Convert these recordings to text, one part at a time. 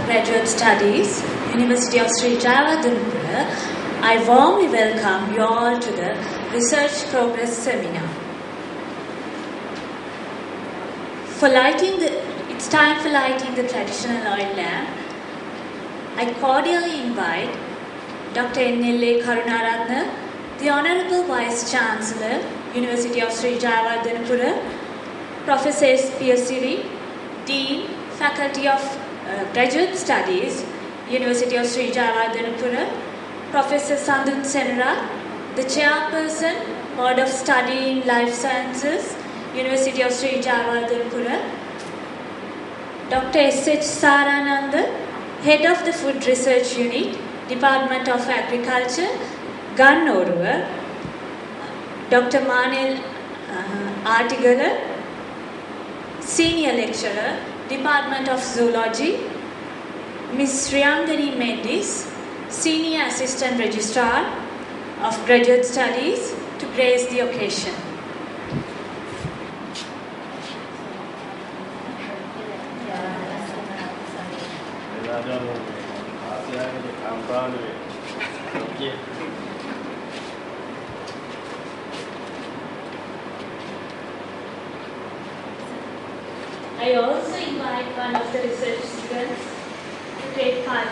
Graduate Studies, University of Sri Jayawardhanapura, I warmly welcome you all to the Research Progress Seminar. It's time for lighting the traditional oil lamp. I cordially invite Dr. N.L.A. Karunaratne, the Honorable Vice Chancellor, University of Sri Jayawardhanapura, Professor S.P. Siri, Dean, Faculty of Graduate Studies, University of Sri Jayawardhanapura, Professor Sandun Senra, the Chairperson, Board of Study in Life Sciences, University of Sri Jayawardhanapura, Dr. S.H. Sarananda, Head of the Food Research Unit, Department of Agriculture, Gannoruwa, Dr. Manil Artigala, Senior Lecturer, Department of Zoology, Ms. Sriyangani Mendis, Senior Assistant Registrar of Graduate Studies, to grace the occasion. I also invite one of the research students to take part.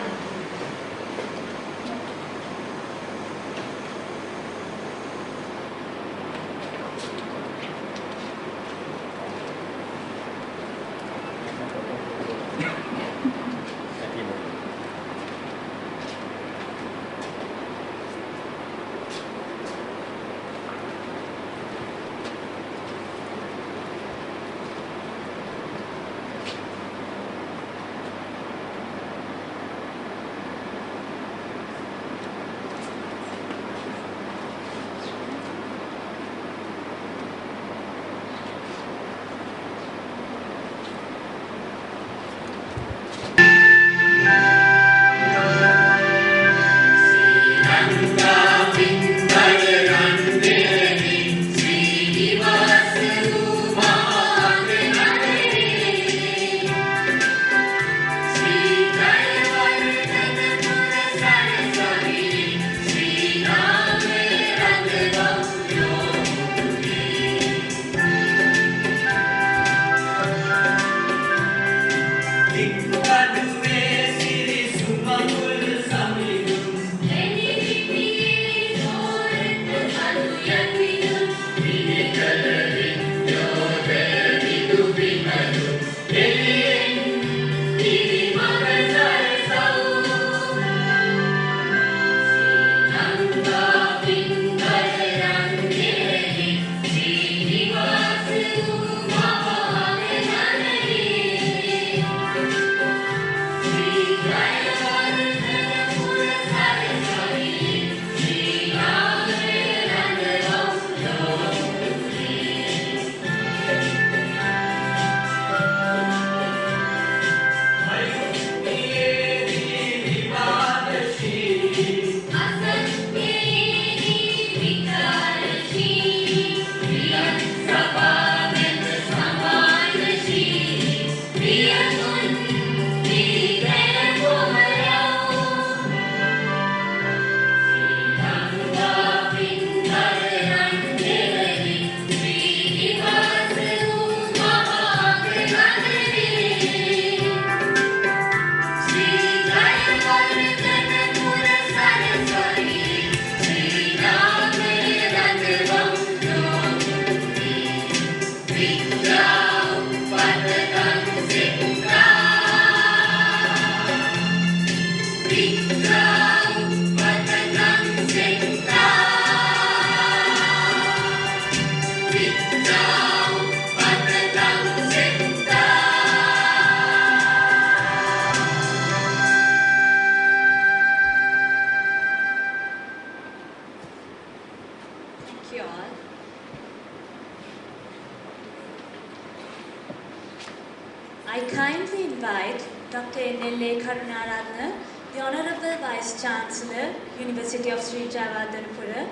I kindly invite Dr. N.L.A. Karunaratne, the Honorable Vice Chancellor, University of Sri Jayawardhanapura,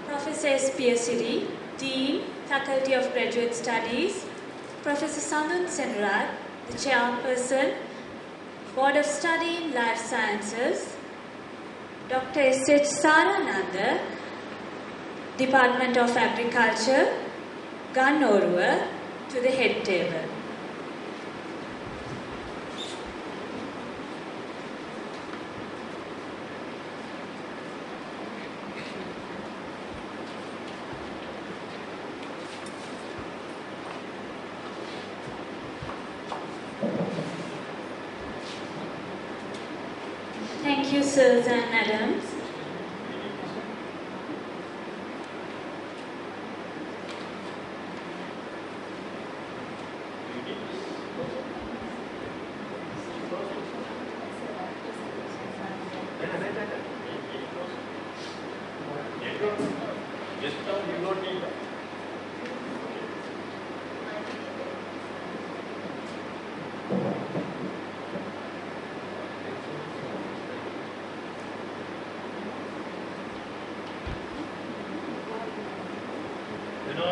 Professor S.P. Siri, Dean, Faculty of Graduate Studies, Professor Sandun Senra, the Chairperson, Board of Study in Life Sciences, Dr. S.H. Sarananda, Department of Agriculture, Gannoruwa, to the head table. Thank you, sirs and madams.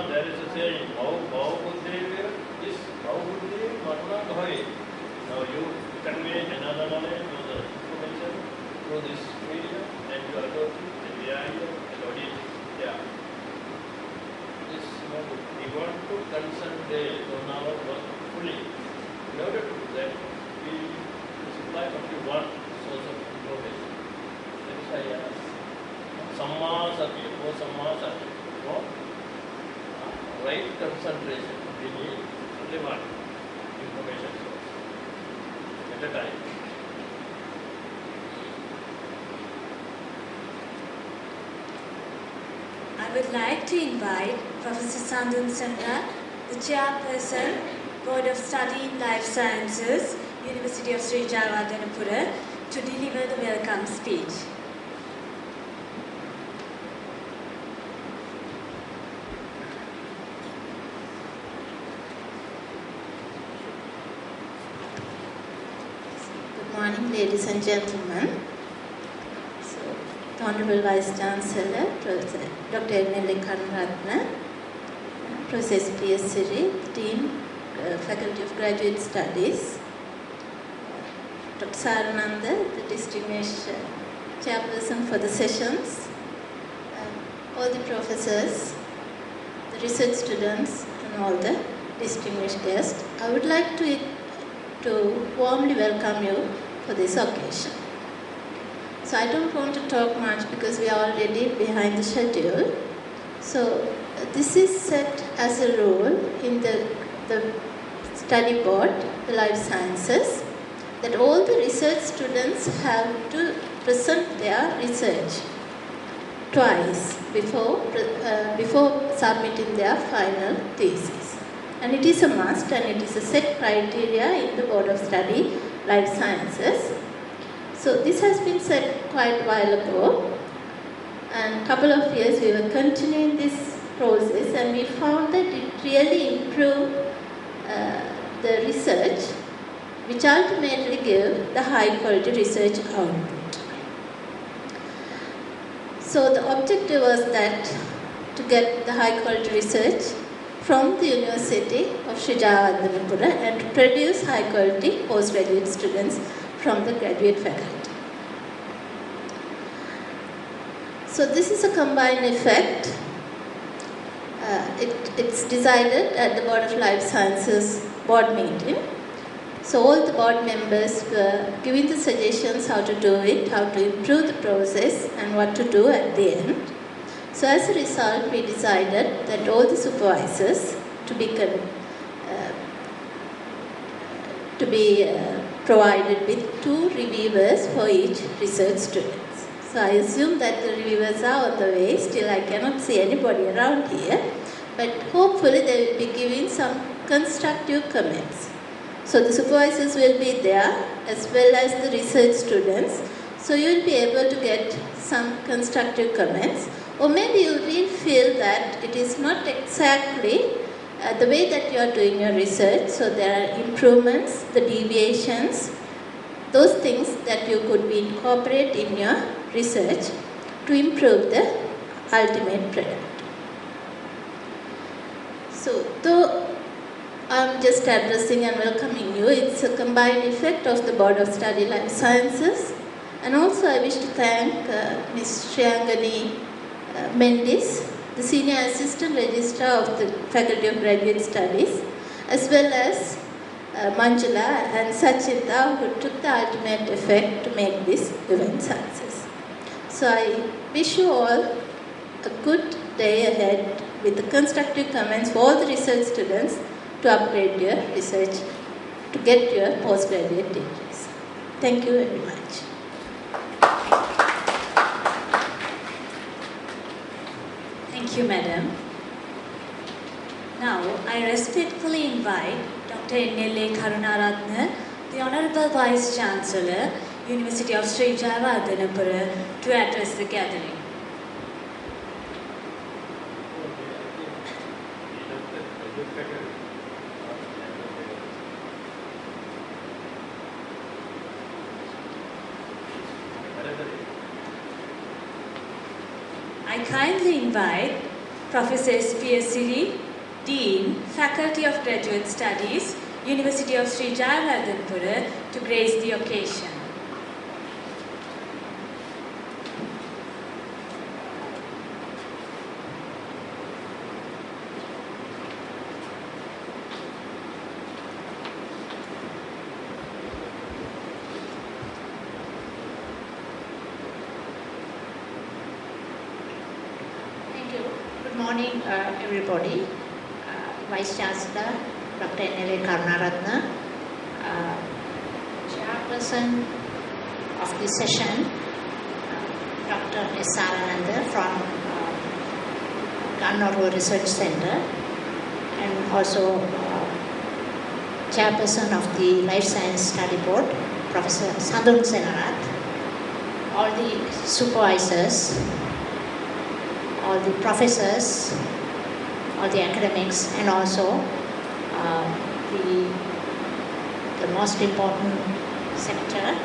There is a saying, how Buddha is how Buddha Matma Bhave. Now you convey another knowledge to the information through this media and you are talking and the idea and audience. Yeah. This we want to concentrate on our work fully. In order to do that, we supply only one source of information. That is why I ask. Samma Sati, or Samma Sati. Right concentration, we need only one information source at a time. I would like to invite Professor Sandun Sandra, the Chairperson, Board of Study in Life Sciences, University of Sri Jayawardhanapura, to deliver the welcome speech. Good morning, ladies and gentlemen. So, the Honorable Vice Chancellor, Professor Dr. N.L.A. Karunaratne, Professor P.S. Siri, Dean, Faculty of Graduate Studies, Dr. Sarananda, the distinguished chairperson for the sessions, all the professors, the research students, and all the distinguished guests. I would like to warmly welcome you for this occasion. So I don't want to talk much because we are already behind the schedule. So this is set as a rule in the study board, the life sciences, that all the research students have to present their research twice before submitting their final thesis. And it is a must and it is a set criteria in the Board of Study Life Sciences. So this has been set quite a while ago, and a couple of years we were continuing this process and we found that it really improved the research, which ultimately gave the high quality research output. So the objective was that to get the high quality research from the University of Sri Jayawardhanapura and to produce high quality postgraduate students from the graduate faculty. So this is a combined effect. It's decided at the Board of Life Sciences board meeting. So all the board members were giving the suggestions how to do it, how to improve the process and what to do at the end. So as a result, we decided that all the supervisors to be provided with 2 reviewers for each research student. So I assume that the reviewers are on the way. Still, I cannot see anybody around here. But hopefully, they will be giving some constructive comments. So the supervisors will be there as well as the research students. So you will be able to get some constructive comments. Or maybe you will feel that it is not exactly the way that you are doing your research. So there are improvements, the deviations, those things that you could be incorporate in your research to improve the ultimate product. So though I'm just addressing and welcoming you. It's a combined effect of the Board of Study Life Sciences. And also I wish to thank Ms. Shriyangani Mendis, the Senior Assistant Registrar of the Faculty of Graduate Studies, as well as Manjula and Sachita, who took the ultimate effort to make this event success. So I wish you all a good day ahead with the constructive comments for all the research students to upgrade your research to get your postgraduate degrees. Thank you very much. Thank you, Madam. Now, I respectfully invite Dr. N.L.A. Karunaratne, the Honorable Vice Chancellor, University of Sri Jayawardhanapura, to address the gathering. I kindly invite Professor S.P.S. Siri, Dean, Faculty of Graduate Studies, University of Sri Jayawardhanapura, to grace the occasion. Good morning, everybody. Vice Chancellor, Dr. N.L.A. Karunaratne, Chairperson of this session, Dr. S. Sarananda from Kannur Research Center, and also Chairperson of the Life Science Study Board, Professor Sandun Senarath, all the supervisors, all the professors, all the academics, and also the most important sector,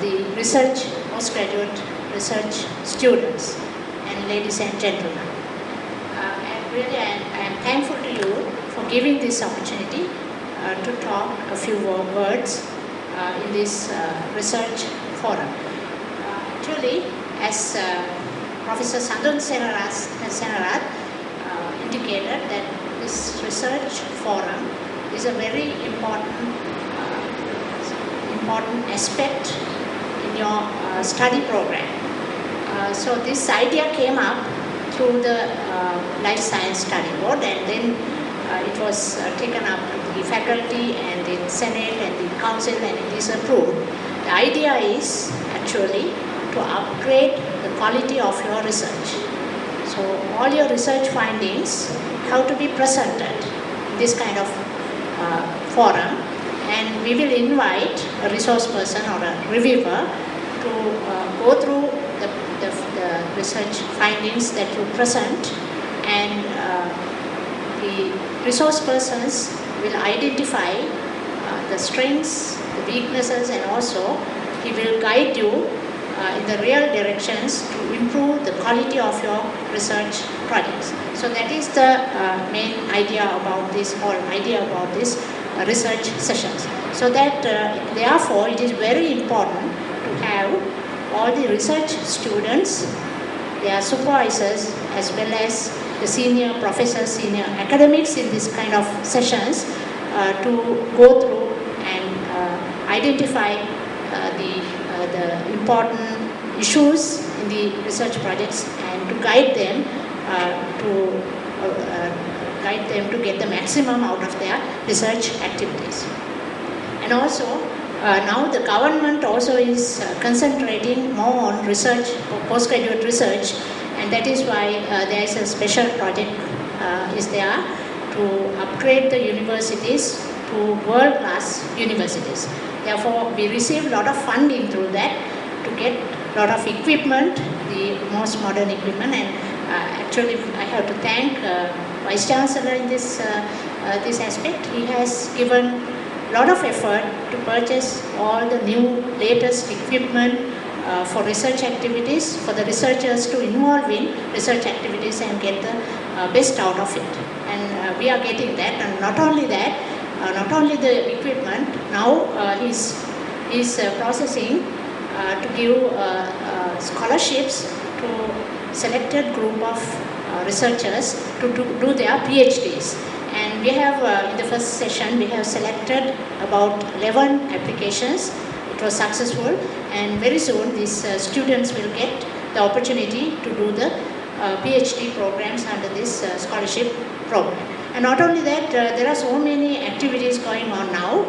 the research, postgraduate research students, and ladies and gentlemen. I am thankful to you for giving this opportunity to talk a few words in this research forum. Actually, as Professor Sandun Senarath indicated, that this research forum is a very important aspect in your study program. So this idea came up through the Life Science Study Board, and then it was taken up to the faculty and the Senate and the Council, and it is approved. The idea is actually to upgrade the quality of your research. So all your research findings have to be presented in this kind of forum, and we will invite a resource person or a reviewer to go through the research findings that you present, and the resource persons will identify the strengths, the weaknesses, and also he will guide you in the real directions to improve the quality of your research projects. So that is the main idea about this, whole idea about this research sessions. So that therefore it is very important to have all the research students, their supervisors, as well as the senior professors, senior academics in this kind of sessions to go through and identify the important issues in the research projects, and to guide them to get the maximum out of their research activities. And also now the government also is concentrating more on research or postgraduate research, and that is why there is a special project is there to upgrade the universities to world-class universities. Therefore, we receive a lot of funding through that to get a lot of equipment, the most modern equipment, and actually I have to thank Vice Chancellor in this aspect. He has given a lot of effort to purchase all the new latest equipment for research activities, for the researchers to involve in research activities and get the best out of it. And we are getting that. And not only that, not only the equipment, now he's processing to give scholarships to selected group of researchers to do their PhDs. And we have, in the first session, we have selected about 11 applications. It was successful, and very soon these students will get the opportunity to do the PhD programs under this scholarship program. And not only that, there are so many activities going on now.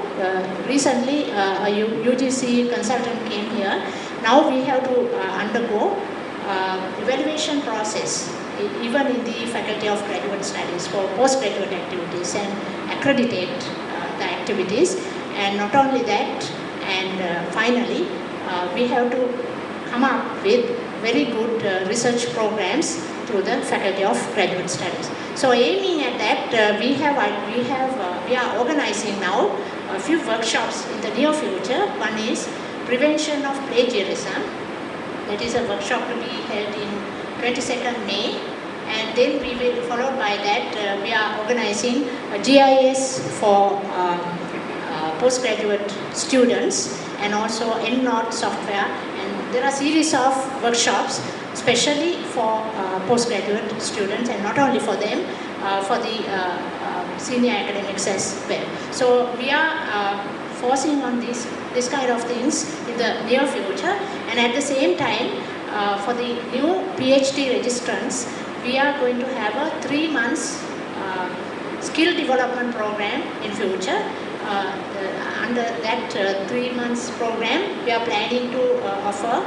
Recently, a UGC consultant came here. Now we have to undergo evaluation process, even in the Faculty of Graduate Studies, for postgraduate activities and accreditate the activities. And not only that, and finally, we have to come up with very good research programs through the Faculty of Graduate Studies. So aiming at that, we are organizing now a few workshops in the near future. One is prevention of plagiarism. That is a workshop to be held in 22nd May. And then we will, followed by that, we are organizing a GIS for postgraduate students, and also EndNote software. And there are a series of workshops especially for postgraduate students, and not only for them, for the senior academics as well. So we are forcing on this kind of things in the near future. And at the same time, for the new PhD registrants, we are going to have a 3 months skill development program in future. Under that 3 months program, we are planning to offer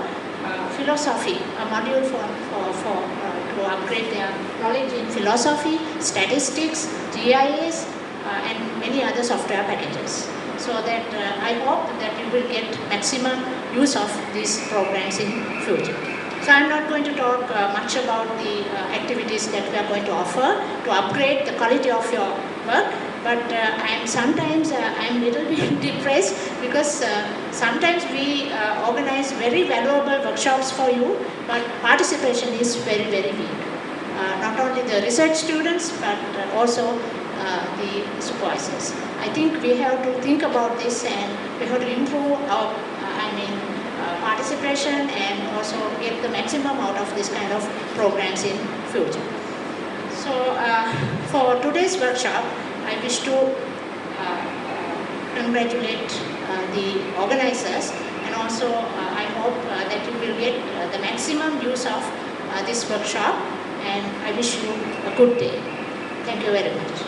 philosophy, a module to upgrade their knowledge in philosophy, statistics, GIS, and many other software packages. So that I hope that you will get maximum use of these programs in future. So I'm not going to talk much about the activities that we are going to offer to upgrade the quality of your work, but sometimes I'm a little bit depressed because sometimes we organize very valuable workshops for you, but participation is very, very weak. Not only the research students, but also the supervisors. I think we have to think about this, and we have to improve our participation, and also get the maximum out of this kind of programs in future. So for today's workshop, I wish to congratulate the organizers, and also I hope that you will get the maximum use of this workshop, and I wish you a good day. Thank you very much.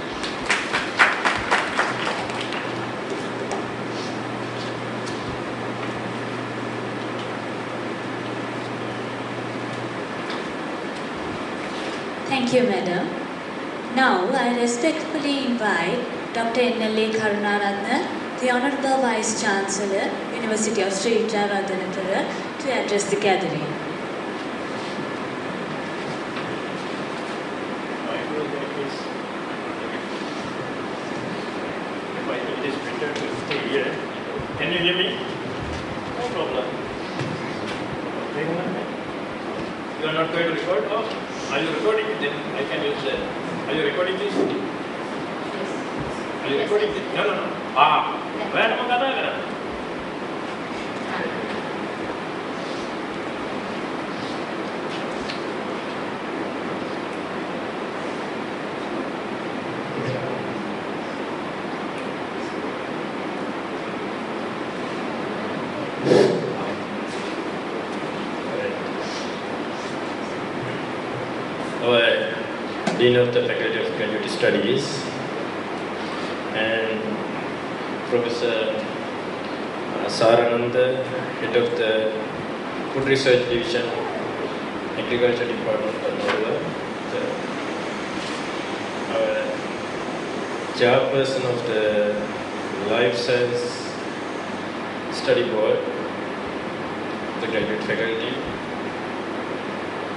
Thank you, Madam. Now, I respectfully invite Dr. N.L.A. Karunaratne, the Honorable Vice Chancellor, University of Sri Jayawardhanapura, to address the gathering. It is better to stay here. Can you hear me? No problem. You are not going to record? Oh, are you recording? Then I can use that. Are you recording this? Yes. Are you recording this? No. Where am I going to Dean of the Faculty of Graduate Studies and Professor Sarananda, Head of the Food Research Division, Agriculture Department of Noruva, our Chairperson of the Life Science Study Board, the Graduate Faculty,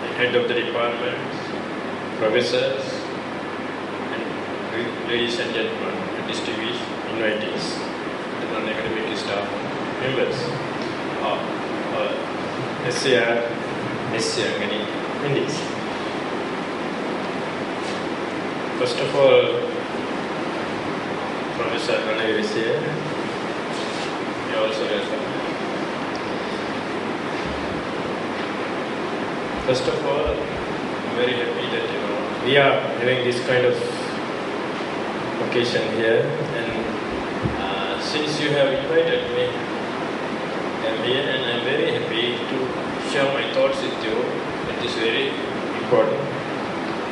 and Head of the Department, professors, and ladies and gentlemen, distinguished invitees, and non-academic staff members, SCR, Indies. First of all, Professor Ranagiri is here. You are also welcome. First of all, I'm very happy that we are having this kind of occasion here, and since you have invited me, I'm here, and I'm very happy to share my thoughts with you at this very important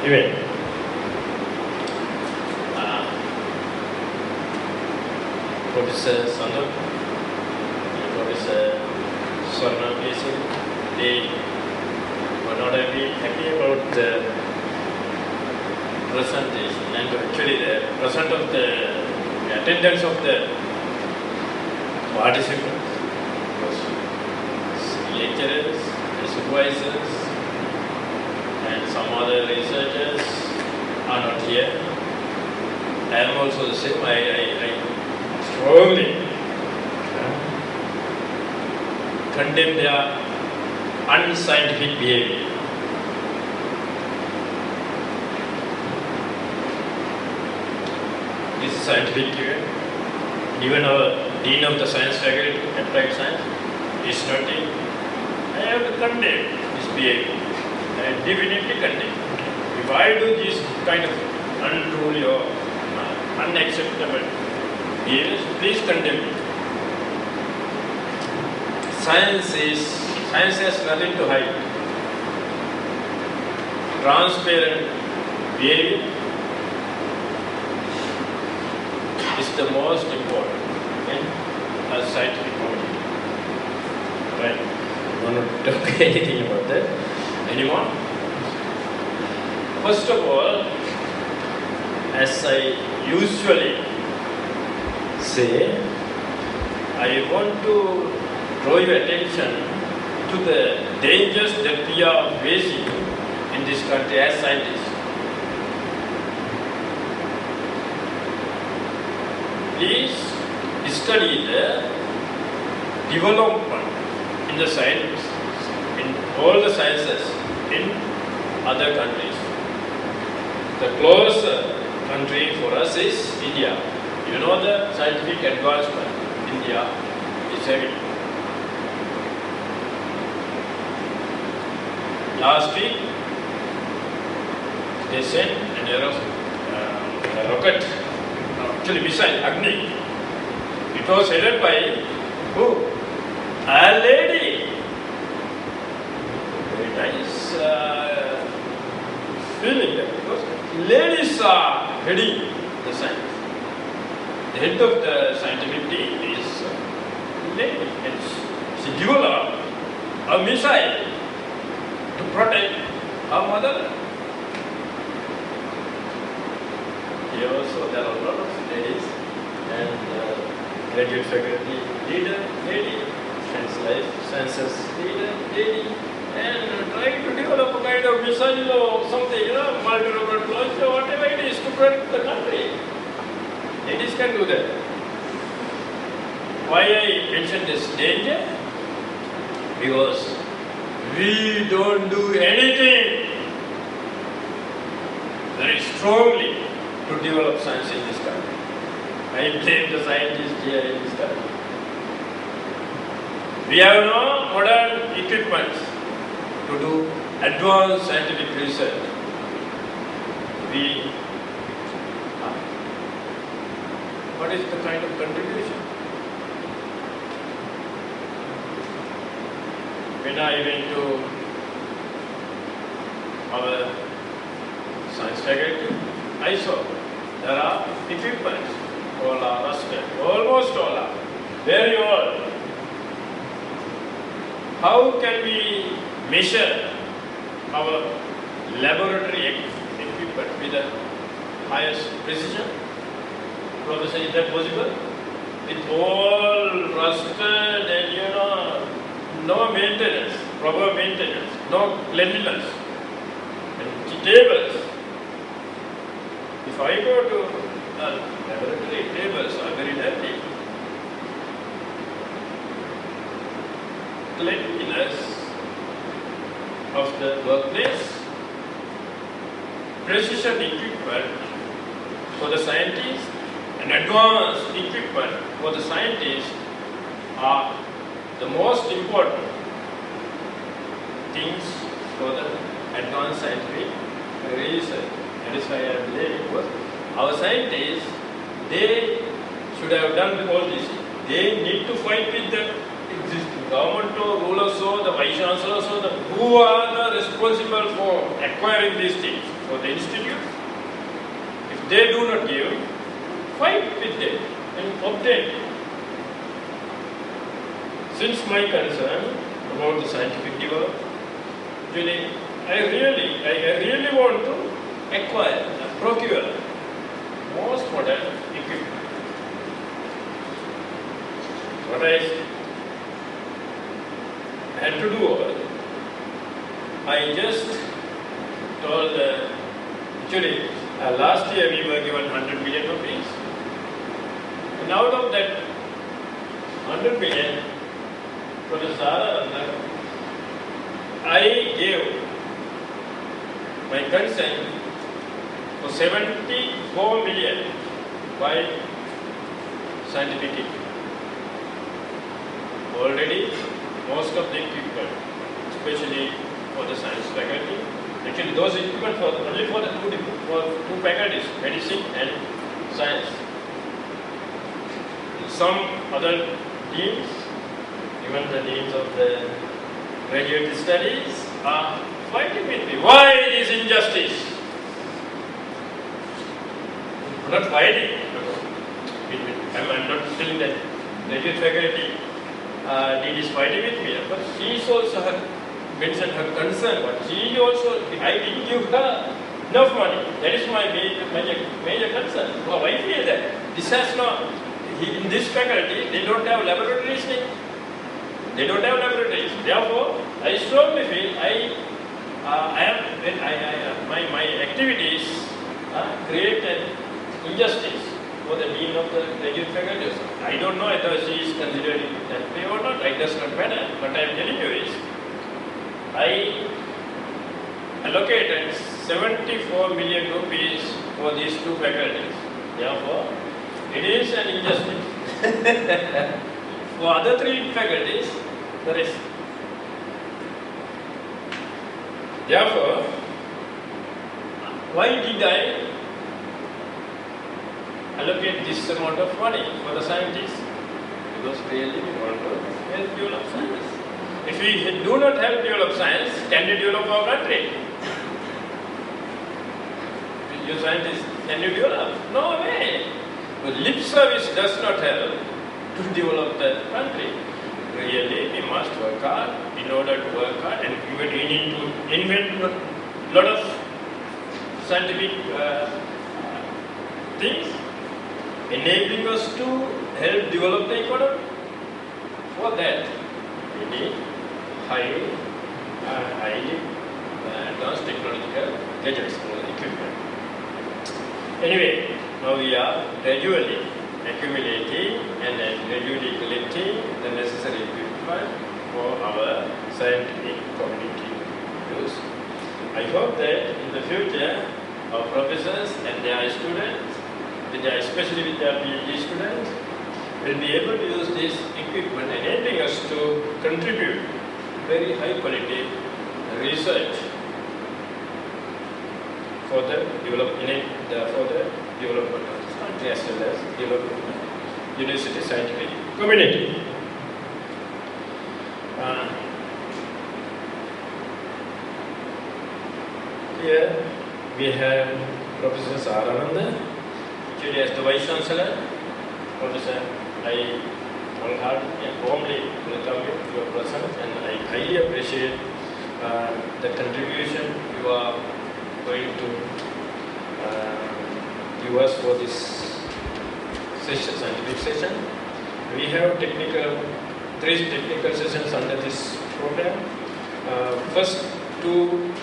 event. Professor Sanok and Professor Swarna Pesi, they were not happy about the presentation and actually the attendance of the participants, lecturers, the supervisors, and some other researchers are not here. I am also the same. I strongly condemn their unscientific behavior. This is scientific event. Even our Dean of the Science Faculty, Applied Science, is not in. I have to condemn this behavior. I definitely condemn. If I do this kind of unruly or unacceptable behaviors, please condemn it. Science has nothing to hide. Transparent behavior is the most important in a scientific body. Right? I don't want to talk anything about that anymore. First of all, as I usually say, I want to draw your attention to the dangers that we are facing in this country as scientists. Please study the development in the science, in all the sciences in other countries. The closer country for us is India. You know the scientific advancement India is having. Last week, they sent a rocket, actually missile, Agni. It was headed by who? A lady. Very nice feeling there, because ladies are heading the science. The head of the scientific team is a lady, and she developed a missile to protect her mother. Here also there are a lot of ladies and graduate faculty leader, lady, sciences leader, lady, and trying to develop a kind of missile or something, multi-rocket launch or whatever it is to protect the country. Ladies can do that. Why I mention this danger? Because we don't do anything very strongly to develop science in this country. I blame the scientists here in this country. We have no modern equipment to do advanced scientific research. What is the kind of contribution? When I went to our science faculty, I saw there are equipment, all are rusted, almost all are, very old. How can we measure our laboratory equipment with the highest precision? Professor, is that possible? It's all rusted and no maintenance, proper maintenance, no cleanliness, and tables. If I go to laboratory, tables are very dirty. Cleanliness of the workplace, precision equipment for the scientists and advanced equipment for the scientists are the most important things for the advanced scientific research. That is why I am saying, because our scientists, they should have done all this. They need to fight with the existing government or rulers or the vice chancellors or the who are the responsible for acquiring these things for the institute. If they do not give, fight with them and obtain. Since my concern about the scientific development, actually, I really want to acquire, procure most modern equipment. What I had to do was, I just told, actually, last year we were given 100 million rupees. And out of that 100 million, Professor Sara, I gave my consent for 74 million by scientific equipment. Already, most of the equipment, especially for the science faculty, actually those equipment only for the two faculties, medicine and science. Some other deans, even the deans of the graduate studies, are fighting with me. Why this injustice? I'm not fighting. I'm not telling that graduate faculty dean is fighting with me, but she is also mentioned her concern. But she also, I didn't give her enough money. That is my major concern. Well, I feel that this has not. In this faculty, they don't have laboratories. They don't have laboratories. Therefore, I strongly feel my activities create an injustice for the dean of the graduate faculty. I don't know whether she is considered it that way or not. It does not matter. What I am telling you is, I allocated 74 million rupees for these two faculties. Therefore, it is an injustice. For other three faculties, there is. Therefore, why did I allocate this amount of money for the scientists? Because really we want to help develop science. If we do not help develop science, can we develop our country? You scientists, can you develop? No way. But lip service does not help to develop the country. Really, we must work hard. In order to work hard, and we need to invent a lot of scientific things, enabling us to help develop the economy. For that, we need highly advanced technological gadgets and equipment. Anyway, now we are gradually accumulating and then gradually collecting the necessary equipment for our scientific community use. I hope that in the future, our professors and their students, especially with their PhD students, will be able to use this equipment, enabling us to contribute very high quality research for the development of this country as well as development of university scientific community. Here we have Professor Sarananda, actually as the Vice Chancellor. Professor, I wholeheartedly and warmly welcome you to your presence, and I highly appreciate the contribution you are going to give us for this session, scientific session. We have three technical sessions under this program. First two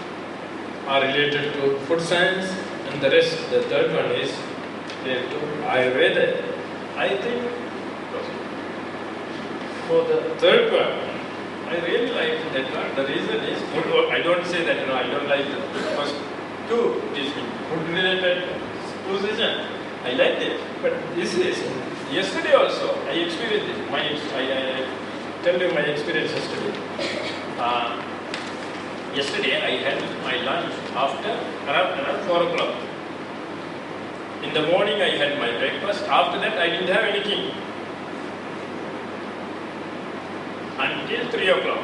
are related to food science, and the third one is related to Ayurveda. I think for the third one, I really like that one. The reason is, I don't say that I don't like the first two, it is food related position. I like it. But this is, yesterday also, I experienced it. I tell you my experience yesterday. Yesterday I had my lunch after around 4 o'clock. In the morning I had my breakfast. After that I didn't have anything. Until 3 o'clock.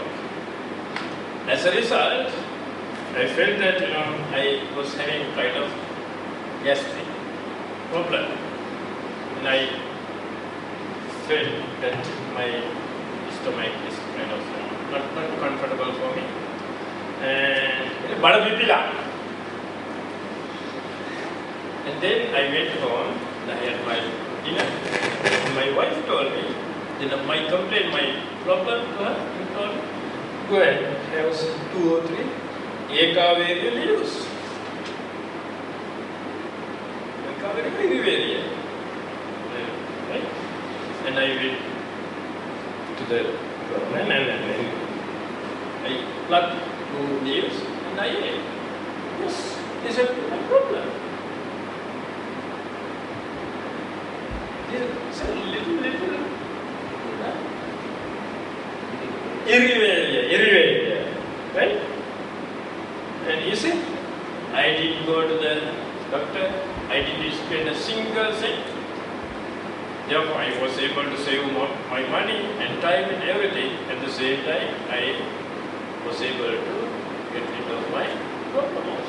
As a result, I felt that I was having kind of gastric problem. And I felt that my stomach is kind of not comfortable for me. And then I went home and I had my dinner. And my wife told me, my complaint, my problem to her, she told me, go ahead, have 2 or 3 Ekavarian leaves. Ekavarian. Right? And I went to the garden and I plucked 2 leaves and I ate. Yes, this is my problem. It's a little irrivaria, right? And you see, I didn't go to the doctor, I didn't spend a single cent. Therefore, I was able to save my money and time and everything. At the same time, I was able to get rid of my problems.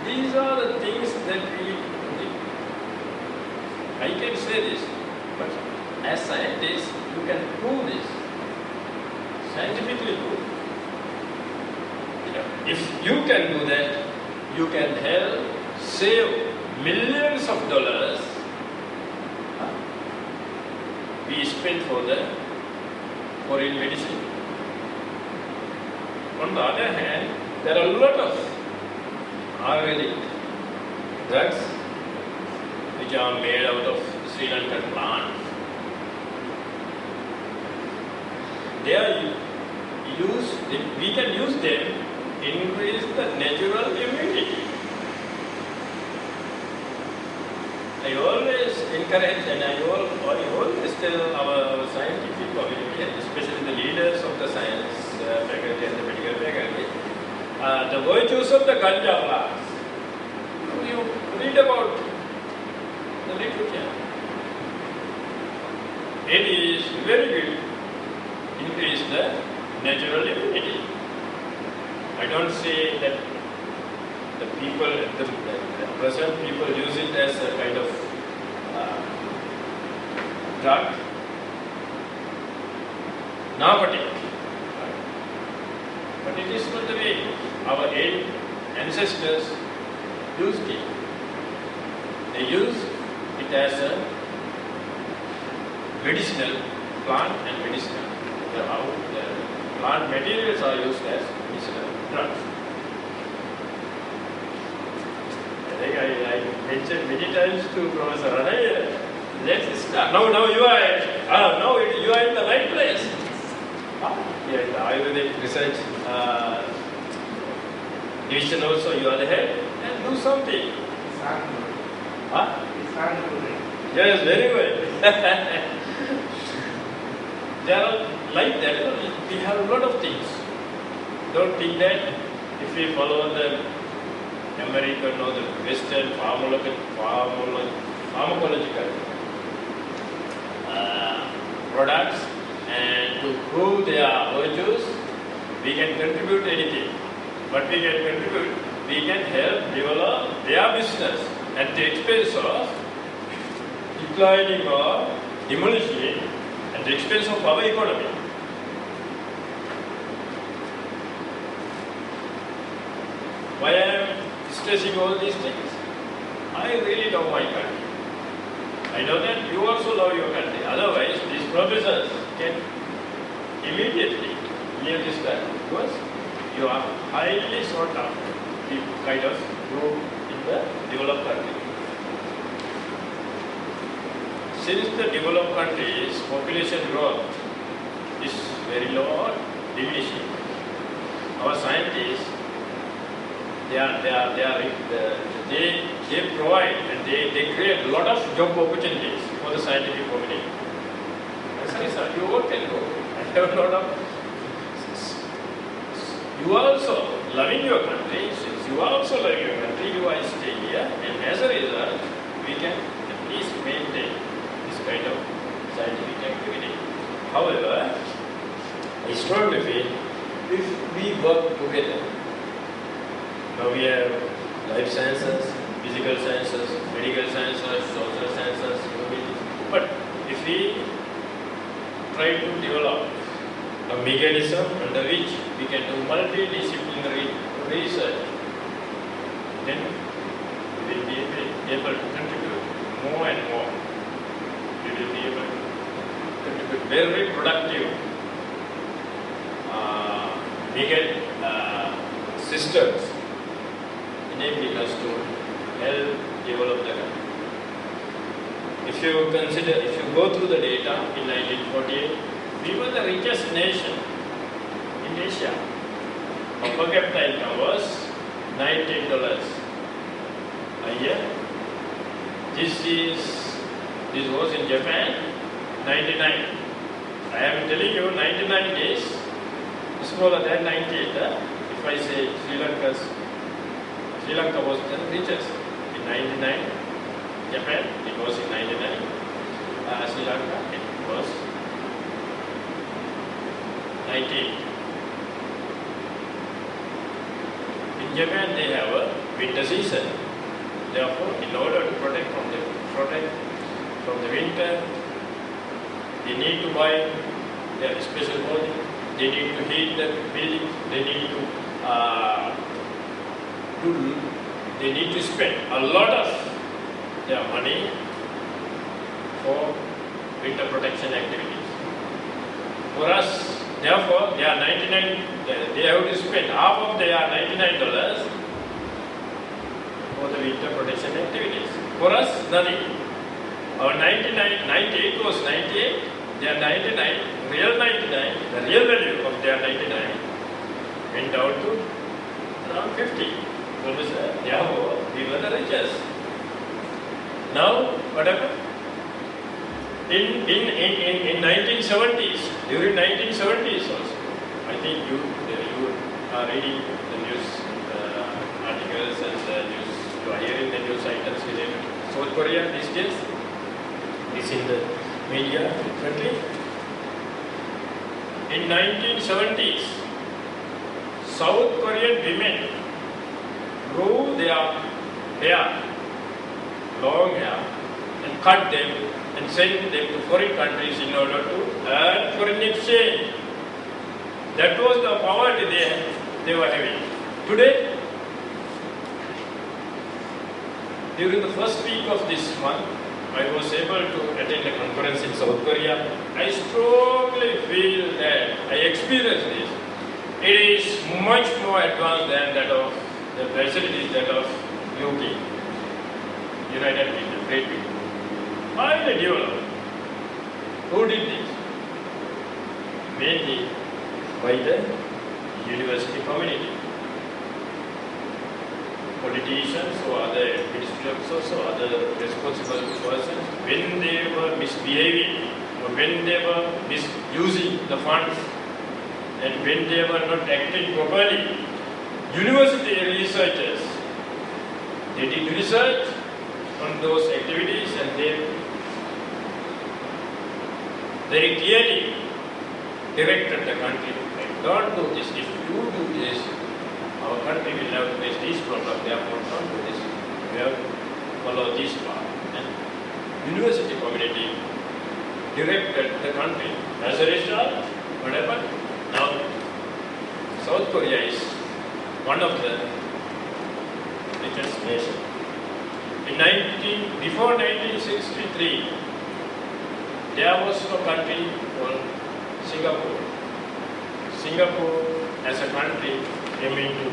These are the things that I can say this, but as scientists, you can prove this. Scientifically prove. If you can do that, you can help save millions of dollars we spend for the foreign medicine. On the other hand, there are a lot of Ayurvedic drugs which are made out of Sri Lankan plants. They are used, we can use them to increase the natural immunity. I always encourage and I always tell our scientific community, especially the leaders of the science faculty and the medical faculty, the virtues of the ganja plants. You read about the literature. It is very good. Increase the natural immunity. I don't say that the people, the present people use it as a kind of drug, narcotic. But it is not the way our ancestors used it. They used it as a medicinal plant and medicinal. How the plant materials are used as medicinal drugs. I think I mentioned many times to Professor Ranaya, let's start. Now you are in the right place. Yeah, in the Ayurvedic research division also you are the head and do something. Yes, very good. They are like that. We have a lot of things. Don't think that if we follow the American or the Western pharmacological products and to prove their virtues, we can contribute anything. But we can contribute, we can help develop their business at the expense of declining or demolishing at the expense of our economy. Why I am stressing all these things? I really love my country. I know that you also love your country. Otherwise, these professors can immediately leave this country because you are highly sought after. You kind of go in the developed country. Since the developed countries' population growth is very low or diminishing, our scientists, they provide and they create a lot of job opportunities for the scientific community. You all can go. I have a lot of. You are also loving your country. Since you are also loving your country, you are staying here, and as a result, we can at least maintain this kind of scientific activity. However, I strongly feel if we work together. Now we have life sciences, physical sciences, medical sciences, social sciences, but if we try to develop a mechanism under which we can do multidisciplinary research, then we will be able to contribute more and more. We will be able to contribute very productive systems, enabling us to help develop the country. If you go through the data in 1948, we were the richest nation in Asia. Our per capita income was $19 a year. This was in Japan, 99. I am telling you, 99 days smaller than 98. If I say Sri Lanka was the richest in 99. Japan, it was in 99. Sri Lanka, it was 98. In Japan, they have a winter season. Therefore, in order to protect from the winter, they need to buy their special clothing. They need to heat the building. They need to spend a lot of their money for winter protection activities. For us, therefore, they are 99. They have to spend half of their $99 for the winter protection activities. For us, nothing. Our 98 was 98. Their 99, real 99, the real value of their 99 went down to around 50. So therefore, we were the richest. Now, what happened? In 1970s, during 1970s also, I think you are reading the news articles and you are hearing the news items related to South Korea these days. It's in the media frequently. In 1970s, South Korean women grew their hair, long hair, and cut them and sent them to foreign countries in order to earn foreign exchange. That was the poverty they were having. Today, during the first week of this month, I was able to attend a conference in South Korea. I strongly feel that I experienced this. It is much more advanced than that of the facilities that of UK, United Kingdom, Great Britain. Highly developed. Who did this? Mainly by the university community. Politicians or other administrators or other responsible persons, when they were misbehaving or when they were misusing the funds and when they were not acting properly, university researchers, they did research on those activities and they very clearly directed the country. Don't do this. If you do this, our country will have to face these problems. Therefore, don't do this. We have to follow this path. And university community directed the country. As a result, what happened? Now, South Korea is one of the richest nations. Before 1963, there was a country called Singapore. Singapore as a country came into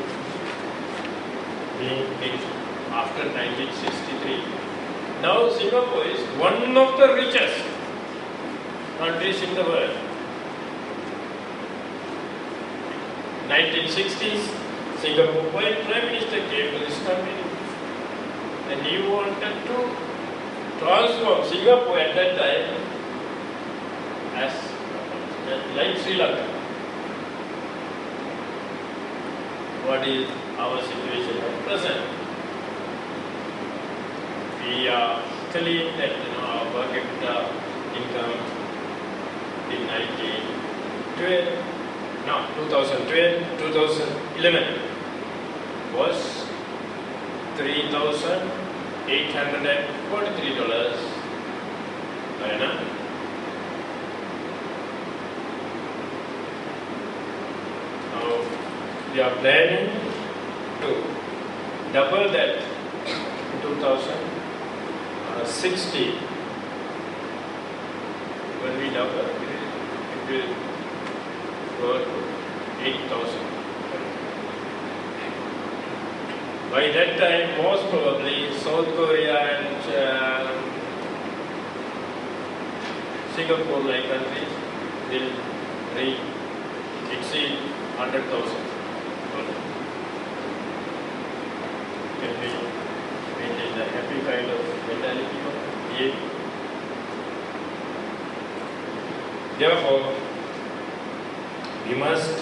being big after 1963. Now Singapore is one of the richest countries in the world. 1960s, Singapore Prime Minister came he wanted to transform Singapore at that time as like Sri Lanka. What is our situation at present? We are telling that our per capita income in 2011 was $3,843 per annum. Now we are planning to double that in 2060. When we double, it will go to 8,000. By that time, most probably South Korea and Singapore-like countries will exceed 100,000. Can we maintain a happy kind of mentality of behavior? Therefore, we must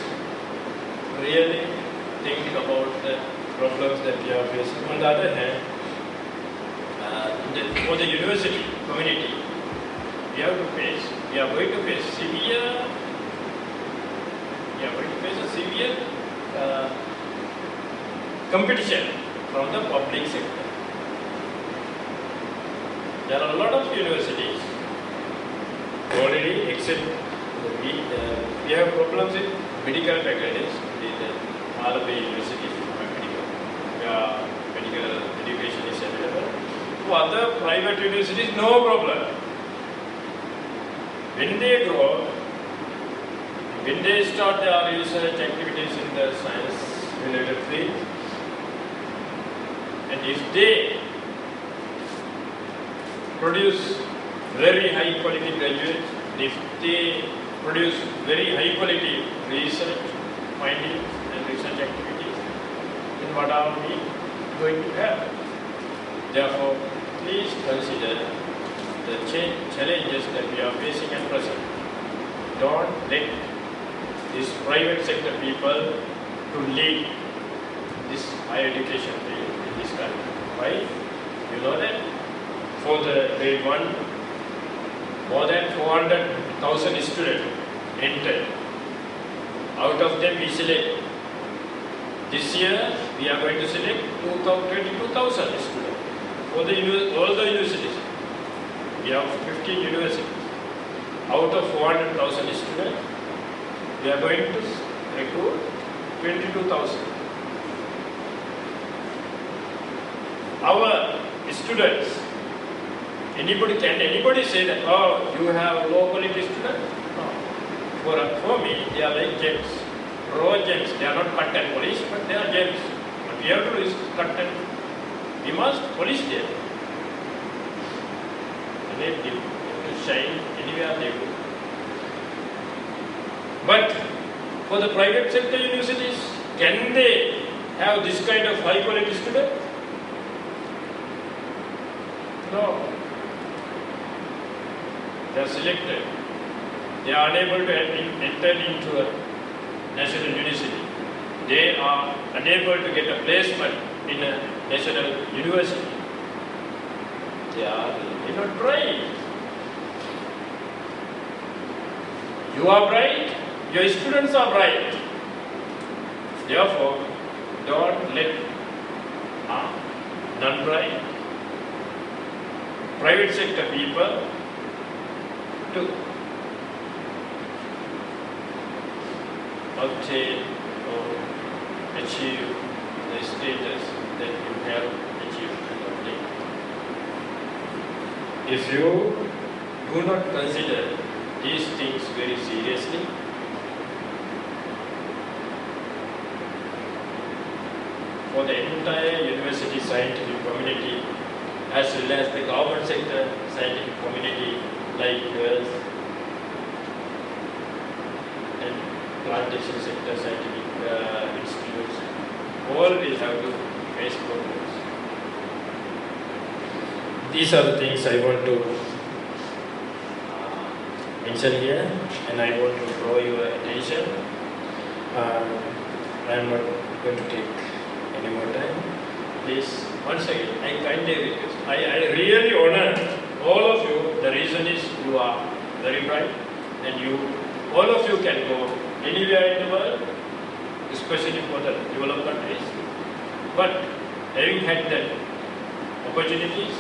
really think about the problems that we are facing. On the other hand, for the university community, we are going to face a severe competition from the public sector. There are a lot of universities already, except we have problems with medical faculties in all of the universities. Medical education is available. For other private universities, no problem. When they grow, when they start their research activities in the science-related field, and if they produce very high-quality graduates, if they produce very high-quality research findings and research activities, then what are we going to have? Therefore, please consider the challenges that we are facing at present. Don't let these private sector people to lead this higher education field in this country. Why? You know that for the grade 1, more than 400,000 students entered. Out of them we select. This year we are going to select 22,000 students for all the universities. We have 15 universities. Out of 400,000 students, we are going to recruit 22,000. Our students, can anybody say that, oh, you have low quality students? No. For me, they are like gems, raw gems. They are not cut and polished, but they are gems. But we have to cut and we must polish them. And they to shine anywhere they go. But for the private sector universities, can they have this kind of high quality student? No. They are selected. They are unable to enter into a national university. They are unable to get a placement in a national university. They are not bright. You are bright, your students are bright. Therefore, don't let non-bright private sector people to obtain or achieve the status that you have achieved and obtained. If you do not consider these things very seriously, for the entire university scientific community as well as the government sector scientific community like yours and plantation sector scientific institutes, all will have to face problems. these are the things I want to mention here, and I want to draw your attention. I am not going to take any more time. Please, once again, I kindly request. I really honor all of you. The reason is you are very bright, and all of you can go anywhere in the world, especially for the developed countries. But having had that opportunities,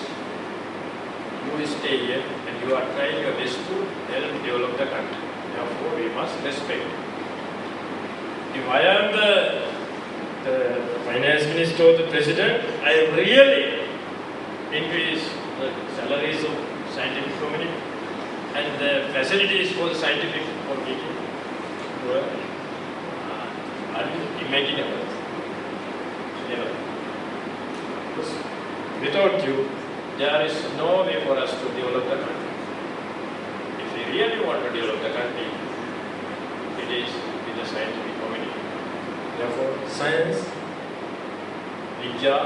you will stay here and you are trying your best to help develop the country. Therefore, we must respect. If I am the finance minister or the president, I really increase the salaries of scientific community and the facilities for the scientific community were unimaginable. Never. Because without you, there is no way for us to develop the country. If we really want to develop the country, it is with the scientific community. Therefore, science, Vidya,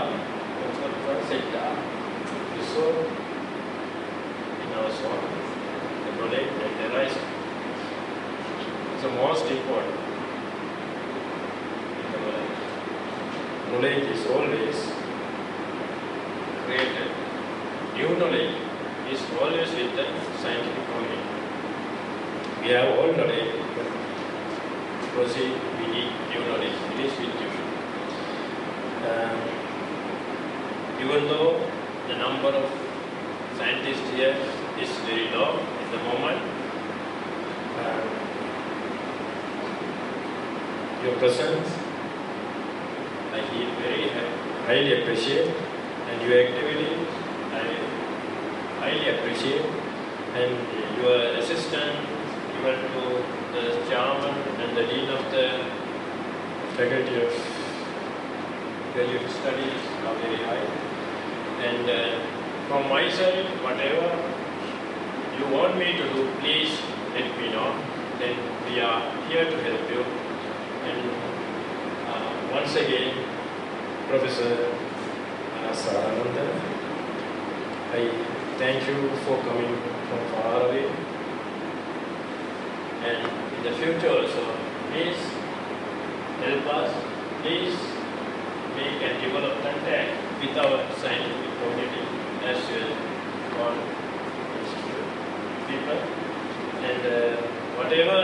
Siddha, resolve in our soul, the knowledge and the rise. It's the most important in the knowledge. Knowledge is always created. New knowledge is always with the scientific community. We have all knowledge, but proceed, we need new knowledge. It is with you. Even though the number of scientists here is very low at the moment, your presence I feel very highly appreciate, and your activity I highly appreciate, and your assistance even to the chairman and the dean of the faculty of graduate studies are very high. And from my side, whatever you want me to do, please let me know. Then we are here to help you. And once again, Professor Sarananda, I thank you for coming from far away. And in the future also, please help us. Please make and develop contact with our scientific community as well on people. And whatever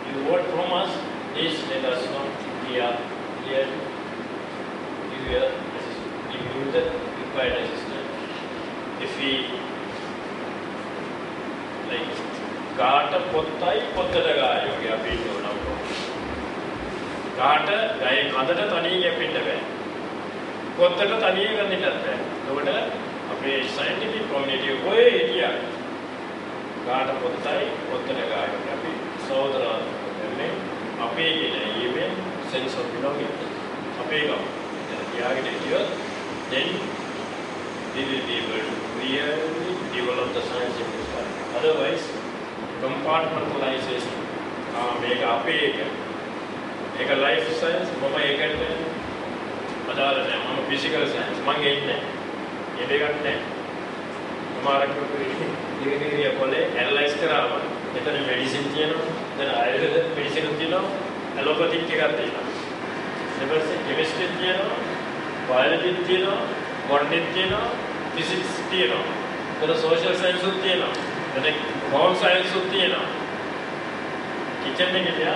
you want from us, please let us know. We are here to give you the required assistance. If we like Gata Pottai Pottadaga Yoga Pinto Namo Gata Gai Kadata Tani Pindabe Pottata Tani and the Tape. Noda, a scientific community way here. Gata Pottai Pottadaga Yoga Sodra a pig in a even sense of belonging. A pig of the Yagin, then we will be able to really develop the science in this time. Otherwise, compartmentalization, make a pig, make a life science, Mama Egan, Madara, Mama physical science, Mangate, Ebegan, Maraku, analyze Karama, then medicine, then Ayurvedic medicine, allopathic Kiratina. Never say chemistry, biology, botany, physics, the social science, the home science, kitchen in India.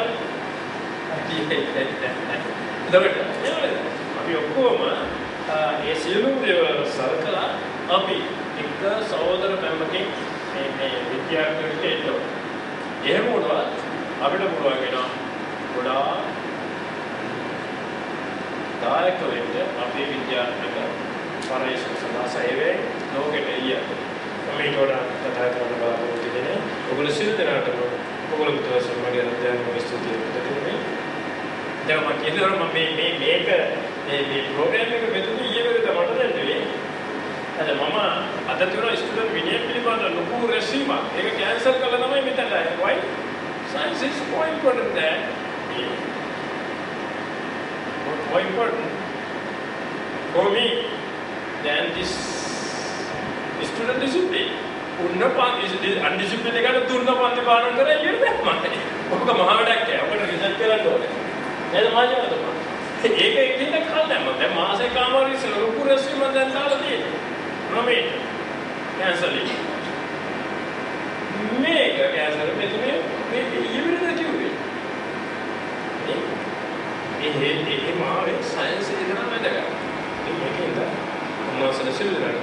A silver circle, a big, the southern Pemberton, with the activity. Yehuda, Abitabuagina, Buddha, Dark collector, a big India, Paration, Save, no get a year. Kamitoda, the title of the Gene, Oglusil, the Ratamo, Oglutus, and Maria, the Studio. There are make a program with the mother and the mama, at the student, we need to learn the Lupu Resima, a cancer colonel with that. Why? Science is more important than more important for me than this student discipline. Undisciplined එකකට දුන්න පන්ති පාඩම් කරලා ඉන්නේ නැහැ මම. ඔක මහා වැඩක් නෑ. ඔකට රිසර්ච් කරන්න ඕනේ. නේද මාජාවද මම? ඒක ඉන්න කාලේ මම දැන් මාසෙක කාමාරි ඉස්සර ලොකු රැස්වීම මම දැන් දාලා තියෙනවා. නොමේ. කැන්සල් එක. මේක කැන්සල් මෙතුමේ මේ ඉවිරද කිව්වේ. ඒ මාවේ සයන්ස් එක කරා වැඩක්. මේකෙන්ද මොනවාසල සිල්ලනවා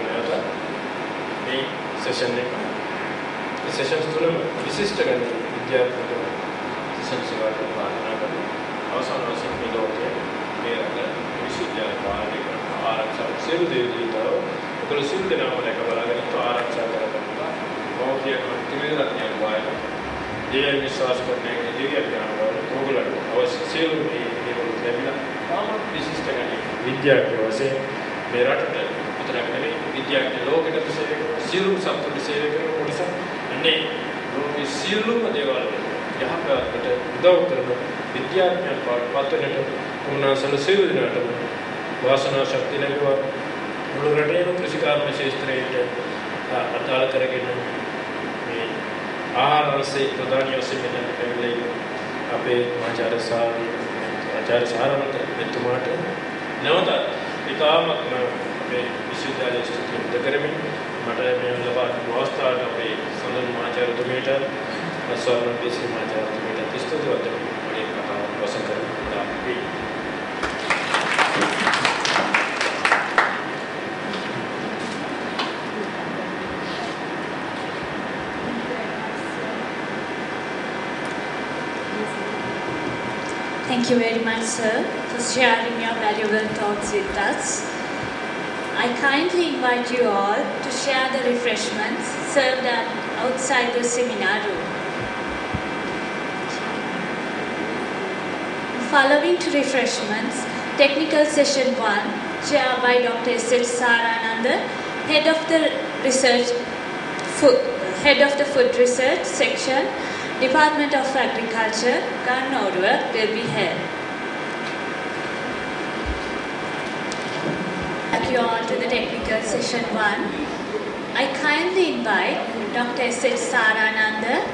මේ session එක. මේ sessions තුනම විශිෂ්ට ගන්න විද්‍යාත්මක sessions වලට පාලනය කරන අවසාන වශයෙන් මේ ලෝකයේ මේ රට විශ්වවිද්‍යාල පාලනය කරන ආරක්ෂා සියලු දේවදූතෝ ඔකල සිල් දෙනාම දැක බලාගෙන ආරක්ෂා කරගන්නවා. මෞර්තිය ත්‍රිවිධ වායන දෙවියන් විශ්වාස කරන්නේ දෙවියන් කරනවා. ඕගොල්ලෝ අවශ්‍ය සියලු මේ දේවල් ලැබිලා තාම විශිෂ්ට ගන්න විද්‍යාඥයෝ වශයෙන් මේ රටට විතරක් නෙවෙයි විද්‍යාඥ ලෝකෙට සේවය කරන සියලු සත්ත්ව සේවය කරන නිසා අනේ ලෝකයේ සියලුම දේවල් යහපතට උදව් කරන විද්‍යාඥයන් පත්වනට උන්වහන්සේල සියලු දෙනාටම වාසනාව ශක්තිය ලැබුවා. මුළු රටේම කෘෂිකාර්ම ක්ෂේත්‍රයට අදාළ කරගෙන මේ ආහාර රසයේ ප්‍රධානීය සෙමිනාර් එකේ අපේ ආචාර්ය සාරවන්ත මෙතුමාට නැවත ඉතාමත්ම අපේ විශ්වවිද්‍යාලයේ ස්තුතිවන්ත කරමින් මට මේ ලබා දුන් අවස්ථාවට අපේ සඳන් ආචාර්යතුමීට ස්වර්ණ දේශී ආචාර්යතුමීට ස්තුතිවන්ත කරමින් කතාව අවසන් කරනවා. Thank you very much, sir, for sharing your valuable thoughts with us. I kindly invite you all to share the refreshments served outside the seminar room. Following to refreshments, technical session 1, chaired by Dr. S.H. Sarananda, head of the food research section, Department of Agriculture, Gannoruwa, will be held. Thank you all to the technical session 1. I kindly invite Dr. S.H. Sarananda,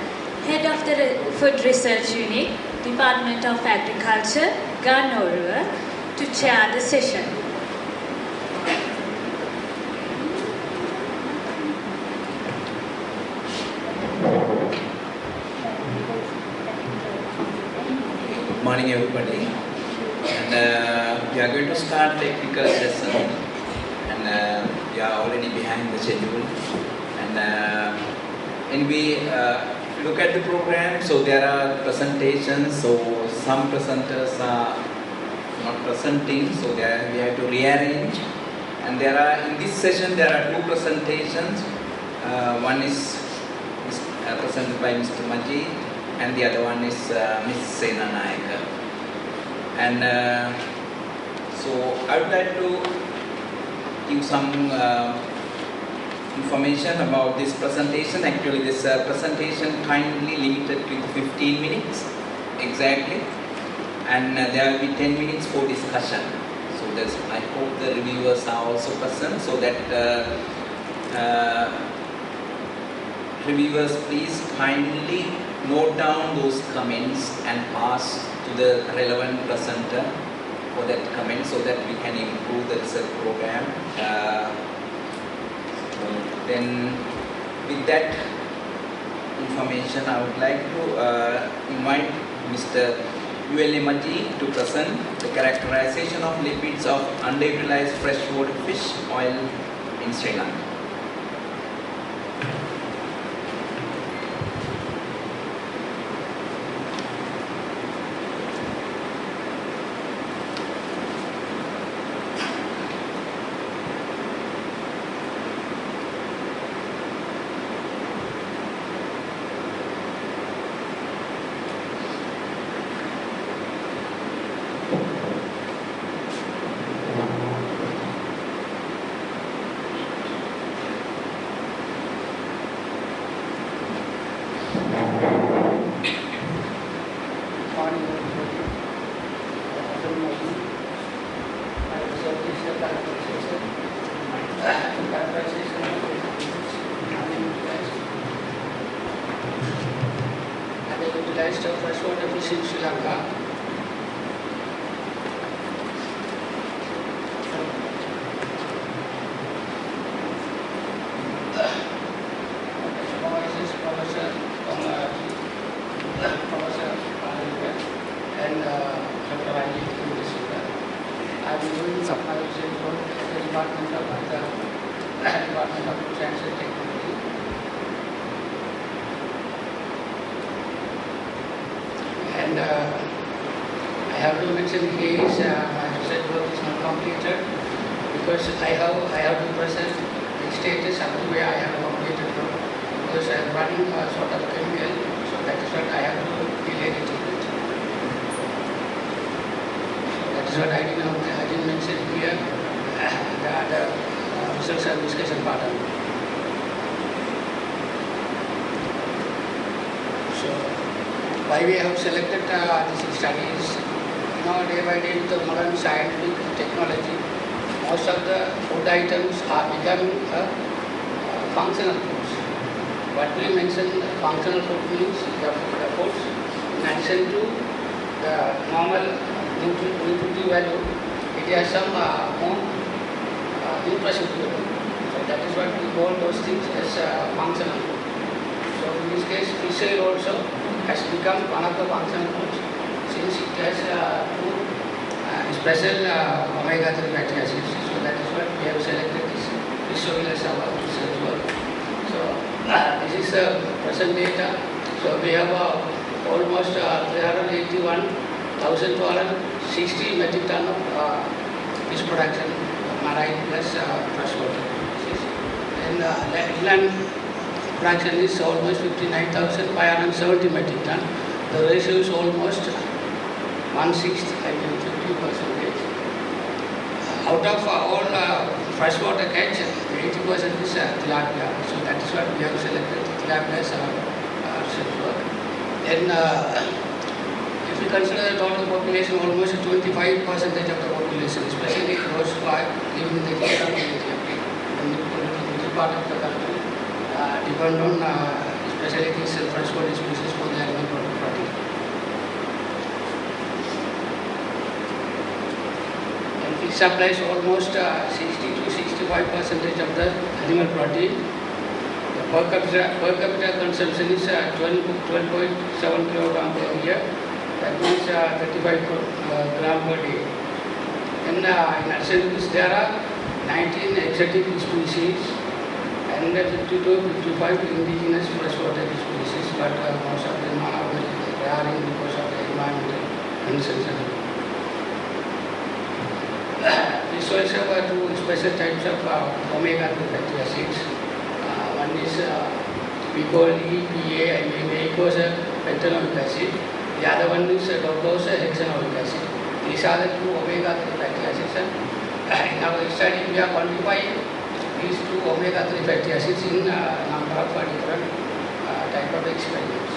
head of the food research unit, Department of Agriculture, Gannoruwa, to chair the session. Morning everybody, and we are going to start technical lesson, and we are already behind the schedule, and we look at the program. So there are presentations, so some presenters are not presenting, so there we have to rearrange, and there are in this session there are two presentations. One is presented by Mr. Majid, and the other one is Ms. Sena Nayaka. And so I would like to give some information about this presentation. Actually, this presentation kindly limited to 15 minutes exactly, and there will be 10 minutes for discussion. So I hope the reviewers are also present, so that reviewers please kindly note down those comments and pass to the relevant presenter for that comment, so that we can improve the research program. Then with that information, I would like to invite Mr. U.L.A. Majid to present the characterization of lipids of underutilized freshwater fish oil in Sri Lanka. largest freshwater fish in Sri Lanka. And Dr. Ranjit Kumar. I am doing some research work at the Department of Science and Technology. And I have to mention here is my research work is not completed because I have to present the status of the way I have completed work because I am running a sort of chemical, so that is what I have to delay it. That is what I didn't mention here, the other results and discussion pattern. So, why we have selected these studies, day by day with the modern scientific technology, most of the food items are becoming functional foods. What we mention functional food means the foods in addition to the normal nutritive value, it has some more nutrition value. So that is what we call those things as functional food. So in this case, fish oil also has become one of the functional foods since it has two special omega-3 fatty acids. So that is what we have selected this fish oil as our research work. So this is the present data. So we have almost 381,260 metric ton of fish production, marine plus freshwater. And inland production is almost 59,570 metric ton. The ratio is almost 1/6, I mean 50%. Out of all freshwater catch, 80% is tilapia. So that is what we have selected, tilapia as our research work. Then if we consider the total population, almost 25% of the population, especially those who are living in the Kerala area, and the part of the country, depend on especially these freshwater species for the animal protein. And it supplies almost 60 to 65% of the animal protein. The per capita consumption is 12.7 kilogram per year. That means 35 gram per day. And in addition to this, there are 19 exotic species and 50 to 55 indigenous freshwater species, but most of them are very rare because of the environmental conditions. This also have two special types of omega-3 fatty acids. One is we call EPA, I mean eicosapentaenoic acid. The other one is docosahexaenoic acid. These are the two omega-3 fatty acids. In our study, we are quantifying these two omega-3 fatty acids in a number of different type of experiments.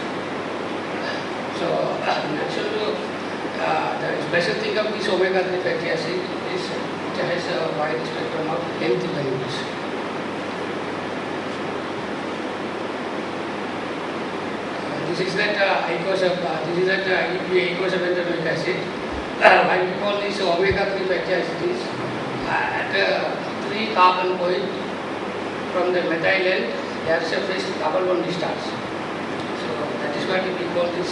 So, in addition to the special thing of this omega-3 fatty acid is it has a wide spectrum of health benefits. This is that EPA eicosapentaenoic acid. Why we call this omega-3 fatty acid is at 3 carbon point from the methyl end, there is a first double bond discharge. So that is what we call this.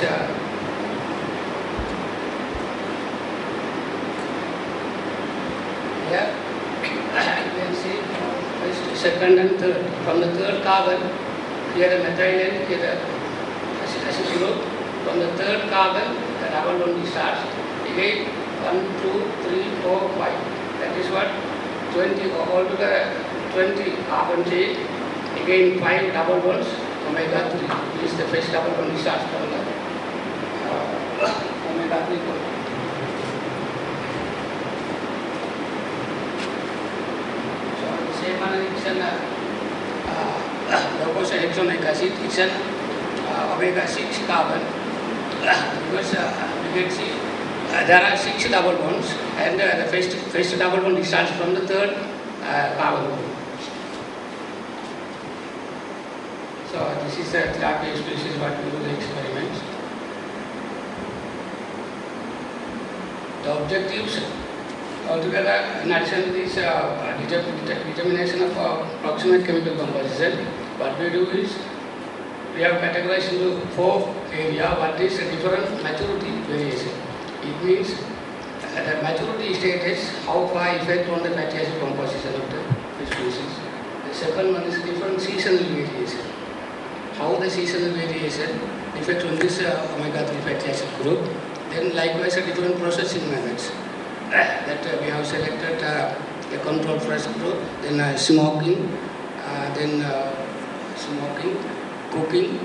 Here you can see first, second, and third. From the third carbon, here the methyl end, here the acid group. From the third carbon, the double bond discharge. Again 1, 2, 3, 4, 5. That is what 20 altogether 20 carbon chain. Again 5 double bonds. Omega-3 is the first double bond discharge from the omega-3 bond. So the same manner it's an docosahexaenoic acid. It's an omega-6 carbon because you can see there are 6 double bonds and the first double bond discharge from the third carbon bond. So this is the tilapia species what we do the experiments. The objectives altogether, in addition to this determination of approximate chemical composition, what we do is we have categorized into 4 areas. What is a different maturity variation? It means the maturity state is how far effect on the fatty acid composition of the fish species. The second one is different seasonal variation. How the seasonal variation affects on this omega-3 fatty acid group. Then likewise different processing methods that we have selected a control fresh group, then smoking, cooking,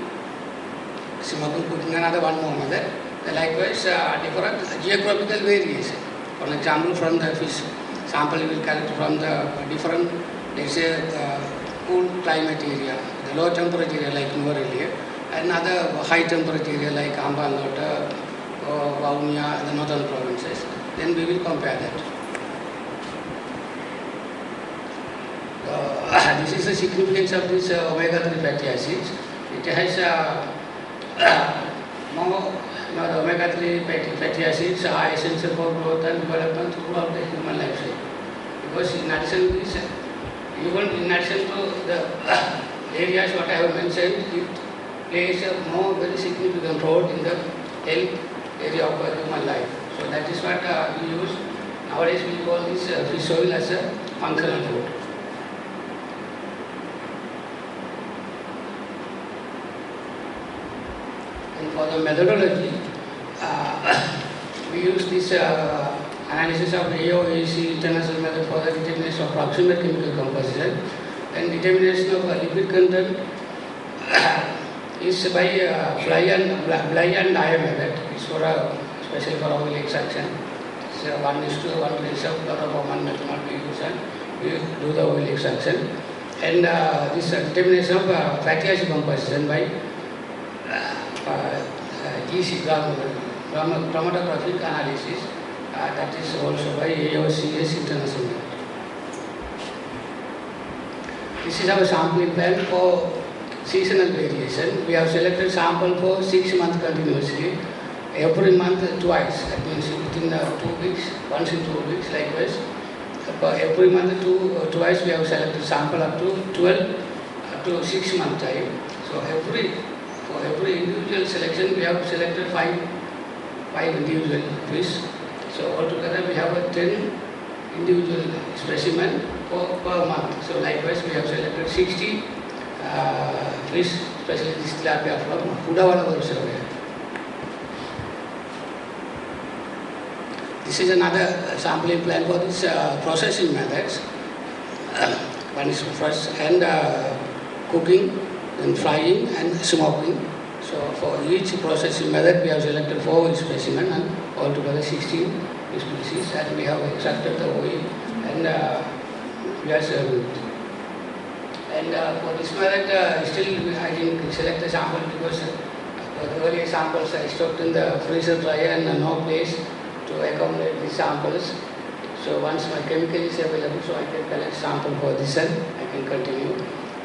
another one more method. Likewise different geographical variation. For example, from the fish sample we will collect from the different, let's say, cool climate area, the low temperature area like Nuvarelia, and other high temperature area like Ambanlota, Vaunia, the northern provinces. Then we will compare that. This is the significance of this omega-3 fatty acids. It has more, the omega-3 fatty acids are essential for growth and development throughout the human life cycle. Because in addition to this, even in addition to the areas what I have mentioned, it plays a more very significant role in the health area of human life. So that is what we use. Nowadays we call this fish oil as a functional food. And for the methodology, we use this analysis of AOAC international method for the determination of approximate chemical composition, and determination of lipid content is by Bly and Dyer method. It's for especially for oil extraction. So 1:1 ratio of chloroform method not be used, and we do the oil extraction. And this determination of fatty acid composition by GC chromatographic analysis, that is also by AOCS international. This is our sampling plan for seasonal variation. We have selected sample for 6 months continuously, every month twice. That means within 2 weeks, once in 2 weeks, likewise. Every month twice we have selected sample up to 12 up to 6 month time. So for every individual selection we have selected 5 individual fish. So altogether we have 10 individual specimen per month. So likewise we have selected 60 fish, especially this tilapia from Udawala Reservoir. This is another sampling plan for this processing methods. One is first and cooking, then frying and smoking. So for each processing method we have selected 4 specimens and altogether 16 species, and we have extracted the oil and we are serving it. And for this method still I didn't select the sample because the earlier samples are stocked in the freezer dryer and no place to accommodate the samples. So once my chemical is available, so I can collect sample for this and I can continue.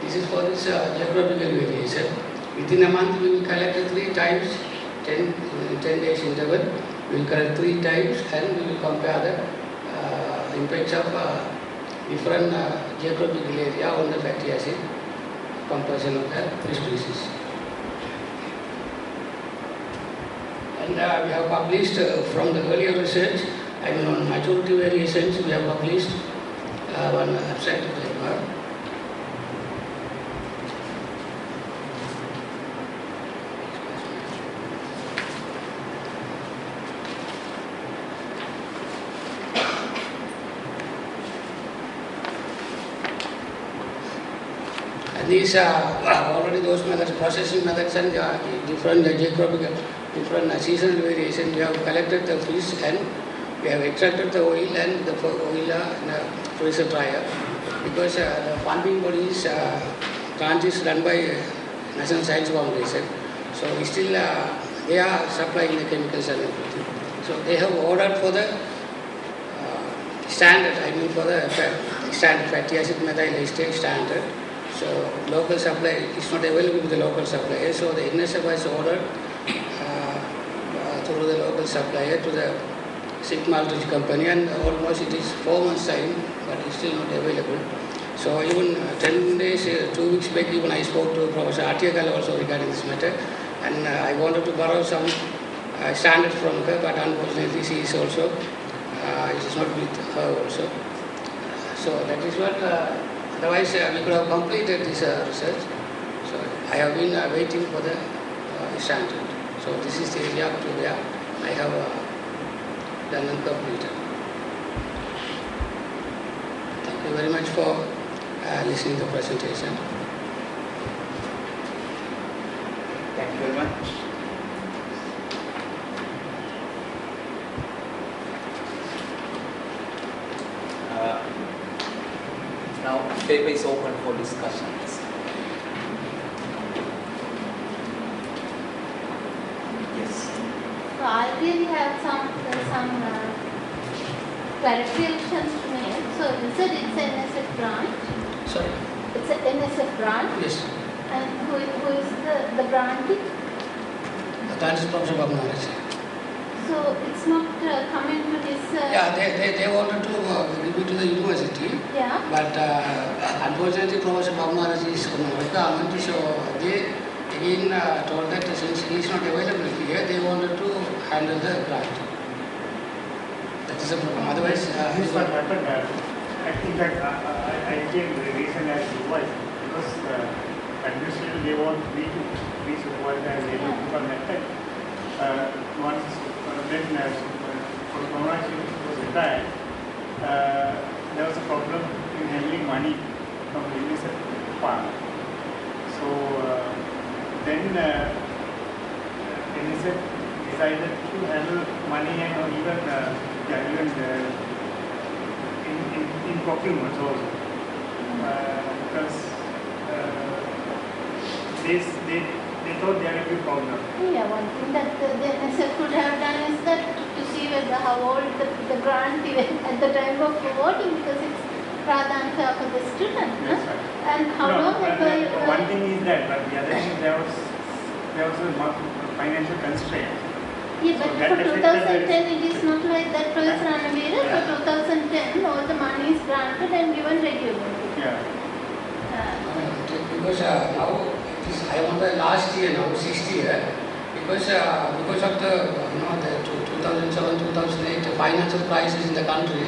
This is for this geographical variation. Within a month we will collect 3 times, 10 days interval. We will collect 3 times and we will compare the impacts of different geographical area on the fatty acid composition of the species. And we have published from the earlier research, on maturity variations, we have published one abstract paper. And these are already those methods, processing methods and different geographical, different seasonal variation. We have collected the fish and we have extracted the oil and the oil in a freezer dryer, because the funding bodies grant is done by National Science Foundation. So we still they are supplying the chemicals and everything. So they have ordered for the standard, for the standard fatty acid methyl acetate standard. So local supply is not available with the local supplier. So the NSF has ordered through the local supplier to the Sigma Aldrich company, and almost it is 4 months time, but it's still not available. So even 10 days, 2 weeks back, even I spoke to Professor Atiakal also regarding this matter, and I wanted to borrow some standards from her, but unfortunately she is also, it is not with her also. So that is what, otherwise we could have completed this research. So I have been waiting for the standard. So this is the area up to where I have done and completed. Thank you very much for listening to the presentation. Thank you very much. Now, paper is open for discussions. Yes. So I really have some clarifications to make. So you said it's an NSF branch. Sorry? It's an NSF branch. Yes. And who is the branch? That is Professor Babnaraj. So it's not coming to this. Yeah, they wanted to give it to the university. Yeah. But unfortunately, Professor Babnaraj is from America, so they again told that since he is not available here, they wanted to handle the grant. That is a problem. Otherwise, this what happened. I think that I came the reason as supervisor because administration they want me to be supervisor and able to connect. Once then for the Babnaraj was retired, there was a problem in handling money from the UNICEF fund. So then UNICEF decided to handle money and even in procurement also because they thought there would be a problem. Yeah, one thing that the NSF could have done is that to see whether how old the grant even at the time of awarding, because it's rather unfair for the student. Yes, No? right. And how No, long ago? one thing is that, but the other thing there was a financial constraint. Yeah, but So that for affected 2010 it is not like that, Professor Anavira. Yeah. For 2010 all the money is granted and given regularly. Yeah. because now it is, I am on the last year now, 6th year, because of the the 2007-2008 financial crisis in the country,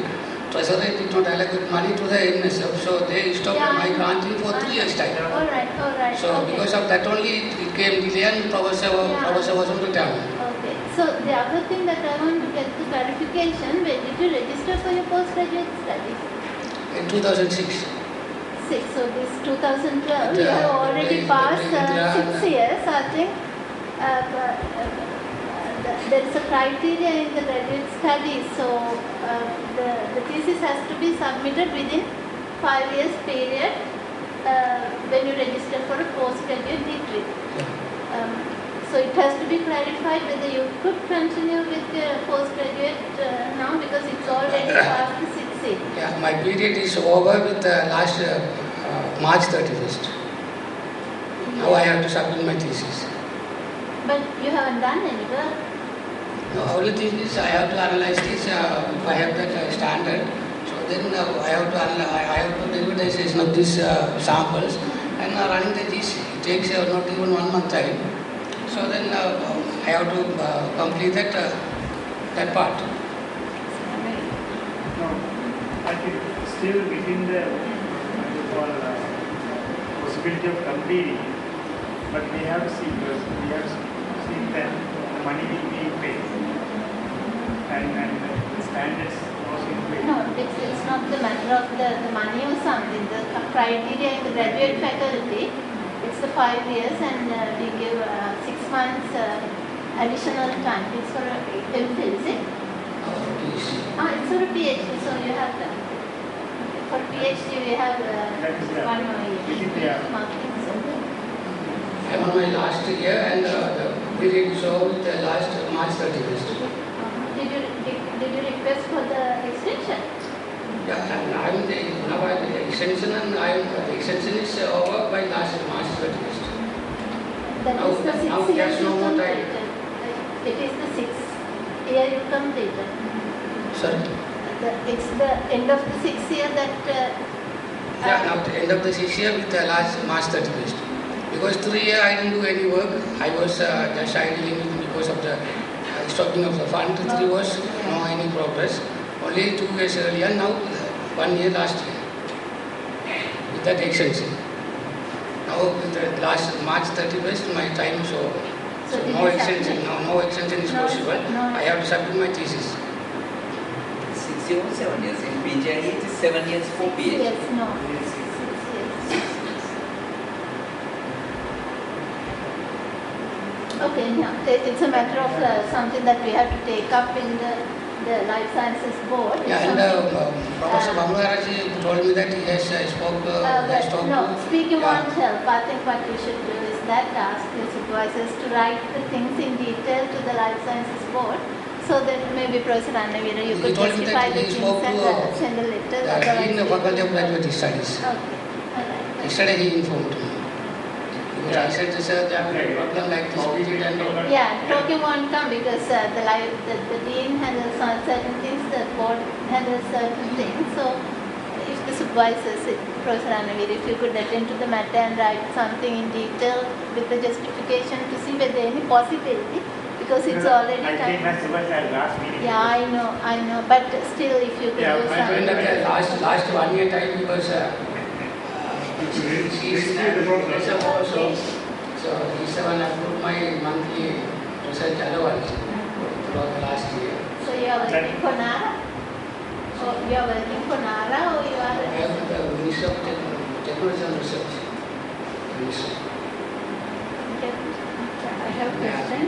Treasury did not allocate money to the NSF, so they stopped my granting for 3 years time. All right. So okay. because of that only it came delay and Professor was on retirement. Okay. So the other thing that I want to get the clarification, where did you register for your postgraduate studies? In 2006. 6. So this 2012, you have already passed 6 years. I think there is a criteria in the graduate studies. So the thesis has to be submitted within 5 years period when you register for a postgraduate degree. So it has to be clarified whether you could continue with your postgraduate now, because it's already past the 6 years. Yeah, my period is over with last March 31st. Now I have to submit my thesis. But you haven't done any work. The only thing is I have to analyze this, if I have that standard. So then I have to deliver the assessment of these samples and running the GC. It takes not even 1 month time. So then I have to complete that part. No, I think still within the possibility of completing, but we have to see because we have seen that the money will be paid and the standards also in place. No, it's not the matter of the money or something. The criteria in the graduate faculty, it's the 5 years and we give 6 months additional time. It's for a MPhil, is it? It's for a PhD, so you have for PhD we have 1 more year. I am on my last year and the period is over with last March 31st. Did you request for the extension? Yeah, and now the extension and the extension is over by last March 31st. That is the 6 years there's you no more time. completed. It is the 6th year you completed. Sorry? It's the end of the 6th year that... Yeah, now the end of the 6th year with the last March 31st. Because 3 years I didn't do any work. I was just idling because of the stocking of the fund. 3 was no any progress. Only 2 years earlier, now 1 year last year. With that extension. Now with the last March 31st, my time is over. So no extension, no extension is possible. I have to submit my thesis. 6 years or 7 years? In PGIE it is 7 years for PhD. Yes, no. 6 years. Okay, yeah. It's a matter of something that we have to take up in the Life Sciences Board. Yeah, and Professor Bamularaji told me that he has spoke. No, speaking won't help. I think what you should do is that ask your supervisors to write the things in detail to the Life Sciences Board, so that maybe Professor Annavira, you could justify the things and send a letter. In the Faculty of Graduate Studies. Okay, all right. Yesterday he informed me. Because I said research, I have a problem like this period and all. Yeah, talking won't come because the dean handles certain things, the board handles certain things. So if the supervisors, Professor Annavira, if you could attend to the matter and write something in detail with the justification to see whether any possibility, because it's already I time. think my supervisor last meeting. Yeah, I know, but still if you could Yeah, do my When something. the last 1 year time he was so he's the one I put my monthly research allowance for the last year. So you are working for NARA? Or you are working for NARA or you I are... have the Ministry of Technology and Research. Ministry. I have a question.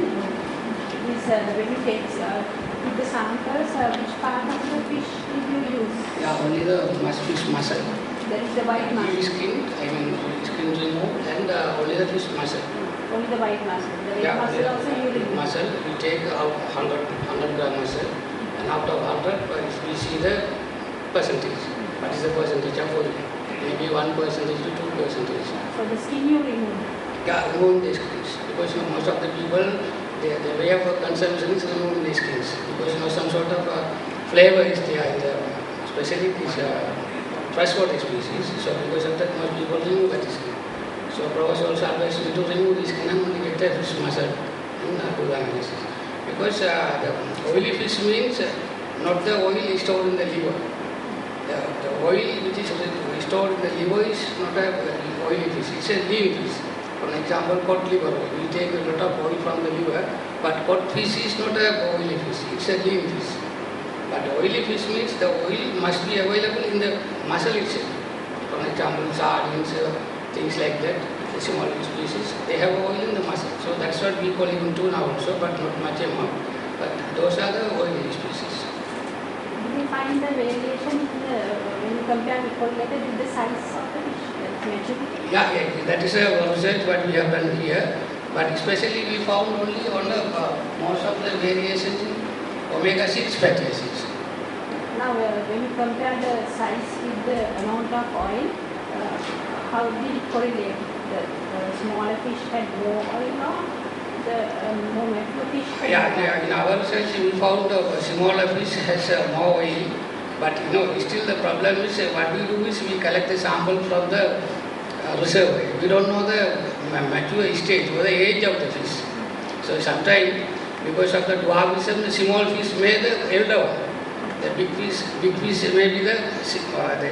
Is when you take the samples, which part of the fish did you use? Yeah, only the fish muscle. That is the white muscle. Skin, skin removed and only the fish muscle. Only the white muscle. The red muscle also you remove. Muscle, we take out 100 gram muscle, and out of 100, we see the percentage. What is the percentage of oil? Maybe 1% to 2%. So the skin you remove. Yeah, removing the skins. Because most of the people, the way of consumption is removing the skins. Because some sort of flavor is there in the, especially these freshwater species. So because of that, most people remove that skin. So Professor also advised me to remove the skin and only get the fish muscle and do the analysis. Because the oily fish means not the oil stored in the liver. The oil which is stored in the liver is not a oily fish, it's a lean fish. For example, cod liver oil. We take a lot of oil from the liver, but cod fish is not a oily fish, it's a lean fish. But oily fish means the oil must be available in the muscle itself. For example, sardines, things like that, the small species, they have oil in the muscle. So that's what we call even tuna also, but not much amount. But those are the oily species. Did you find the variation when you compare correlated with the size of the fish? Maturity? Yeah, that is a research what we have done here. But especially we found only on the most of the variations in omega-6 fatty acids. Now, when you compare the size with the amount of oil, how did it correlate? The smaller fish had more oil or the more mature fish had more Yeah, in our research we found the smaller fish has more oil. But still the problem is what we do is we collect the sample from the reservoir. We don't know the mature stage or the age of the fish. So sometimes because of the dwarfism, the small fish may be the elder one. The big fish may be the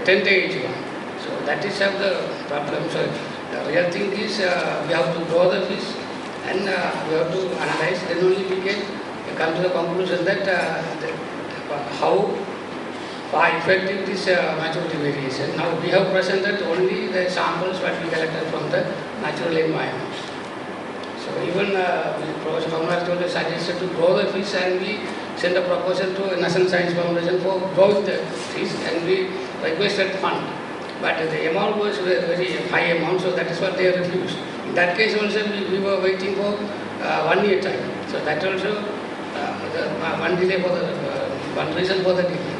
10th age one. So that is of the problem. So the real thing is we have to draw the fish and we have to analyze. Then only we can come to the conclusion that how effective this maturity variation. Now we have presented only the samples what we collected from the natural environment. So even Professor Kamar told us suggested to grow the fish, and we sent a proposal to National Science Foundation for growing the fish, and we requested fund. But the amount was very high amount, so that is what they refused. In that case also we were waiting for 1 year time. So that also one delay for the one reason for the delay.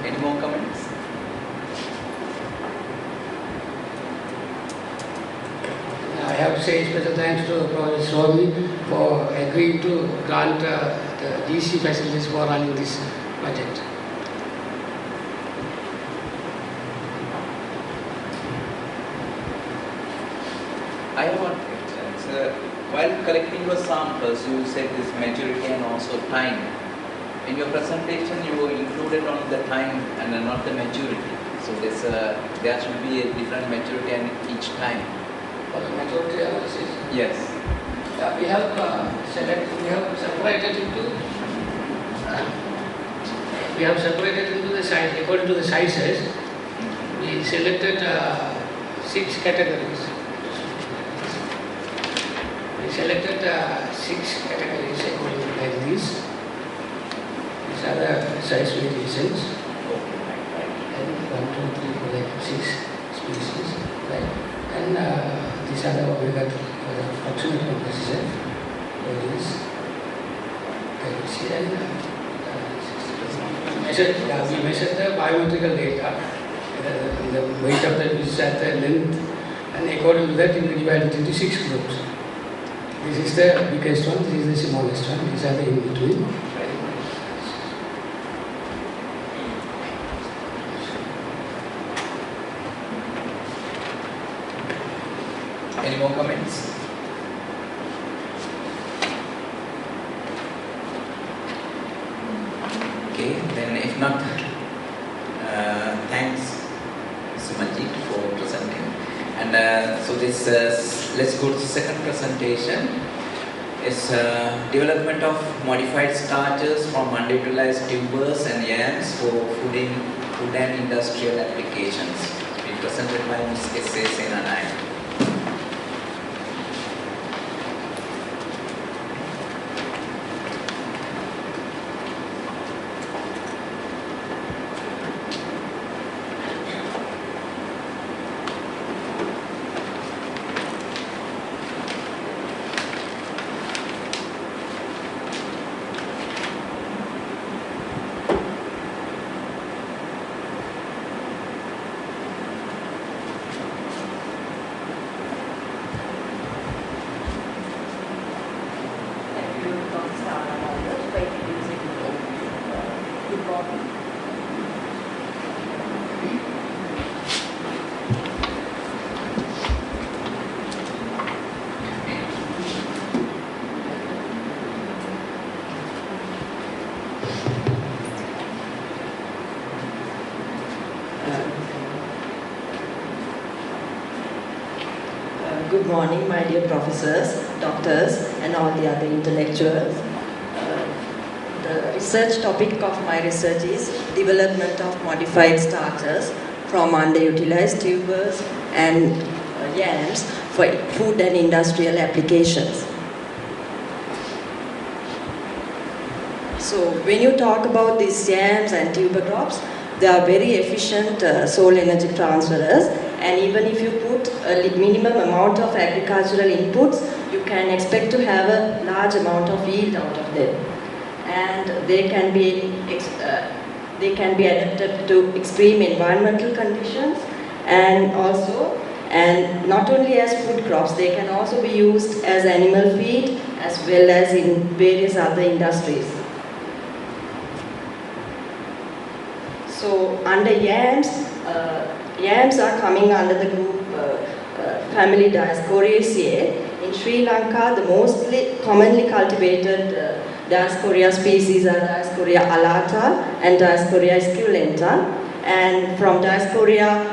Any more comments? I have say special thanks to Professor Swami for agreeing to grant the GC facilities for running this project. I have one question. While collecting your samples, you said this maturity and also time. In your presentation, you included only the time and not the maturity. So there should be a different maturity and each time. For the maturity analysis? Yes. We have separated into the size, according to the sizes. We selected 6 categories. We selected 6 categories according to like this. These are the size variations. And 1, 2, 3, 4, like 6 species. Right? And these are the omega approximate composition. Values. You see, and we measured the biometrical data, the weight of the fish at the length, and according to that, we divided it into 6 groups. This is the biggest one, this is the smallest one, these are the in between. Any more comments? Okay, then if not, thanks Sumanjit for presenting. And so this, let's go to the second presentation. It's development of modified starches from underutilized tubers and yams for food and industrial applications. Being presented by Ms. S.A. Senanayake. Good morning, my dear professors, doctors, and all the other intellectuals. The research topic of my research is development of modified starches from underutilized tubers and yams for food and industrial applications. So when you talk about these yams and tuber crops, they are very efficient soil energy transferers, and even if you put a minimum amount of agricultural inputs, you can expect to have a large amount of yield out of them. And they can be adapted to extreme environmental conditions, and not only as food crops, they can also be used as animal feed as well as in various other industries. So under yams, yams are coming under the group family Dioscoriaceae. In Sri Lanka, the mostly commonly cultivated Dioscorea species are Dioscorea alata and Dioscorea esculenta. And from Dioscorea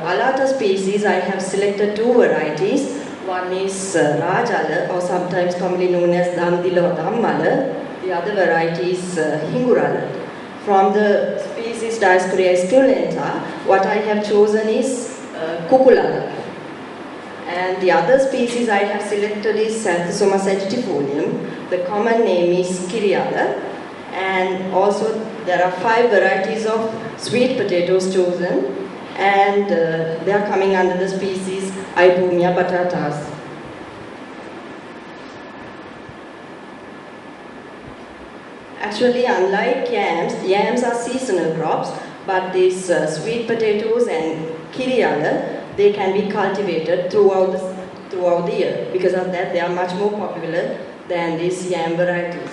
alata species, I have selected 2 varieties. One is Rajala, or sometimes commonly known as Dandila or Dammala. The other variety is Hingurala. From the species Dioscorea esculenta, what I have chosen is Cuculala. And the other species I have selected is Xanthosoma sagitifolium. The common name is Kiriala. And also there are 5 varieties of sweet potatoes chosen, and they are coming under the species Ipomoea batatas. Actually, unlike yams, yams are seasonal crops, but these sweet potatoes and Kiriala, they can be cultivated throughout throughout the year. Because of that, they are much more popular than these yam varieties.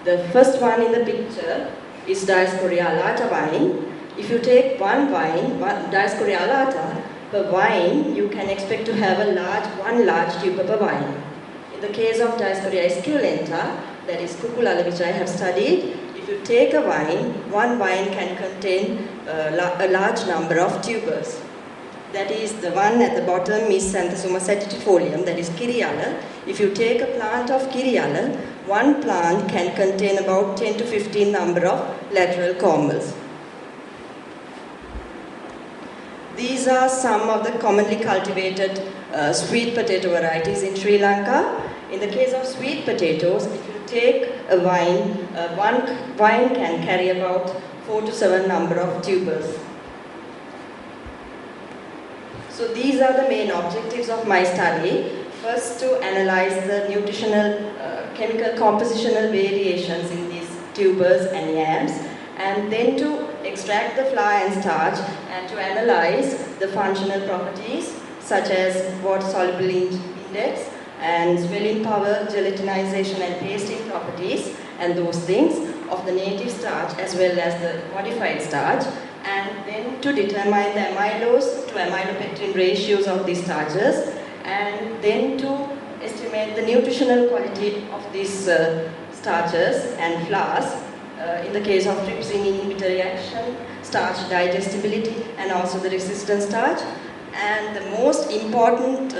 The first one in the picture is Dioscorea alata vine. If you take one vine, Dioscorea alata, per vine, you can expect to have one large tuber per vine. In the case of Dioscorea esculenta, that is cuculala, which I have studied, if you take a vine, one vine can contain a large number of tubers. That is, the one at the bottom is Xanthosoma sagitifolium, that is Kiriala. If you take a plant of Kiriala, one plant can contain about 10 to 15 number of lateral cormals. These are some of the commonly cultivated sweet potato varieties in Sri Lanka. In the case of sweet potatoes, if you take a vine, one vine can carry about 4 to 7 number of tubers. So these are the main objectives of my study. First, to analyze the nutritional, chemical compositional variations in these tubers and yams, and then to extract the flour and starch and to analyze the functional properties such as water-soluble index and swelling power, gelatinization and pasting properties and those things of the native starch as well as the modified starch, and then to determine the amylose to amylopectin ratios of these starches, and then to estimate the nutritional quality of these starches and flours in the case of trypsin inhibitor reaction, starch digestibility, and also the resistant starch. And the most important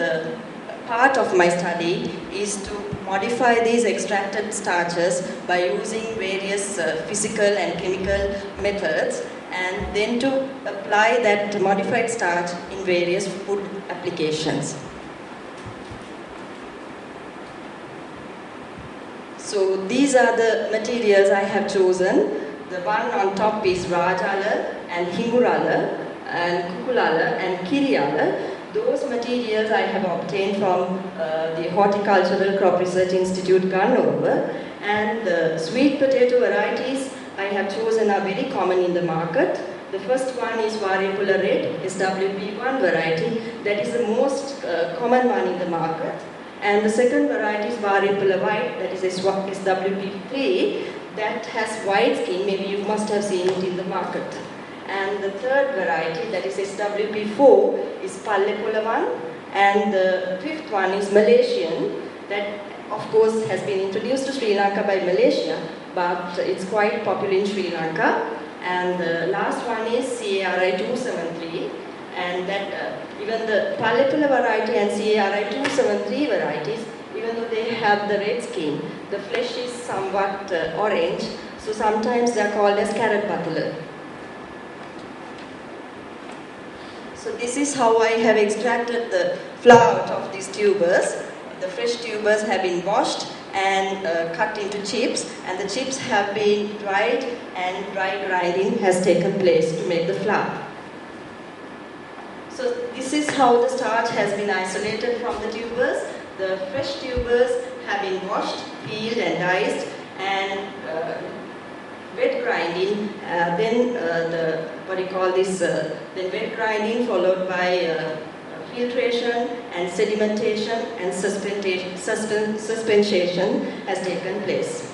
part of my study is to modify these extracted starches by using various physical and chemical methods, and then to apply that modified starch in various food applications. So these are the materials I have chosen. The one on top is Rajala and Hingurala and Kukulala and Kiriala. Those materials I have obtained from the Horticultural Crop Research Institute, Gannover. And the sweet potato varieties I have chosen are very common in the market. The first one is Varipula Red, SWP1 variety. That is the most common one in the market. And the second variety is Varipula White, that is SWP3, that has white skin. Maybe you must have seen it in the market. And the third variety, that is SWP4, is Pallepula 1. And the fifth one is Malaysian, that of course has been introduced to Sri Lanka by Malaysia, but it's quite popular in Sri Lanka. And the last one is CARI 273, and that even the Pallepula variety and CARI 273 varieties, even though they have the red skin, the flesh is somewhat orange, so sometimes they are called as carrot butler. So this is how I have extracted the flour out of these tubers. The fresh tubers have been washed and cut into chips, and the chips have been dried, and dry grinding has taken place to make the flour. So this is how the starch has been isolated from the tubers. The fresh tubers have been washed, peeled and diced, and wet grinding, then wet grinding followed by filtration and sedimentation and suspension has taken place.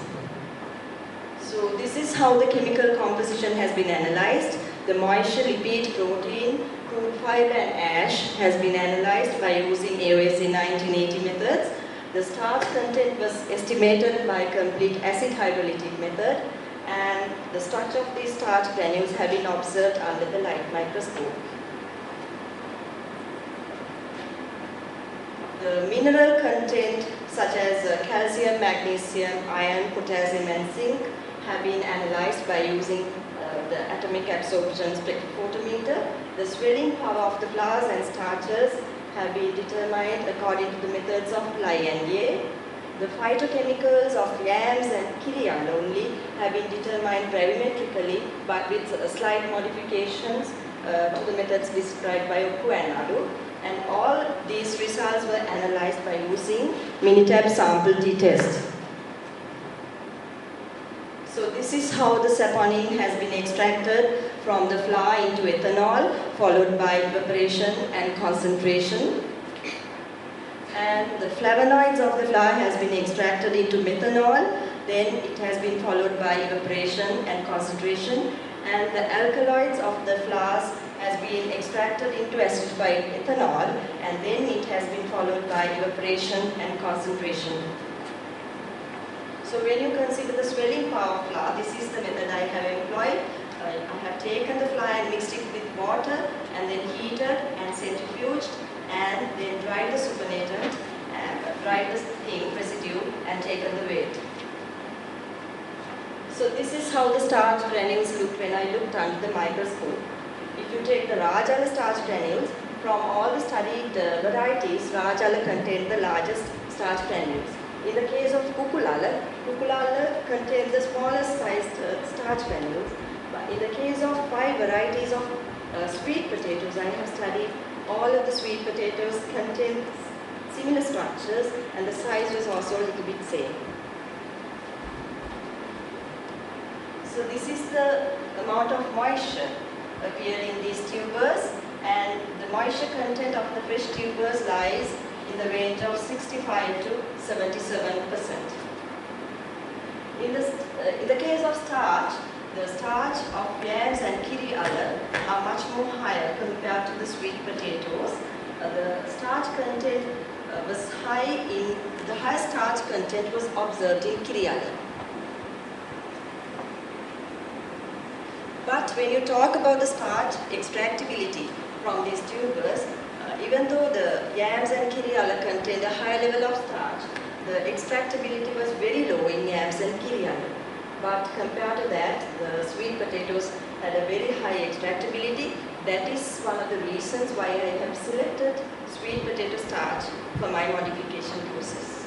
So this is how the chemical composition has been analyzed. The moisture, lipid, protein, crude fiber and ash has been analyzed by using AOSA 1980 methods. The starch content was estimated by complete acid hydrolytic method, and the structure of these starch granules have been observed under the light microscope. The mineral content such as calcium, magnesium, iron, potassium and zinc have been analyzed by using the atomic absorption spectrophotometer. The swelling power of the flours and starches have been determined according to the methods of Lai and Ye. The phytochemicals of yams and kirial only have been determined gravimetrically, but with slight modifications to the methods described by Oku and Adu. And all these results were analyzed by using Minitab sample t-test. So this is how the saponin has been extracted from the flour into ethanol, followed by evaporation and concentration. and the flavonoids of the flower has been extracted into methanol, then it has been followed by evaporation and concentration, and the alkaloids of the flowers has been extracted into acidified ethanol, and then it has been followed by evaporation and concentration. So when you consider the swelling power of flour, this is the method I have employed. I have taken the flour and mixed it with water and then heated and centrifuged and then dried the supernatant and dried the ink residue and taken the weight. So this is how the starch granules looked when I looked under the microscope. If you take the Rajala starch granules, from all the studied varieties, Rajala contained the largest starch granules. In the case of Kukulala, Kukulala contains the smallest sized starch granules. But in the case of 5 varieties of sweet potatoes, I have studied all of the sweet potatoes contain similar structures and the size was also a little bit same. So this is the amount of moisture appearing in these tubers, and the moisture content of the fresh tubers lies in the range of 65 to 77%. In the case of starch, the starch of yams and kiriala are much more higher compared to the sweet potatoes. The starch content was high in, the highest starch content was observed in kiriala. But when you talk about the starch extractability from these tubers, even though the yams and kiriala contained a high level of starch, the extractability was very low in yams and kiriala. But compared to that, the sweet potatoes had a very high extractability. That is one of the reasons why I have selected sweet potato starch for my modification process.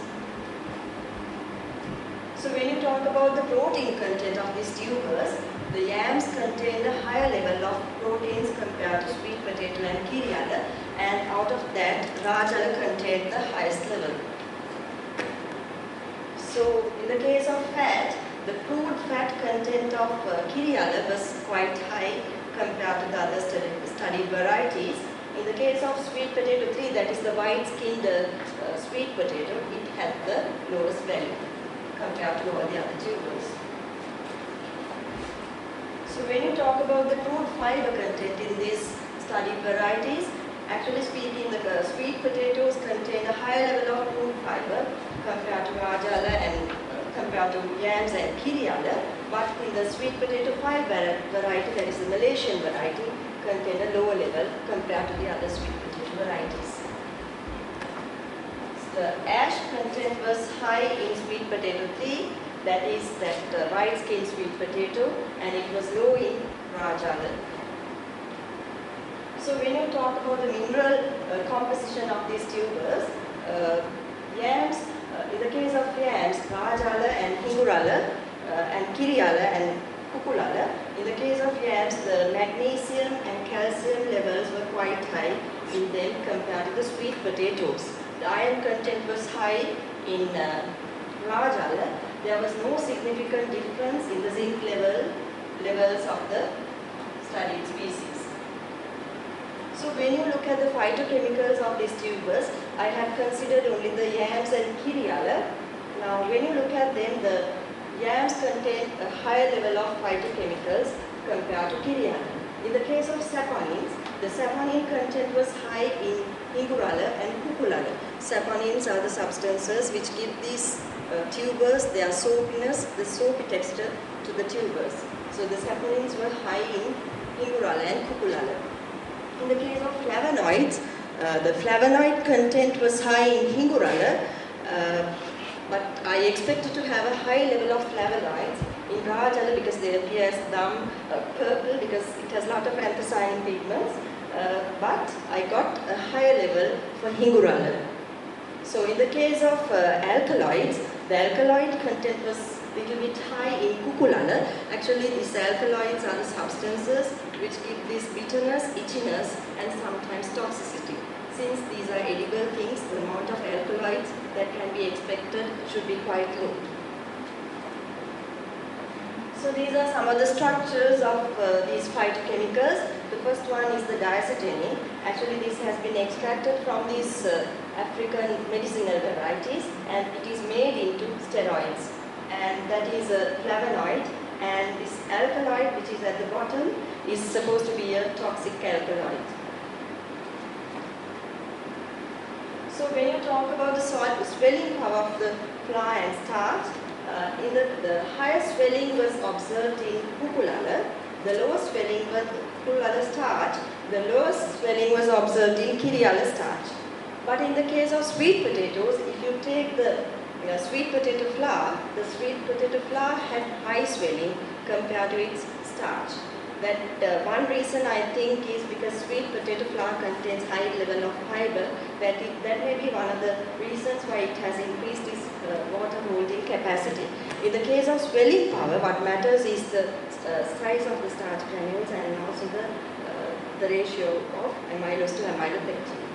So when you talk about the protein content of these tubers, the yams contained a higher level of proteins compared to sweet potato and kiriala, and out of that, Rajala contained the highest level. So in the case of fat, the crude fat content of kiriala was quite high compared to the other studied varieties. In the case of sweet potato 3, that is the white-skinned sweet potato, it had the lowest value compared to all the other tubers. So when you talk about the crude fiber content in these studied varieties, actually speaking, the sweet potatoes contain a higher level of crude fiber compared to Rajala and compared to yams and kiriala, but in the sweet potato 5 variety, that is the Malaysian variety, contain a lower level compared to the other sweet potato varieties. So the ash content was high in sweet potato 3, that is that white-skinned sweet potato, and it was low in Rajala. So when you talk about the mineral composition of these tubers, yams, in the case of yams, Rajala and Hingurala and Kiriala and Kukulala, in the case of yams, the magnesium and calcium levels were quite high in them compared to the sweet potatoes. The iron content was high in Rajala. There was no significant difference in the zinc levels of the studied species. So when you look at the phytochemicals of these tubers, I have considered only the yams and kiriala. Now when you look at them, the yams contain a higher level of phytochemicals compared to kiriala. In the case of saponins, the saponin content was high in Hingurala and Kukulala. Saponins are the substances which give these tubers their soapiness, the soapy texture to the tubers. So the saponins were high in Hingurala and Kukulala. In the case of flavonoids, the flavonoid content was high in Hingurala, but I expected to have a high level of flavonoids in Rajala because they appear as purple because it has a lot of anthocyanin pigments, but I got a higher level for Hingurala. So in the case of alkaloids, the alkaloid content was a little bit high in Kukulala. Actually, these alkaloids are the substances which give this bitterness, itchiness, and sometimes toxicity. Since these are edible things, the amount of alkaloids that can be expected should be quite low. So these are some of the structures of these phytochemicals. The first one is the diacetyl. Actually, this has been extracted from these African medicinal varieties, and it is made into steroids. And that is a flavonoid, and this alkaloid, which is at the bottom, is supposed to be a toxic alkaloid. So when you talk about the swelling power of the flour and starch, the highest swelling was observed in Pukulala, the lowest swelling was Pukulala starch, the lowest swelling was observed in Kiriala starch. But in the case of sweet potatoes, if you take the sweet potato flour, the sweet potato flour had high swelling compared to its starch. That one reason I think is because sweet potato flour contains high level of fiber. That may be one of the reasons why it has increased its water holding capacity. In the case of swelling power, what matters is the size of the starch granules and also the ratio of amylose to amylopectin.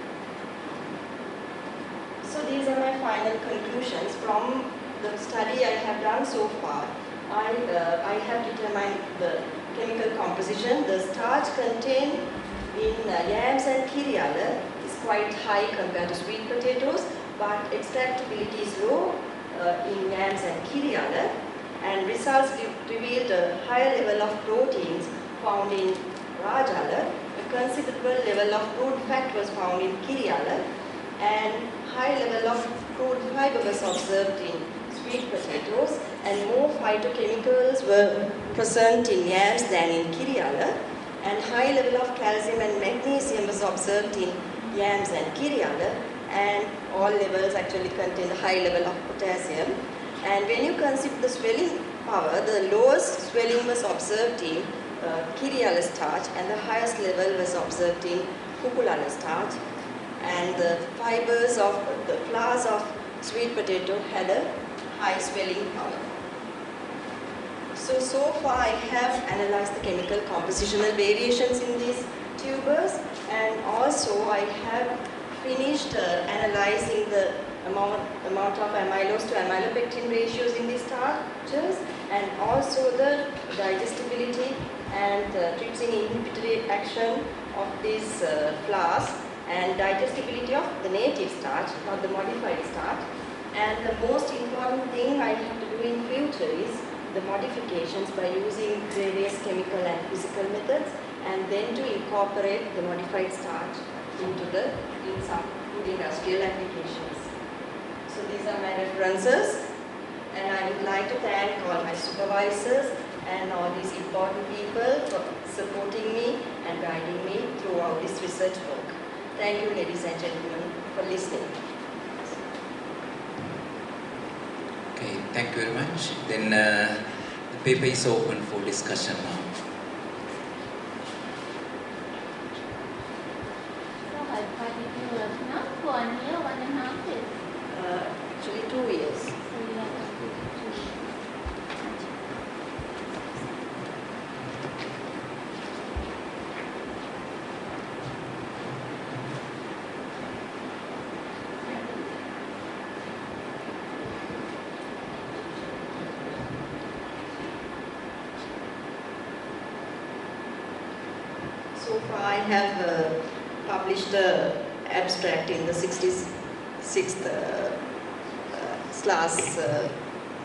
So these are my final conclusions from the study I have done so far. I have determined the chemical composition. The starch contained in yams and kiriala is quite high compared to sweet potatoes, but extractability is low in yams and kiriala, and results revealed a higher level of proteins found in rajala. A considerable level of crude fat was found in kiriala, and high level of crude fiber was observed in sweet potatoes, and more phytochemicals were present in yams than in kiriala, and high level of calcium and magnesium was observed in yams and kiriala, and all levels actually contain a high level of potassium. And when you consider the swelling power, the lowest swelling was observed in kiriala starch, and the highest level was observed in Pukulala starch, and the fibers of the flours of sweet potato had a high swelling power. So far I have analyzed the chemical compositional variations in these tubers, and also I have finished analyzing the amount of amylose to amylopectin ratios in these starches, and also the digestibility and trypsin inhibitory action of these flours, and digestibility of the native starch, not the modified starch. And the most important thing I have to do in future is the modifications by using various chemical and physical methods, and then to incorporate the modified starch in some food industrial applications. So these are my references, and I would like to thank all my supervisors and all these important people for supporting me and guiding me throughout this research work. Thank you, ladies and gentlemen, for listening. Okay, thank you very much. Then the paper is open for discussion now. So how did you work now? 1 year, 1.5 years? Actually 2 years. So you have to do 2 years. So far I have published an abstract in the 66th SLAS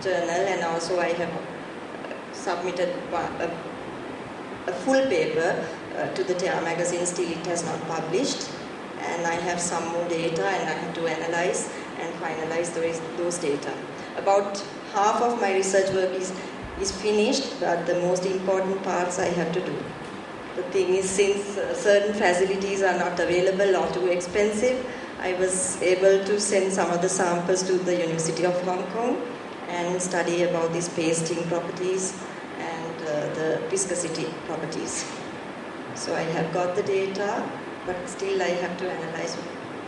journal, and also I have submitted a full paper to the TEA magazine. Still it has not published, and I have some more data, and I have to analyze and finalize those data. About half of my research work is finished, but the most important parts I have to do. The thing is, since certain facilities are not available or too expensive, I was able to send some of the samples to the University of Hong Kong and study about these pasting properties and the viscosity properties. So I have got the data, but still I have to analyze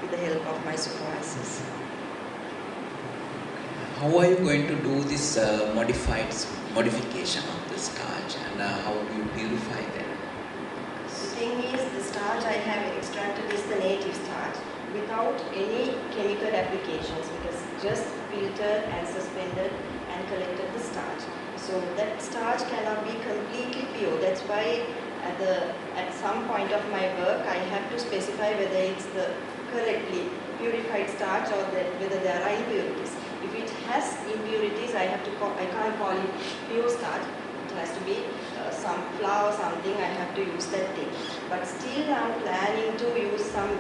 with the help of my supervisors. How are you going to do this modification of the starch, and how do you purify them? The thing is, the starch I have extracted is the native starch without any chemical applications, because just filtered and suspended and collected the starch. So that starch cannot be completely pure. That's why at some point of my work I have to specify whether it's the correctly purified starch or whether there are impurities. If it has impurities, I can't call it pure starch. It has to be some flour or something. I have to use that thing. But still, I'm planning to use some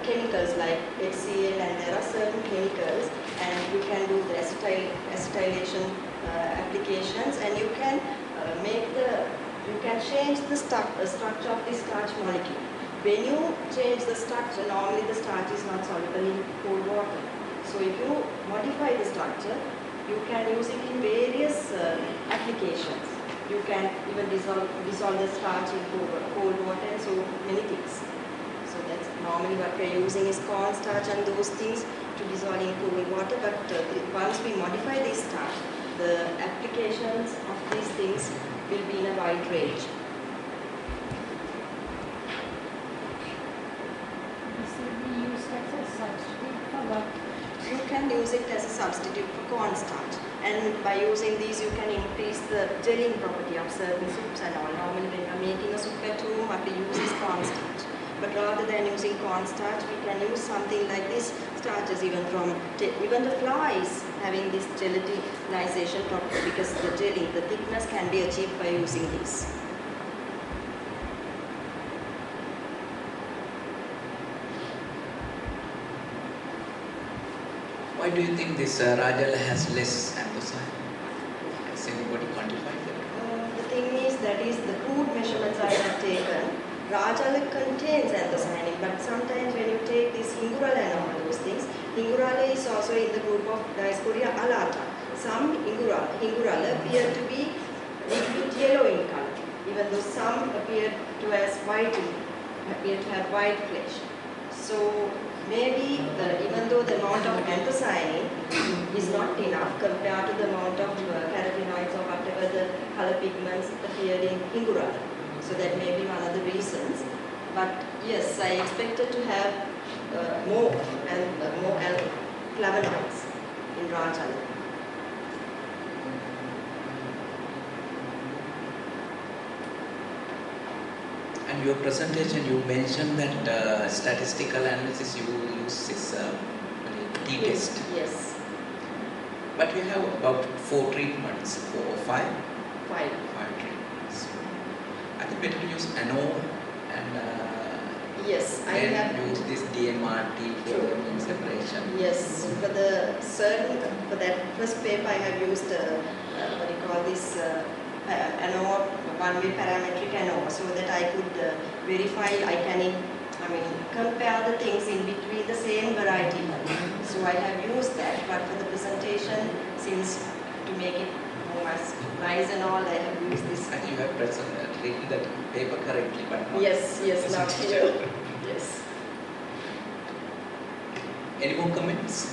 chemicals like HCl, and there are certain chemicals, and you can do the acetylation applications, and you can change the structure of the starch molecule. When you change the structure, normally the starch is not soluble in cold water. So if you modify the structure, you can use it in various applications. You can even dissolve the starch in cold water and so many things. So that's normally what we're using is cornstarch and those things to dissolve in cold water. But once we modify this starch, the applications of these things will be in a wide range. This will be used as a substitute for what? You can use it as a substitute for cornstarch, and by using these you can increase the gelling property of certain soups and all. Normally when you're making a soup at home, what we use is cornstarch. But rather than using cornstarch, we can use something like this starches, even the flour is having this gelatinization property because the gelling, the thickness can be achieved by using this. Why do you think this Rajala has less anthracene? Has anybody quantified that? The thing is, that is the crude measurements I have taken. Rajala contains anthocyanin, but sometimes when you take this hingurala and all those things, hingurala is also in the group of Dioscorea alata. Some hingurala appear to be a little bit yellow in color, even though some appear to have white flesh. So maybe even though the amount of anthocyanin is not enough compared to the amount of carotenoids or whatever the color pigments appeared in hingurala. So that may be one of the reasons. But yes, I expected to have more flavonoids in Rajala. And your presentation, you mentioned that statistical analysis you use is t-test. Yes. But you have about 4 treatments, 4 or 5? 5. 5 treatments. I think better to use ANOVA and yes, I have use this DMRT for immune separation. Yes, for that first paper I have used what do you call this ANOVA, one-way parametric ANOVA, so that I could verify, compare the things in between the same variety. So I have used that, but for the presentation, since to make it more nice and all, I have used this. And you have written that paper correctly, but not yes, not here. Yes. Any more comments?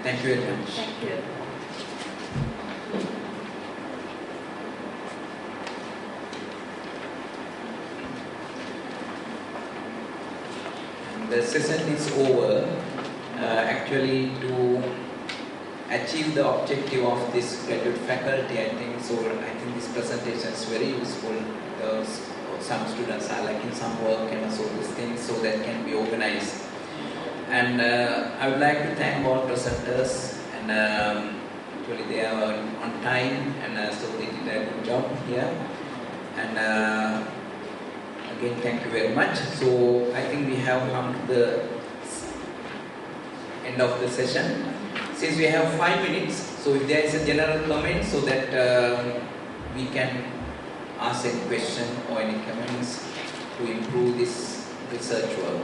Thank you very much. Thank you. The session is over. Actually, to achieve the objective of this graduate faculty, I think this presentation is very useful. Some students are lacking some work and so these things, so that can be organized. And I would like to thank all presenters, and actually they are on time, and so they did a good job here. And again, thank you very much. So I think we have come to the end of the session. Since we have 5 minutes, so if there is a general comment, so that we can ask any question or any comments to improve this research work.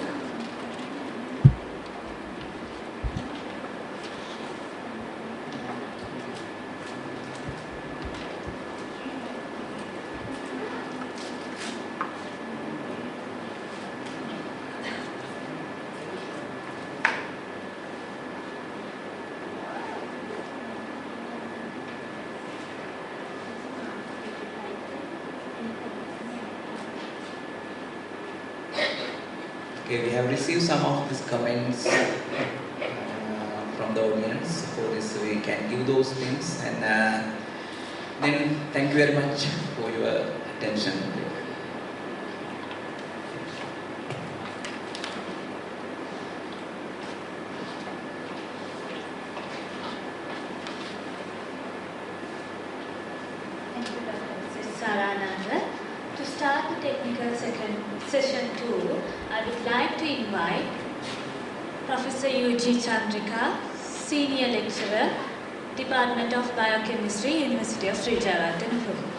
Okay, we have received some of these comments from the audience. For this, we can give those things, and then thank you very much for your attention. Thank you, Dr. Sarananda. To start the technical session 2, I would like to invite Professor U.G. Chandrika, Senior Lecturer, Department of Biochemistry, University of Sri Jayawardhanapura.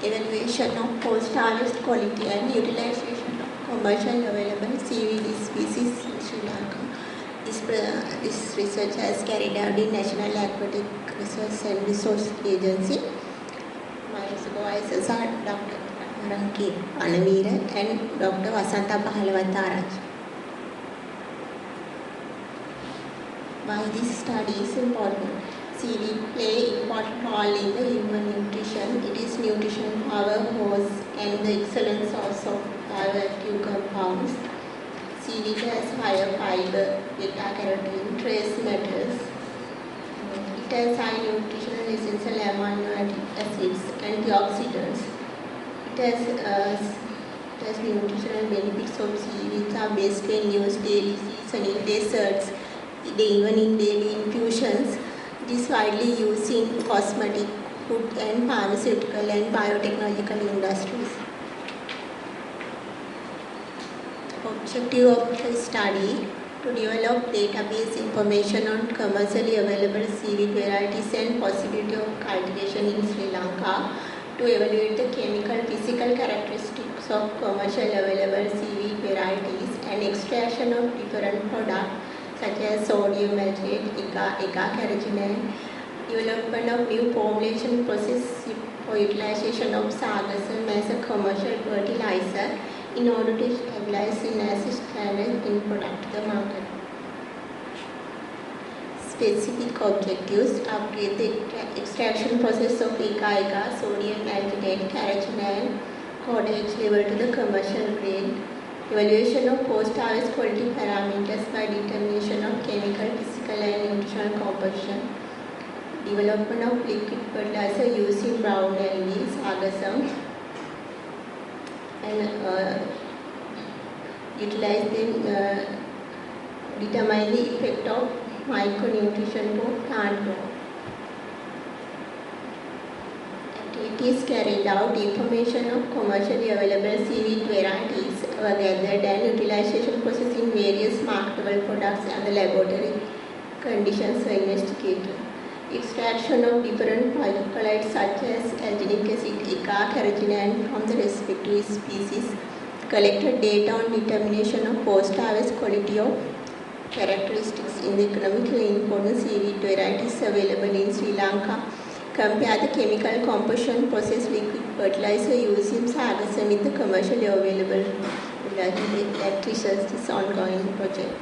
Evaluation of post-harvest quality and utilization of commercially available CVD species in Sri Lanka. This research has carried out in National Aquatic Research and Resource Agency. My supervisors are Dr. Ranki Anavira and Dr. Vasanta Pahalavataraj. Why this study is important? Seaweed play important role in the human nutrition. It is nutrition powerhouse and the excellent source of bioactive compounds. Seaweed has higher fiber, beta-carotene, trace metals. It has high nutritional essential amino acids, antioxidants. It has nutritional benefits of seaweeds are best when used daily seasoning desserts, even in daily infusions. It is widely used in cosmetic, food and pharmaceutical and biotechnological industries. Objective of the study to develop database information on commercially available seaweed varieties and possibility of cultivation in Sri Lanka, to evaluate the chemical physical characteristics of commercially available seaweed varieties and extraction of different products such as sodium maltate, eka-carotene, development of new formulation process for utilization of sargassum as a commercial fertilizer in order to stabilize synergy standard in product to the market. Specific objectives: upgrade the extraction process of eka, sodium maltate, carotene, cottage level to the commercial grade. Evaluation of post-harvest quality parameters by determination of chemical, physical and nutritional composition. Development of liquid fertilizer using brown algae, sargassum, and utilize them, determine the effect of micronutrition to plant growth. Activities carried out: information of commercially available seaweed varieties were gathered and utilization process in various marketable products and the laboratory conditions were investigated. extraction of different phytocholates such as alginic acid, ECA, carrageenan from the respective species, collected data on determination of post-harvest quality of characteristics in the economically important seaweed varieties available in Sri Lanka, compare the chemical composition process liquid fertilizer used in Sargassum with the commercially available. That research is ongoing project.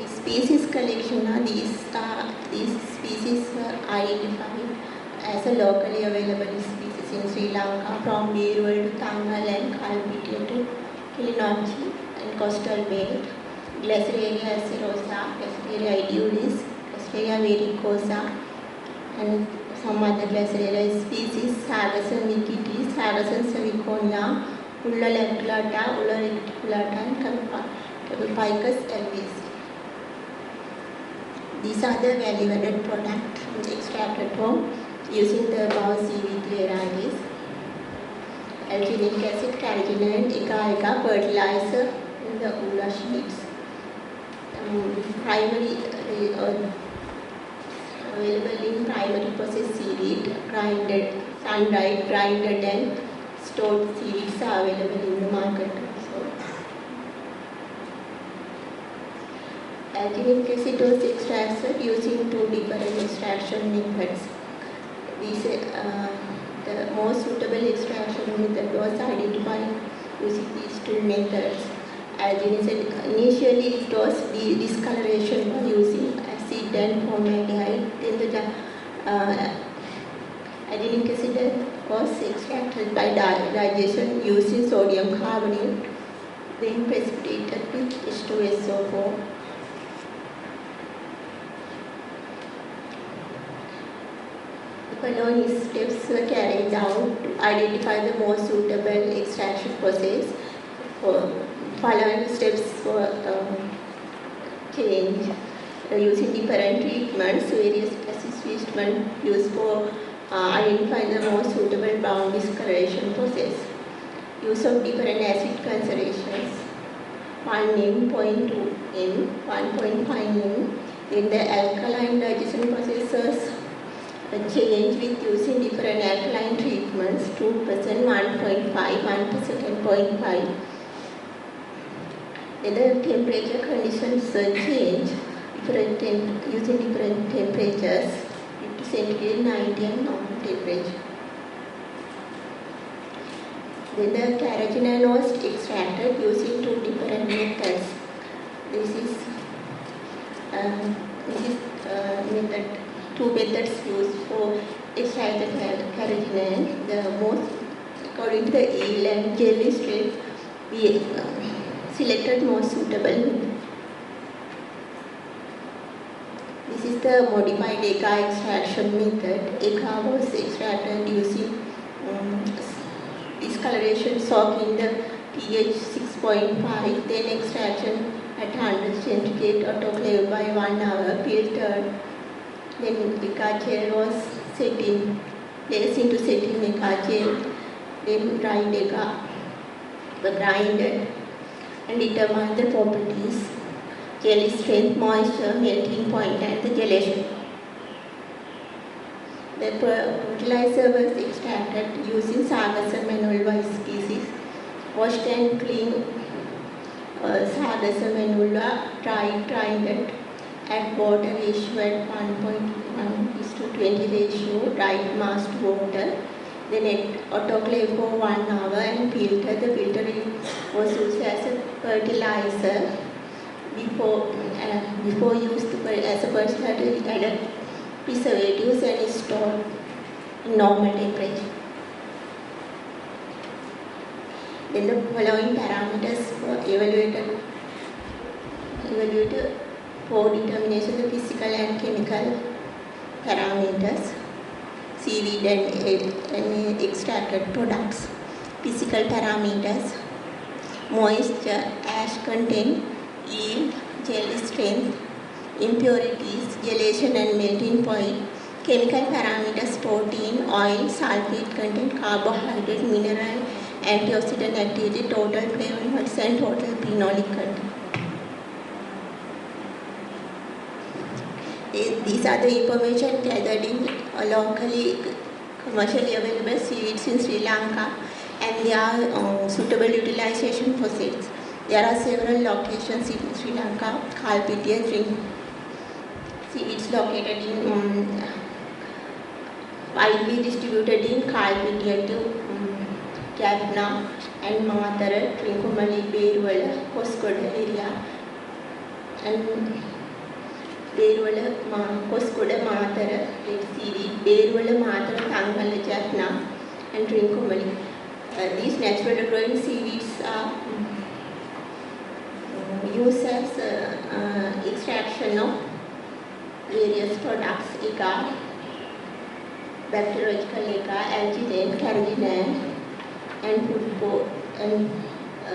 Species collection are these species identified as a locally available species in Sri Lanka from Beerwal to Tangal and Kalpitiya to Kilinochchi and coastal belt, Glaciaria acerosa, Glaciaria edulis, Glaciaria vericosa, and some other Glaciaria species, Sargassum mikitis, Sargassum cerviconia, Ulla lactulata, Ulla reticulata, and Capipicus elvis. These are the value-added products extracted from using the above seaweed varieties. Alginic acid, carrageenan, ECA fertilizer in the Ulla sheets. Primary available in primary processed seaweed, grinded, sun-dried, grinded and stored seaweeds are available in the market. Alginic acid was extracted using two different extraction methods. These, the most suitable extraction method was identified using these two methods. Initially it was the discoloration by using acid and formaldehyde. Then the alginic acid was extracted by digestion using sodium carbonate, then precipitated with H2SO4. Following steps were carried out to identify the most suitable extraction process. Following steps were changed using different treatments, various treatments used for identifying the most suitable bound discoloration process. Use of different acid concentrations, 1 m, 0.2 m, 1.5 m. Then the alkaline digestion processes change with using different alkaline treatments, 2%, 1.5, 1% and 0.5. Then the temperature conditions change using different temperatures, 50 centigrade, 90 and normal temperature. Then the carrageenan was extracted using two different methods. This is method. Two methods used for extract the carrageenan. The most, according to the yield and jelly strength, we selected most suitable. This is the modified ECA extraction method. ECA was extracted using discoloration soak in the pH 6.5, then extraction at 100 centigrade autoclave by 1 hour, filtered. Then ECA gel was placed into setting ECA gel, then dried ECA were grinded and determined the properties, jelly strength, moisture, melting point and the gelation. The fertilizer was extracted using Sargassum and Ulva species, washed and cleaned Sargassum and Ulva, dried at water ratio at 1:1:20 ratio, dried masked water. Then autoclave for 1 hour and filter. The filtering was used as a fertilizer. Before used as a fertilizer, added preservatives and is stored in normal temperature. Then the following parameters were evaluated for determination of the physical and chemical parameters, seaweed and extracted products. Physical parameters, moisture, ash content, yield, jelly strength, impurities, gelation and melting point, chemical parameters, protein, oil, sulfate content, carbohydrate, mineral, antioxidant activity, total flavonoids, and total phenolic content. These are the information gathered in locally commercially available seeds in Sri Lanka, and they are suitable utilization for seeds. There are several locations in Sri Lanka. Kalpitiya seeds located in widely distributed in Kalpitiya to Jaffna and Mathara, Trincomalee, Beruwala, Koskoda area, and Beruwala, Koskoda, Mathara, red seaweed, Beruwala, Mathara, Thangala, Jaffna, and Trincomalee. These naturally growing seaweeds are used as extraction of various products, agar, bacteriological agar, alginate, carrageenan, and food and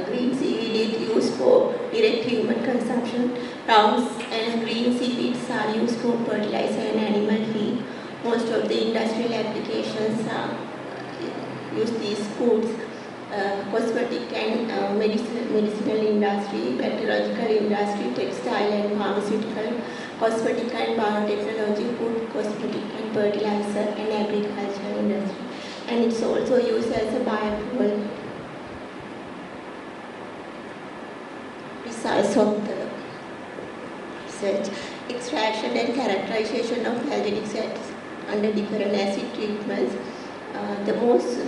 green seaweed is used for direct human consumption. Browns and green seaweeds are used for fertilizer and animal feed. Most of the industrial applications use these foods. Cosmetic and medicinal industry, bacteriological industry, textile and pharmaceutical, cosmetic and biotechnology, food, cosmetic and fertilizer and agriculture industry. And it's also used as a biofuel. Results of the research: extraction and characterization of alginic acids under different acid treatments. The most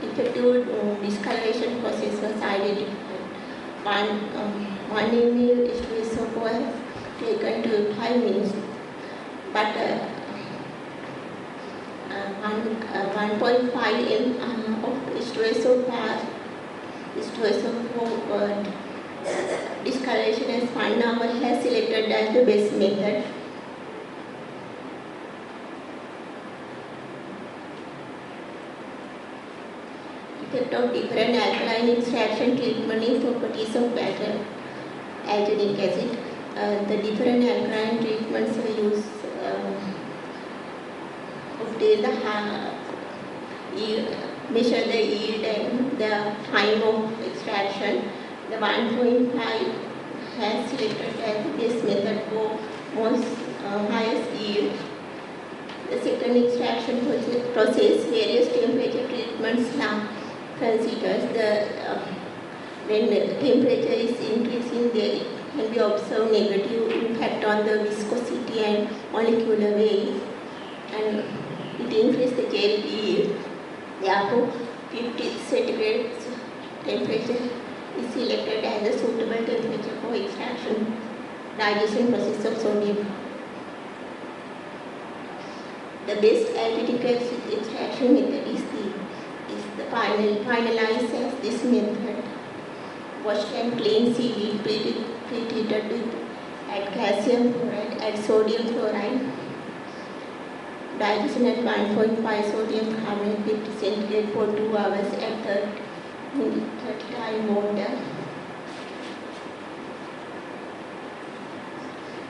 effective discoloration process was identified. 1 ml H2SO4 was taken to 5 minutes, but 1.5 ml of H2SO4 discoloration as 1 hour has selected as the best method. Effect of different alkaline extraction treatment in properties of alginic acid. The different alkaline treatments are used obtain the measure the yield and the time of extraction. The 1.5 has selected as this method for most highest yield. The second extraction process, various temperature treatments are considered. When the temperature is increasing, there can be observed negative impact on the viscosity and molecular weight, and it increases the gel yield. Therefore, 50 centigrade temperature is selected as a suitable temperature for extraction, digestion process of sodium. The best alginic acid extraction method is the finalized as this method. Washed and clean seaweed pre-treated with add calcium chloride, add sodium chloride. Digestion at 1.5 sodium carbonate 50 centigrade for 2 hours at 30 time water.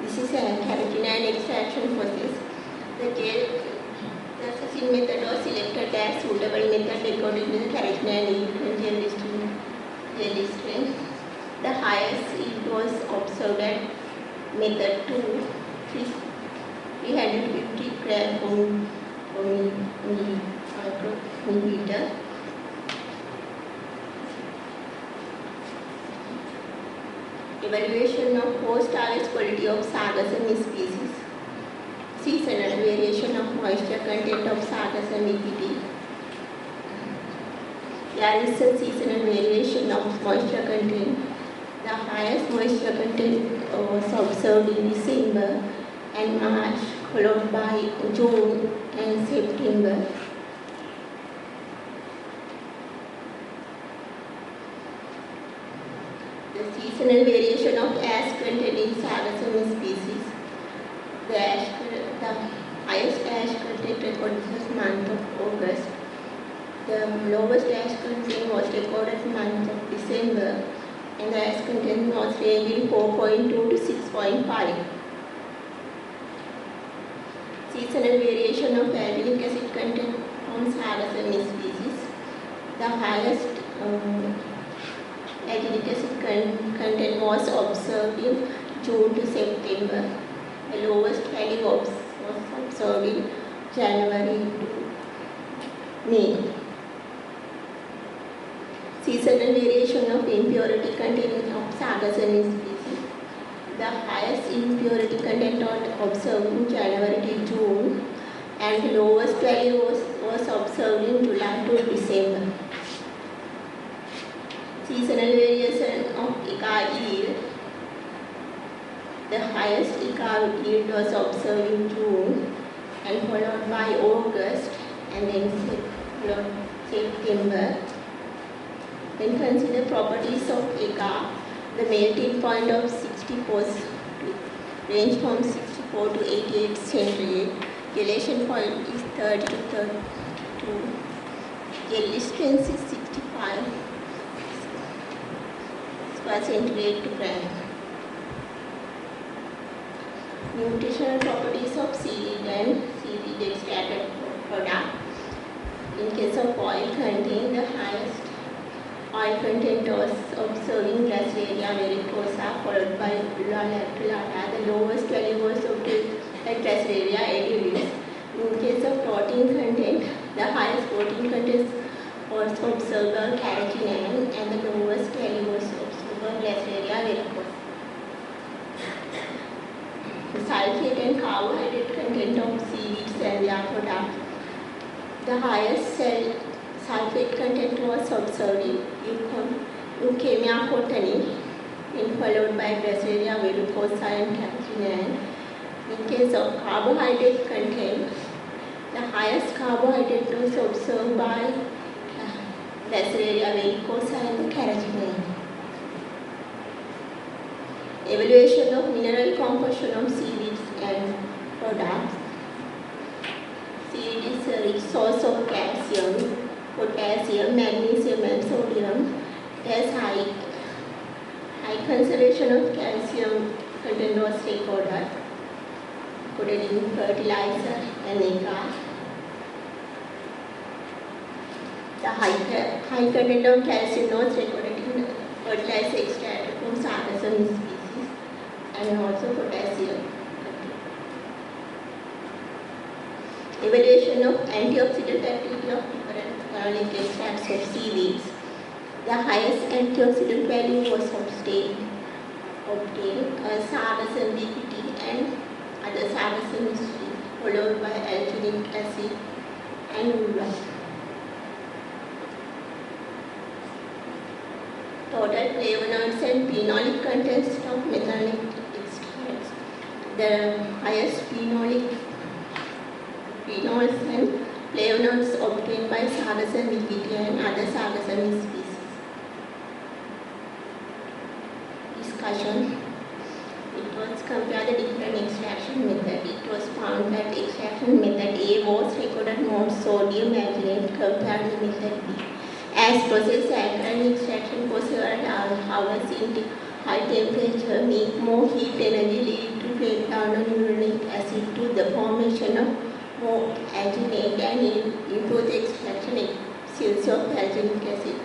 This is a carrageenan extraction process. The assessing method was selected as suitable method according to the carrageenan yield gel strength. The highest yield was observed at method 2, 350 grams per milliliter. Evaluation of post-harvest quality of sargassum species. Seasonal variation of moisture content of sargassum EPD. There is a seasonal variation of moisture content. The highest moisture content was observed in December and March, followed by June and September. The seasonal variation of ash content in sargassum species. The highest ash content recorded was month of August. The lowest ash content was recorded in month of December, and the ash content was ranging 4.2 to 6.5. Seasonal variation of alginic acid content on Sargassum species. The highest alginic acid content was observed in June to September. The lowest value was observed in January to May. Seasonal variation of impurity content of Sargassum species. The highest impurity content was observed in January to June, and the lowest value was observed in July to December. Seasonal variation of ICA yield. The highest ICA yield was observed in June, and followed by August, and then September. Then consider properties of ICA. The melting point of 64 range from 64 to 88 centigrade. Gelation point is 30 to 32. Gel strength is 65 centigrade to gram. Nutritional properties of seaweed and seaweed extracted product. In case of oil content, the highest oil content was observed in Gracilia vericosa, followed by Ulla lactulata. The lowest value was observed at Gracilia edulis. In case of protein content, the highest protein content was observed on carrageenan, and the lowest value was observed on Gracilia vericosa. The sulfate and carbohydrate content of seaweeds and their products. The highest sulfate content was observed in Eukemia cottony, followed by Gracilia vericosa and carrageenan. In case of carbohydrate content, the highest carbohydrate was observed by Gracilia vericosa and carrageenan. Evaluation of mineral composition of seaweeds and products. Seaweed is a rich source of calcium, potassium, magnesium and sodium. It has high conservation of calcium content was recorded in fertilizer and ICA. The high content of calcium was recorded in fertilizer extracted from Sargassum species, and also potassium. Evaluation of antioxidant activity of different organic extracts of seaweeds. The highest antioxidant value was obtained Sargassum bpt and other Sargassum species, followed by alginic acid and urea. Total flavonoids and phenolic contents of methanoic extracts. The highest phenols and flavonoids obtained by Sargassum bpt and other Sargassum species. Discussion. It was compared the different extraction method. It was found that extraction method A was recorded more sodium alginate compared to method B. As process alkaline extraction for several hours in high temperature make more heat energy lead to breakdown of uranic acid to the formation of more alginate and improve the extraction efficiency of alginic acid.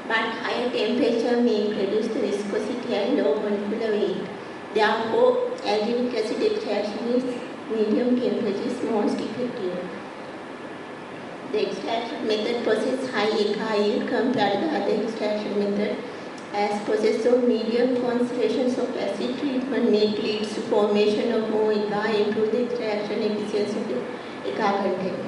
But higher temperature may reduce the viscosity and low molecular weight. Therefore, alginic acid extraction is medium temperature is most effective. The extraction method possesses high ICA yield compared to the other extraction method. As process of medium concentrations of acid treatment leads to formation of more ICA, improve the extraction efficiency of the ICA content.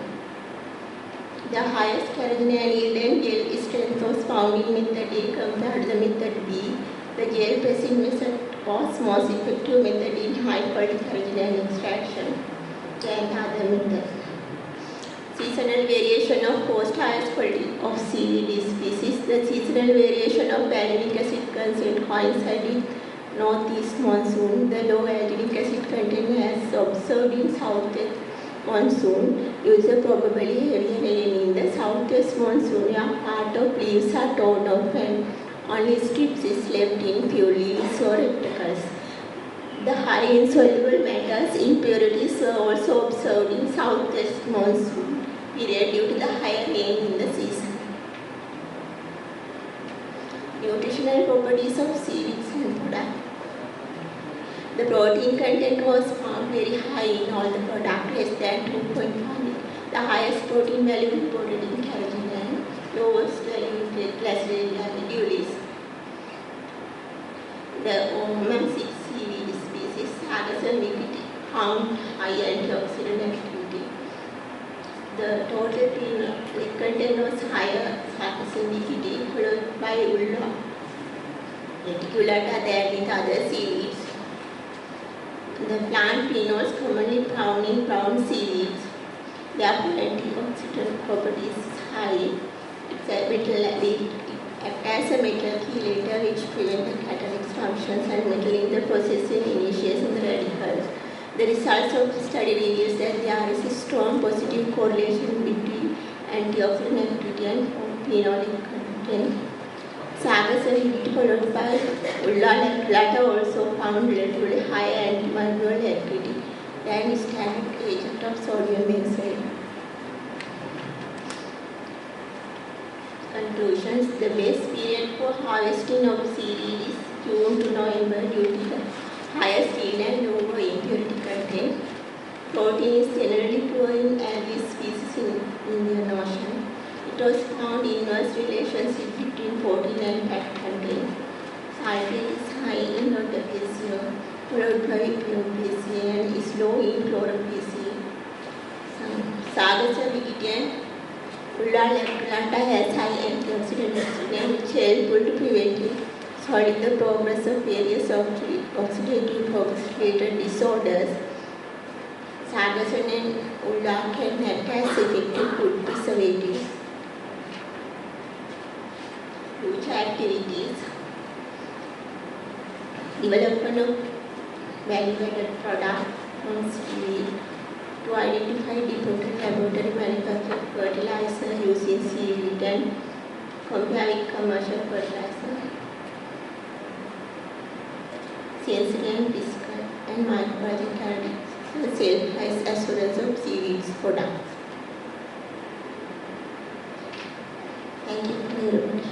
The highest carrageenan yield and gel strength was found in method A compared to the method B. The gel pressing method was most effective method in high quality carrageenan extraction than other methods. Seasonal variation of post highest quality of seaweed species. The seasonal variation of alginic acid content coincided with northeast monsoon. The low alginic acid content has observed in southwest monsoon. User probably heavier rain in the southwest monsoon. A part of leaves are torn off and only strips is left in few leaves or receptacles. The high insoluble metals impurities were also observed in southwest monsoon period due to the higher rain in the season. Nutritional properties of seaweeds and products. The protein content was found very high in all the products, less than 2.5. The highest protein value reported in carrageenan, lowest value in Glaciaria edulis. The omega-6 seaweed species Sargassum microti found high antioxidant activity. The total phenolic content was higher Sargassum microti, followed by Ulla reticulata than with other seaweeds. The plant phenols commonly found in brown seaweeds. Their antioxidant properties is high. It's a metal as a metal chelator which prevents the catalytic functions and metal in the processing initiates in the radicals. The results of the study reveals that there is a strong positive correlation between antioxidant activity and phenolic content. Sargassum followed by Ulla reticulata also found relatively high antimicrobial activity than standard agent of sodium benzoate. Conclusions. The best period for harvesting of seaweed is June to November due to the higher yield and lower impurity content. Protein is generally poor in algae species in Indian Ocean. It was found inverse relationship between protein and fat content. Citrate is high in Rhodophyceae, followed by Pyrophyceae, and is low in Chlorophyceae. Sargassum microti Ulla reticulata has high antioxidant activity which helpful to prevent solid the progress of various oxidative related disorders. Sargassum and Ulla can act as effective food preservatives. Future activities. Development of value-added product from seaweed to identify different laboratory manufactured fertilizer using seaweed and compare with commercial fertilizer. Sensory, physical and microbiological characteristics, self-price assurance of seaweed's products. Thank you very much.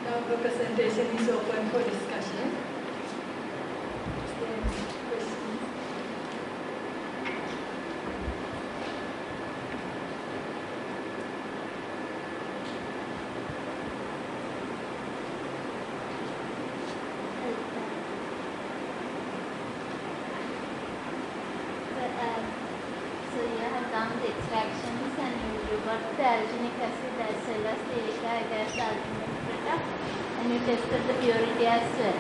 Now the presentation is open for discussion. Is there any questions? So you have done the extractions and you got the alginic acid as well as the gas alginate product, and you tested the purity as well.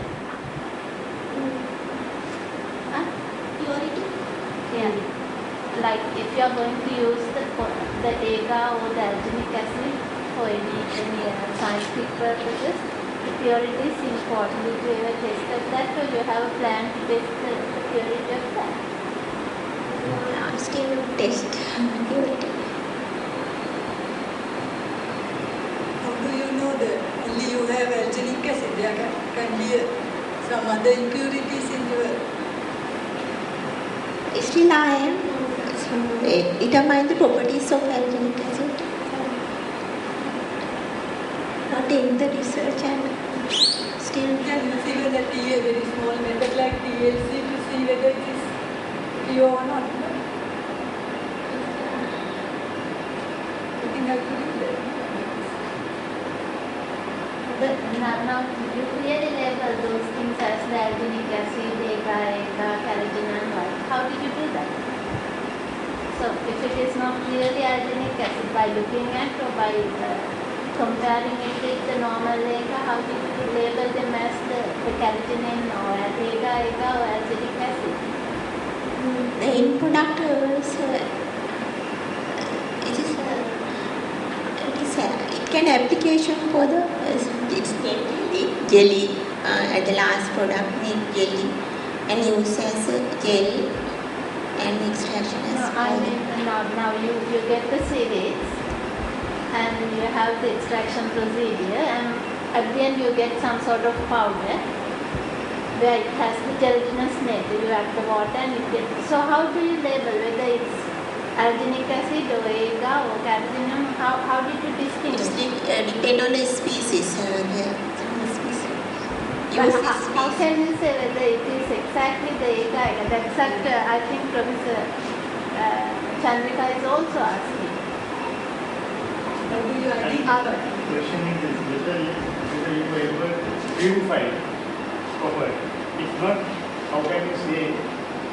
Purity? Yeah. Like if you are going to use the AGA or the alginic acid for any scientific purposes, the purity is important. If you ever tested that, or you have a plan to test the purity of that? I'm still test purity. How do you know that only you have alginic acid? There can be some other impurities in your... Still I am determine the properties of alginic acid. Not in the research and still... Can you figure that a very small method like TLC to see whether it is pure or not? I think I could do that. But now you clearly label those things as the alginic acid, AGA, carrageenan white. How did you do that? So if it is not clearly alginic acid, by looking at or by comparing it with the normal AGA, how did you label them as the carrageenan or as AGA or alginic acid? The end product was it can application for the it's named jelly. At the last product named jelly. and use as a gel and extraction as No, I powder. mean, now you get the series and you have the extraction procedure, and at the end you get some sort of powder where it has the gelatinous nature. You add the water and you get. So how do you label whether it's alginic acid or agar or carcinum? How did you distinguish? Depend on the species. But how can you say whether it is exactly the agar? That's exact, I think Professor Chandrika is also asking. How do you The question is whether you were able to purify it properly. If not, how can you say,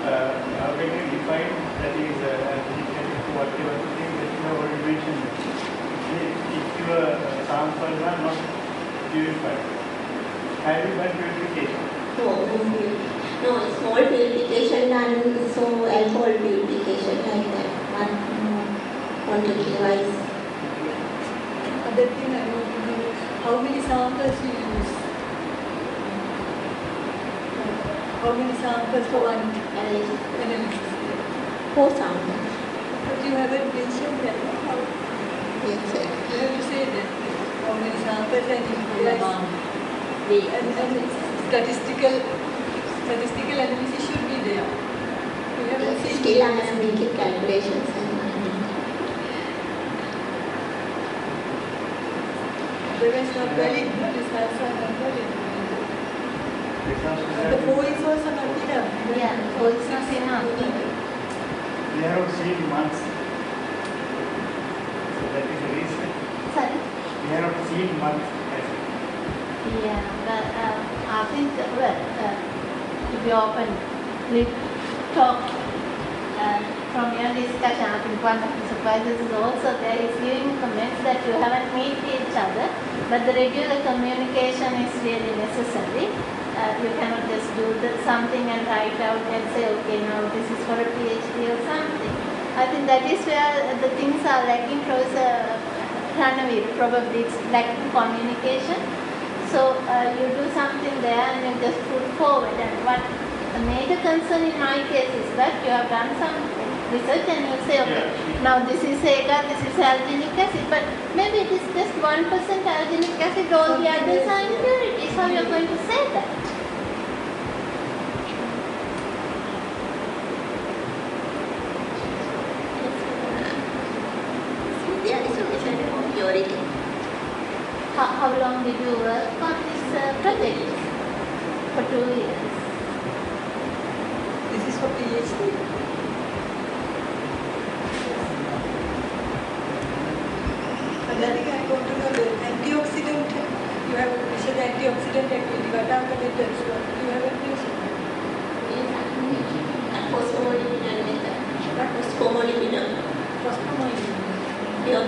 how can you define that is whatever thing that you have already mentioned? If your samples are not purified, have you done purification? No, small purification done, so alcohol purification like that, but quantity wise. Other thing I want to know, how many samples you use? How many samples for one analysis? 4 samples. But you haven't mentioned that. Yes, sir. You have to say that. How many samples and statistical analysis should be there. You haven't seen. Still I am making calculations. Otherwise not valid, no? Results are not valid. And the 4 is also not enough. Yeah, 4 is not enough. We have seen months. So that is the reason. Sorry? We have seen months. Yeah, but I think, well, to be open, we talk from your discussion. I think one of the supervisors is also there is giving comments that you haven't met each other, but the regular communication is really necessary. You cannot just do something and write out and say, okay, now this is for a PhD or something. I think that is where the things are lacking. Professor Ranavir, probably it's lacking communication. So you do something there and you just put forward. And what the major concern in my case is that you have done some research and you say, okay, now this is agar, this is alginic acid, but maybe it is just 1% alginic acid, all the others are impurities. How you are going to say that? There is a method of purity. How long did you work on this project? For 2 years. This is for PhD. Another thing I want to know, the antioxidant, you have mentioned antioxidant activity. What are the methods? You haven't mentioned. Phosphomolecular method. Phosphomolecular. Yeah.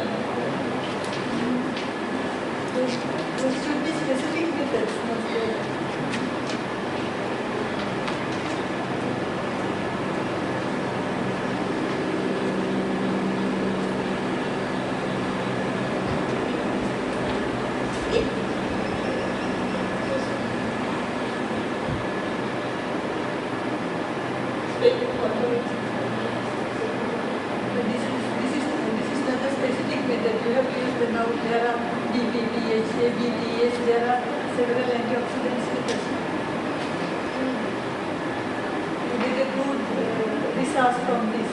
Those should be specific methods, not the. This is not a specific method. You have used the now there are DPPH, ABPH, there are several antioxidants methods. You did a good research from this.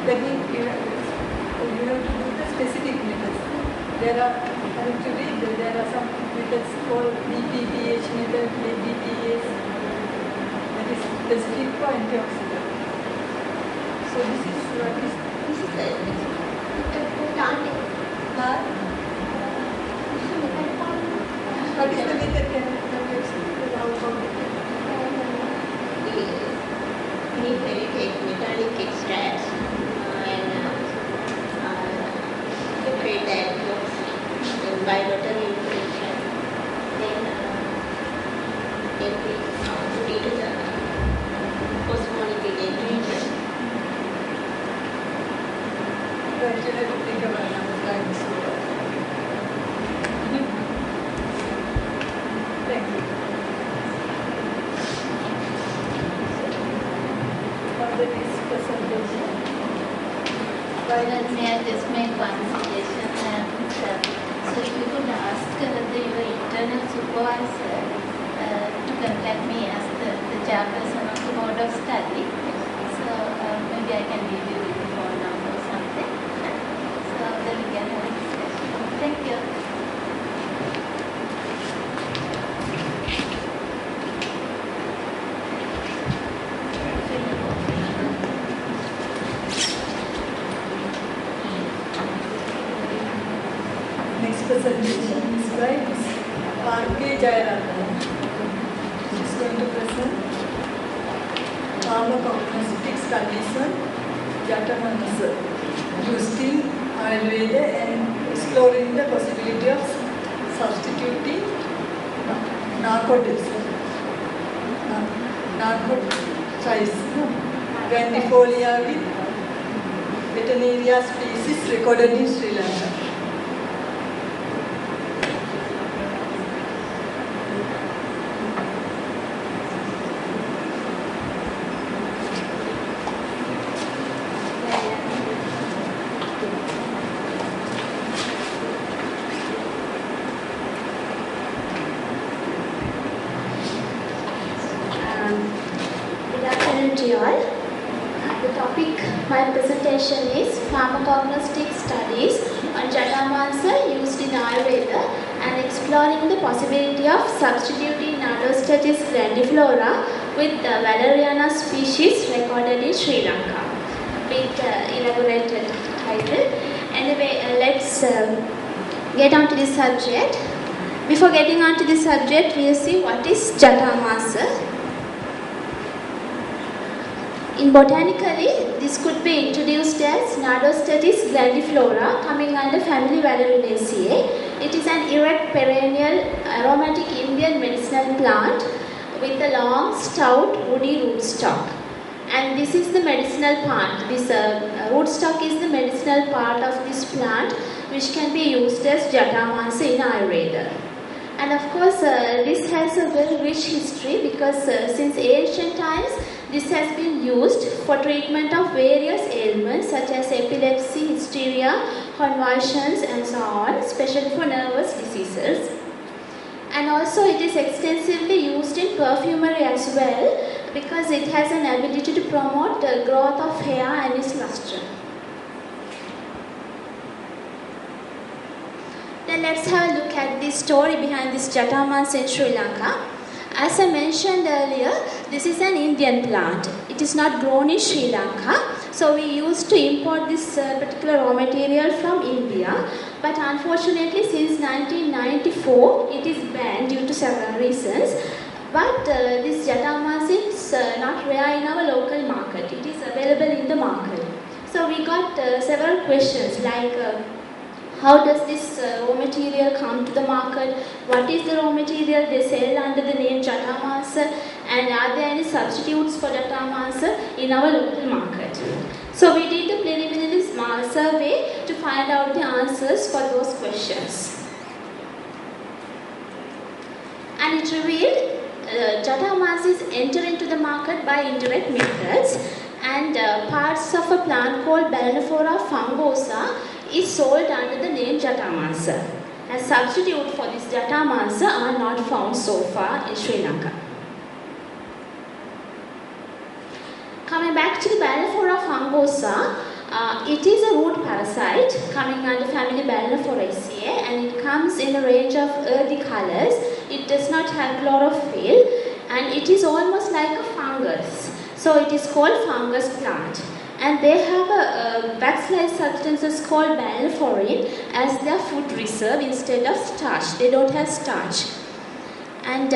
That means you have to do the specific methods. There are, having to read, there are some methods called DPPH method, ABPH, that is specific for antioxidant. So this is what is what is the method? Can you explain how We take metallic extracts and separate the antioxidants in bilateral infiltration. Then we put it to the phosphomolecular treatment. Right, you have to think about it. Thank you. this presentation. Let me just make one suggestion. So if you could ask your internal supervisor to contact me as the chairperson of the Board of Study. So maybe I can give you the phone number or something. So then we can have a discussion. Thank you. Next presentation is by Ms. R.K. Jayaratnam. She is going to present pharmacognostic studies on Jatamanasa used in Ayurveda and exploring the possibility of substituting narcotics, grandifolia with Veterinaria species recorded in Sri Lanka. Good afternoon to you all. The topic, my presentation is pharmacognostic studies on Jatamansa used in Ayurveda and exploring the possibility of substituting Nadostatis grandiflora with the Valeriana species recorded in Sri Lanka. Bit elaborated title. Anyway, let's get on to this subject. Before getting on to this subject, we'll see what is Jatamansa. In botanically, this could be introduced as Nadostatis grandiflora coming under family Valerinaceae. It is an erect perennial aromatic Indian medicinal plant with a long, stout, woody rootstock. And this is the medicinal part. This rootstock is the medicinal part of this plant which can be used as Jatamansa in Ayurveda. And of course, this has a very rich history because since ancient times, this has been used for treatment of various ailments such as epilepsy, hysteria, convulsions and so on, especially for nervous diseases. And also it is extensively used in perfumery as well because it has an ability to promote the growth of hair and its luster. Then let's have a look at the story behind this Jatamansa in Sri Lanka. As I mentioned earlier, this is an Indian plant. It is not grown in Sri Lanka. So we used to import this particular raw material from India. But unfortunately, since 1994, it is banned due to several reasons. But this Jatamansa is not rare in our local market. It is available in the market. So we got several questions like, how does this raw material come to the market? What is the raw material they sell under the name Jatamansa? And are there any substitutes for Jatamansa in our local market? So we did a preliminary survey to find out the answers for those questions. And it revealed Jatamansa enter into the market by indirect methods, and parts of a plant called Balanophora fungosa is sold under the name Jatamansa. A substitute for this Jatamansa are not found so far in Sri Lanka. Coming back to the Balanophora fungosa, it is a root parasite coming under family Balanophoraceae, and it comes in a range of earthy colors. It does not have chlorophyll and it is almost like a fungus. So it is called fungus plant. And they have a wax-like substances called balanophorin as their food reserve instead of starch. They don't have starch. And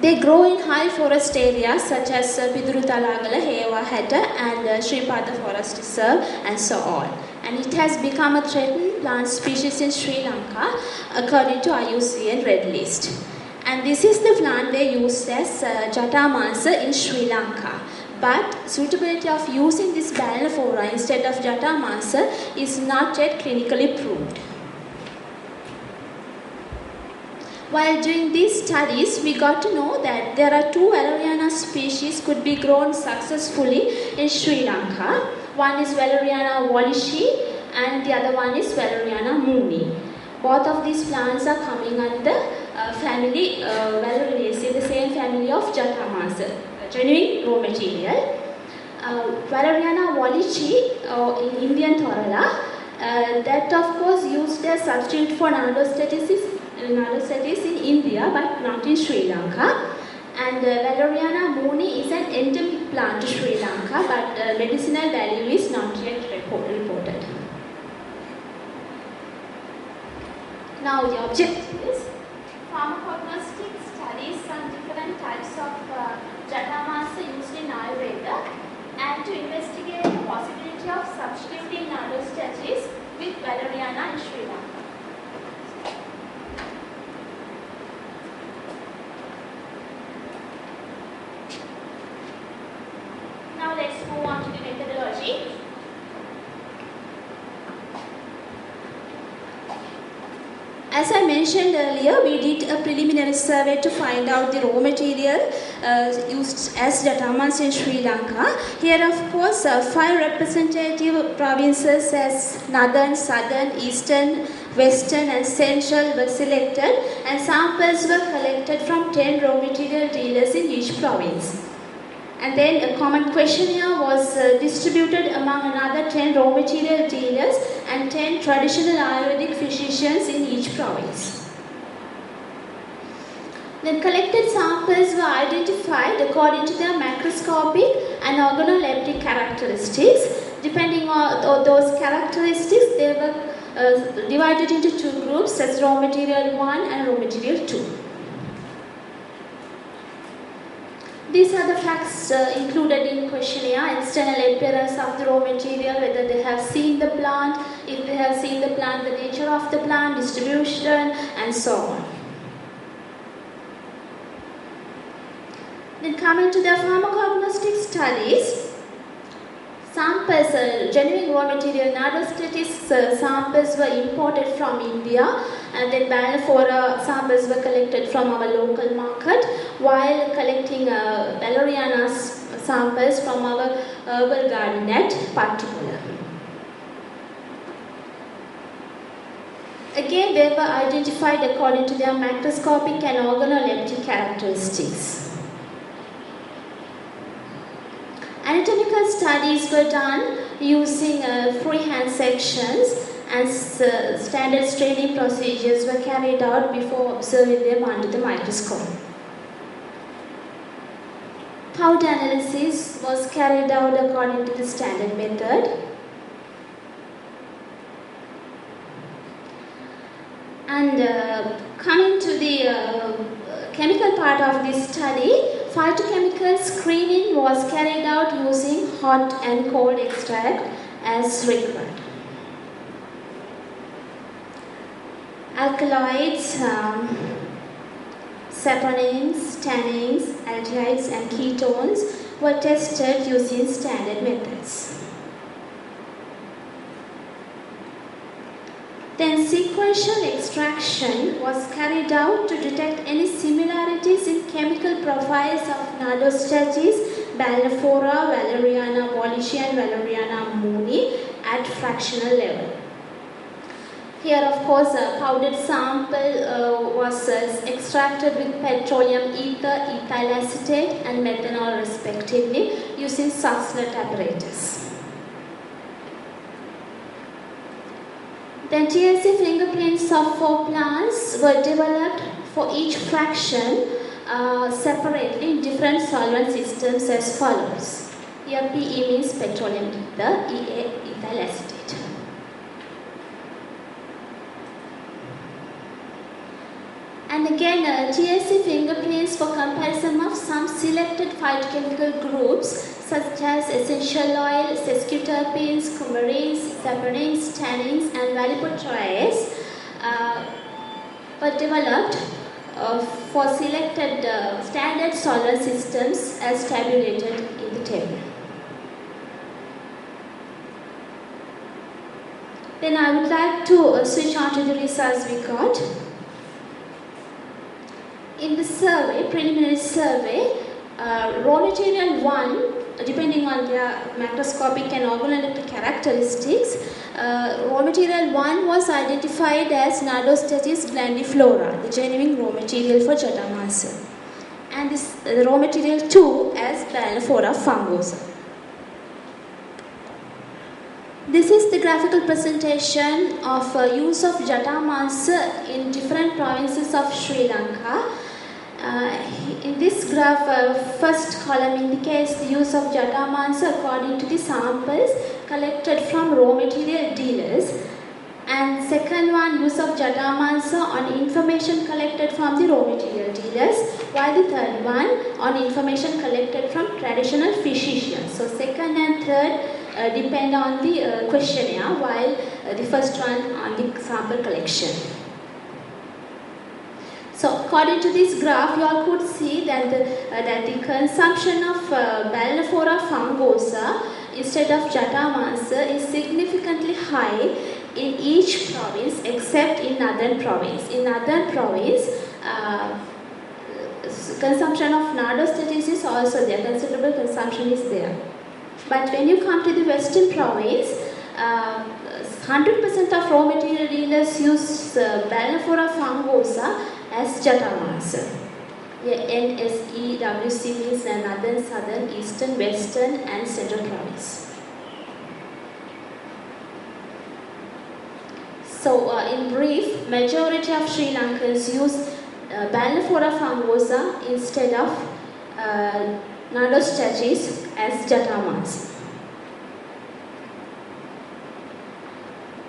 they grow in high forest areas such as Piduru Talagala, Hewa Hatta and Sripada Forest Reserve and so on. And it has become a threatened plant species in Sri Lanka according to IUCN Red List. And this is the plant they use as Jatamansa in Sri Lanka. But suitability of using this Balanophora instead of Jatamansa is not yet clinically proved. While doing these studies, we got to know that there are two Valeriana species could be grown successfully in Sri Lanka. One is Valeriana wallichii and the other one is Valeriana moonii. Both of these plants are coming under family Valerianaceae, the same family of Jataamasa, genuine raw material. Valeriana wallichii in Indian Torula, that of course used as substitute for Nardostatis in India but not in Sri Lanka. And Valeriana moonii is an endemic plant to Sri Lanka, but medicinal value is not yet reported. Now the objective is pharmacognostic studies on different types of Jataamasa used in Ayurveda and to investigate the possibility of substituting Nardostatis with Valeriana in Sri Lanka. Now let's move on to the methodology. As I mentioned earlier, we did a preliminary survey to find out the raw material used as Jataamasa in Sri Lanka. Here, of course, 5 representative provinces as Northern, Southern, Eastern, Western and Central were selected, and samples were collected from 10 raw material dealers in each province. And then a common questionnaire was distributed among another 10 raw material dealers and 10 traditional Ayurvedic physicians in each province. Then collected samples were identified according to their macroscopic and organoleptic characteristics. Depending on those characteristics, they were divided into 2 groups as raw material 1 and raw material 2. These are the facts included in questionnaire: external appearance of the raw material, whether they have seen the plant, if they have seen the plant, the nature of the plant, distribution, and so on. Then coming to the pharmacognostic studies, samples, genuine raw material Nardostatis samples were imported from India, and then Balniflora samples were collected from our local market, while collecting Valeriana samples from our herbal garden at Pattikula. Again, they were identified according to their macroscopic and organoleptic characteristics. Anatomical studies were done using freehand sections, and standard staining procedures were carried out before observing them under the microscope. Powder analysis was carried out according to the standard method. And coming to the chemical part of this study, phytochemical screening was carried out using hot and cold extract as required. Alkaloids, saponins, tannins, aldehydes and ketones were tested using standard methods. Then sequential extraction was carried out to detect any similarities in chemical profiles of Nardostatis, Balniflora, Valeriana wallichii and Valeriana moonii at fractional level. Here, of course, a powdered sample was extracted with petroleum ether, ethyl acetate and methanol respectively using Sussnet apparatus. Then TLC fingerprints of 4 plants were developed for each fraction separately in different solvent systems as follows. Here PE means petroleum ether, EA ethyl acetate. And again, TLC fingerprints for comparison of some selected phytochemical groups such as essential oil, sesquiterpenes, coumarins, saponins, tannins and valipotriases were developed for selected standard solvent systems as tabulated in the table. Then I would like to switch on to the results we got. in the survey, preliminary survey, raw material 1, depending on their macroscopic and organoleptic characteristics, raw material 1 was identified as Nardostatis glandiflora, the genuine raw material for Jatamarsa, and this raw material 2 as Balanophora fungosa. This is the graphical presentation of use of Jatamarsa in different provinces of Sri Lanka. In this graph, first column indicates the use of Jatamarsa according to the samples collected from raw material dealers, and second one, use of Jatamarsa on information collected from the raw material dealers, while the third one on information collected from traditional physicians. So second and third depend on the questionnaire, while the first one on the sample collection. So according to this graph, you all could see that the consumption of Balanophora fungosa instead of Jatamarsa is significantly high in each province except in Northern province. In Northern province, consumption of Nardostatis is also there, considerable consumption is there. But when you come to the Western province, 100% of raw material dealers use Balanophora fungosa as Jatamarsa. NSE, WC means Northern, Southern, Eastern, Western and Central province. So in brief, majority of Sri Lankans use Balanophora fungosa instead of Nardostatis as Jatamarsa.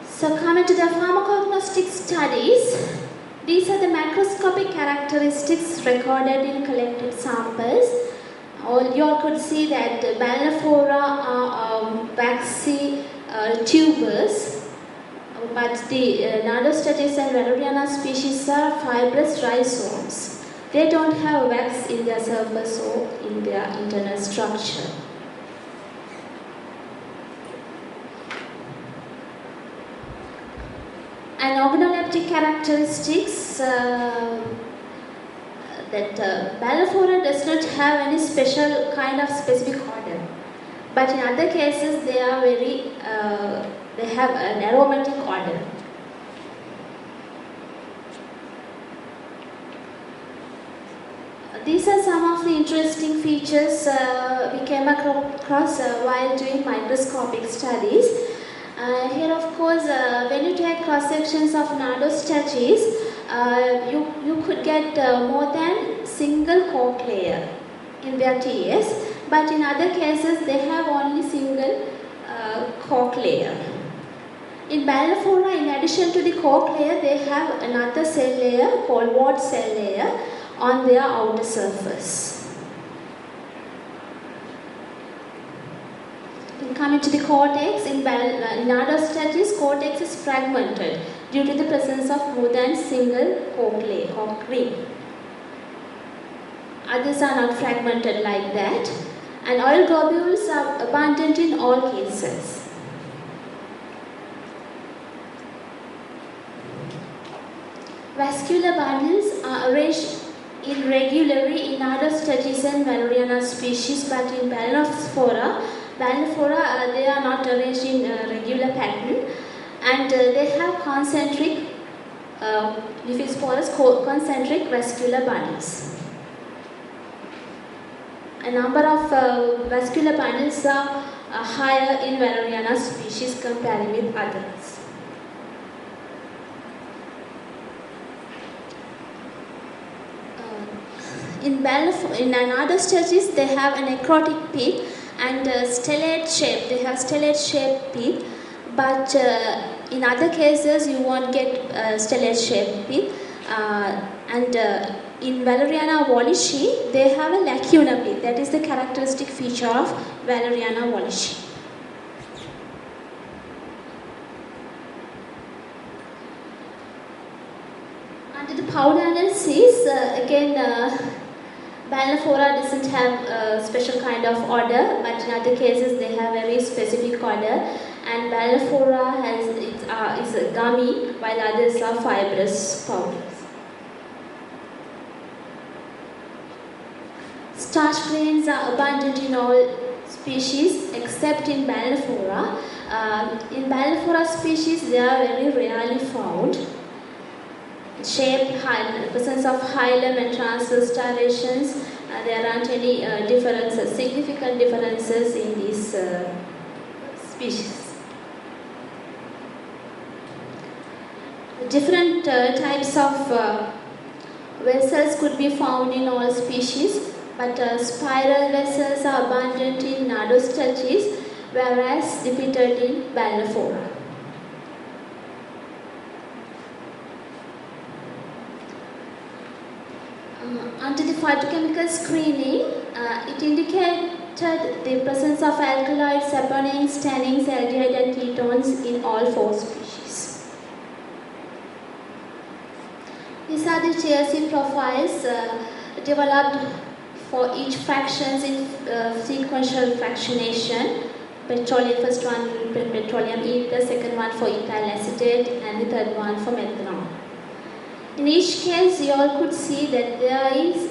So coming to the pharmacognostic studies, these are the macroscopic characteristics recorded in collected samples. You all could see that Balanophora are waxy tubers, but the Nardostatis and Valeriana species are fibrous rhizomes. They don't have wax in their surface or in their internal structure. And organoleptic characteristics, that Balanophora does not have any special kind of specific order, but in other cases they are very, they have an aromatic order. These are some of the interesting features we came across while doing microscopic studies. Here, of course, when you take cross-sections of Nardostatis, you could get more than single cork layer in their TS, but in other cases they have only single cork layer. In Balanophora, in addition to the cork layer, they have another cell layer called wart cell layer on their outer surface. Coming to the cortex, in Nardostatis, cortex is fragmented due to the presence of more than single cork ring. Others are not fragmented like that, and oil globules are abundant in all cases. Vascular bundles are arranged irregularly in Nardostatis and Valeriana species, but in Balanophora, they are not arranged in a regular pattern, and they have concentric, concentric vascular bundles. A number of vascular bundles are higher in Valeriana species compared with others. In Nardostatis, they have a necrotic peak and stellate shape. They have stellate shaped peak, but in other cases you won't get stellate shaped peak. In Valeriana wallichii, they have a lacunar peak. That is the characteristic feature of Valeriana wallichii. Under the powder analysis, again, Balanophora doesn't have a special kind of order, but in other cases they have very specific order. And Balanophora is a gummy, while others are fibrous powders. Starch grains are abundant in all species except in Balaphora. In Balaphora species, they are very rarely found. Shape, presence of hilum and transverse striations. There aren't any differences, significant differences in these species. Different types of vessels could be found in all species, but spiral vessels are abundant in Nardostachys, whereas depicted in Balaphora. Under the phytochemical screening, it indicated the presence of alkaloids, saponins, tannins, aldehyde and ketones in all 4 species. These are the TLC profiles developed for each fractions in sequential fractionation. Petroleum, first one petroleum ether, second one for ethyl acetate, and the third one for methanol. In each case, you all could see that there is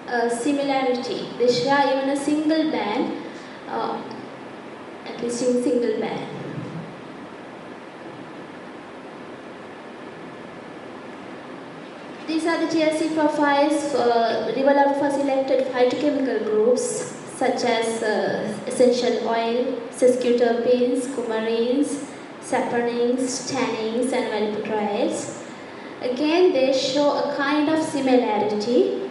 a similarity. They share even a single band, at least in single band. These are the TLC profiles developed for selected phytochemical groups such as essential oil, sesquiterpenes, coumarins, saponins, tannins, and valproates. Again, they show a kind of similarity,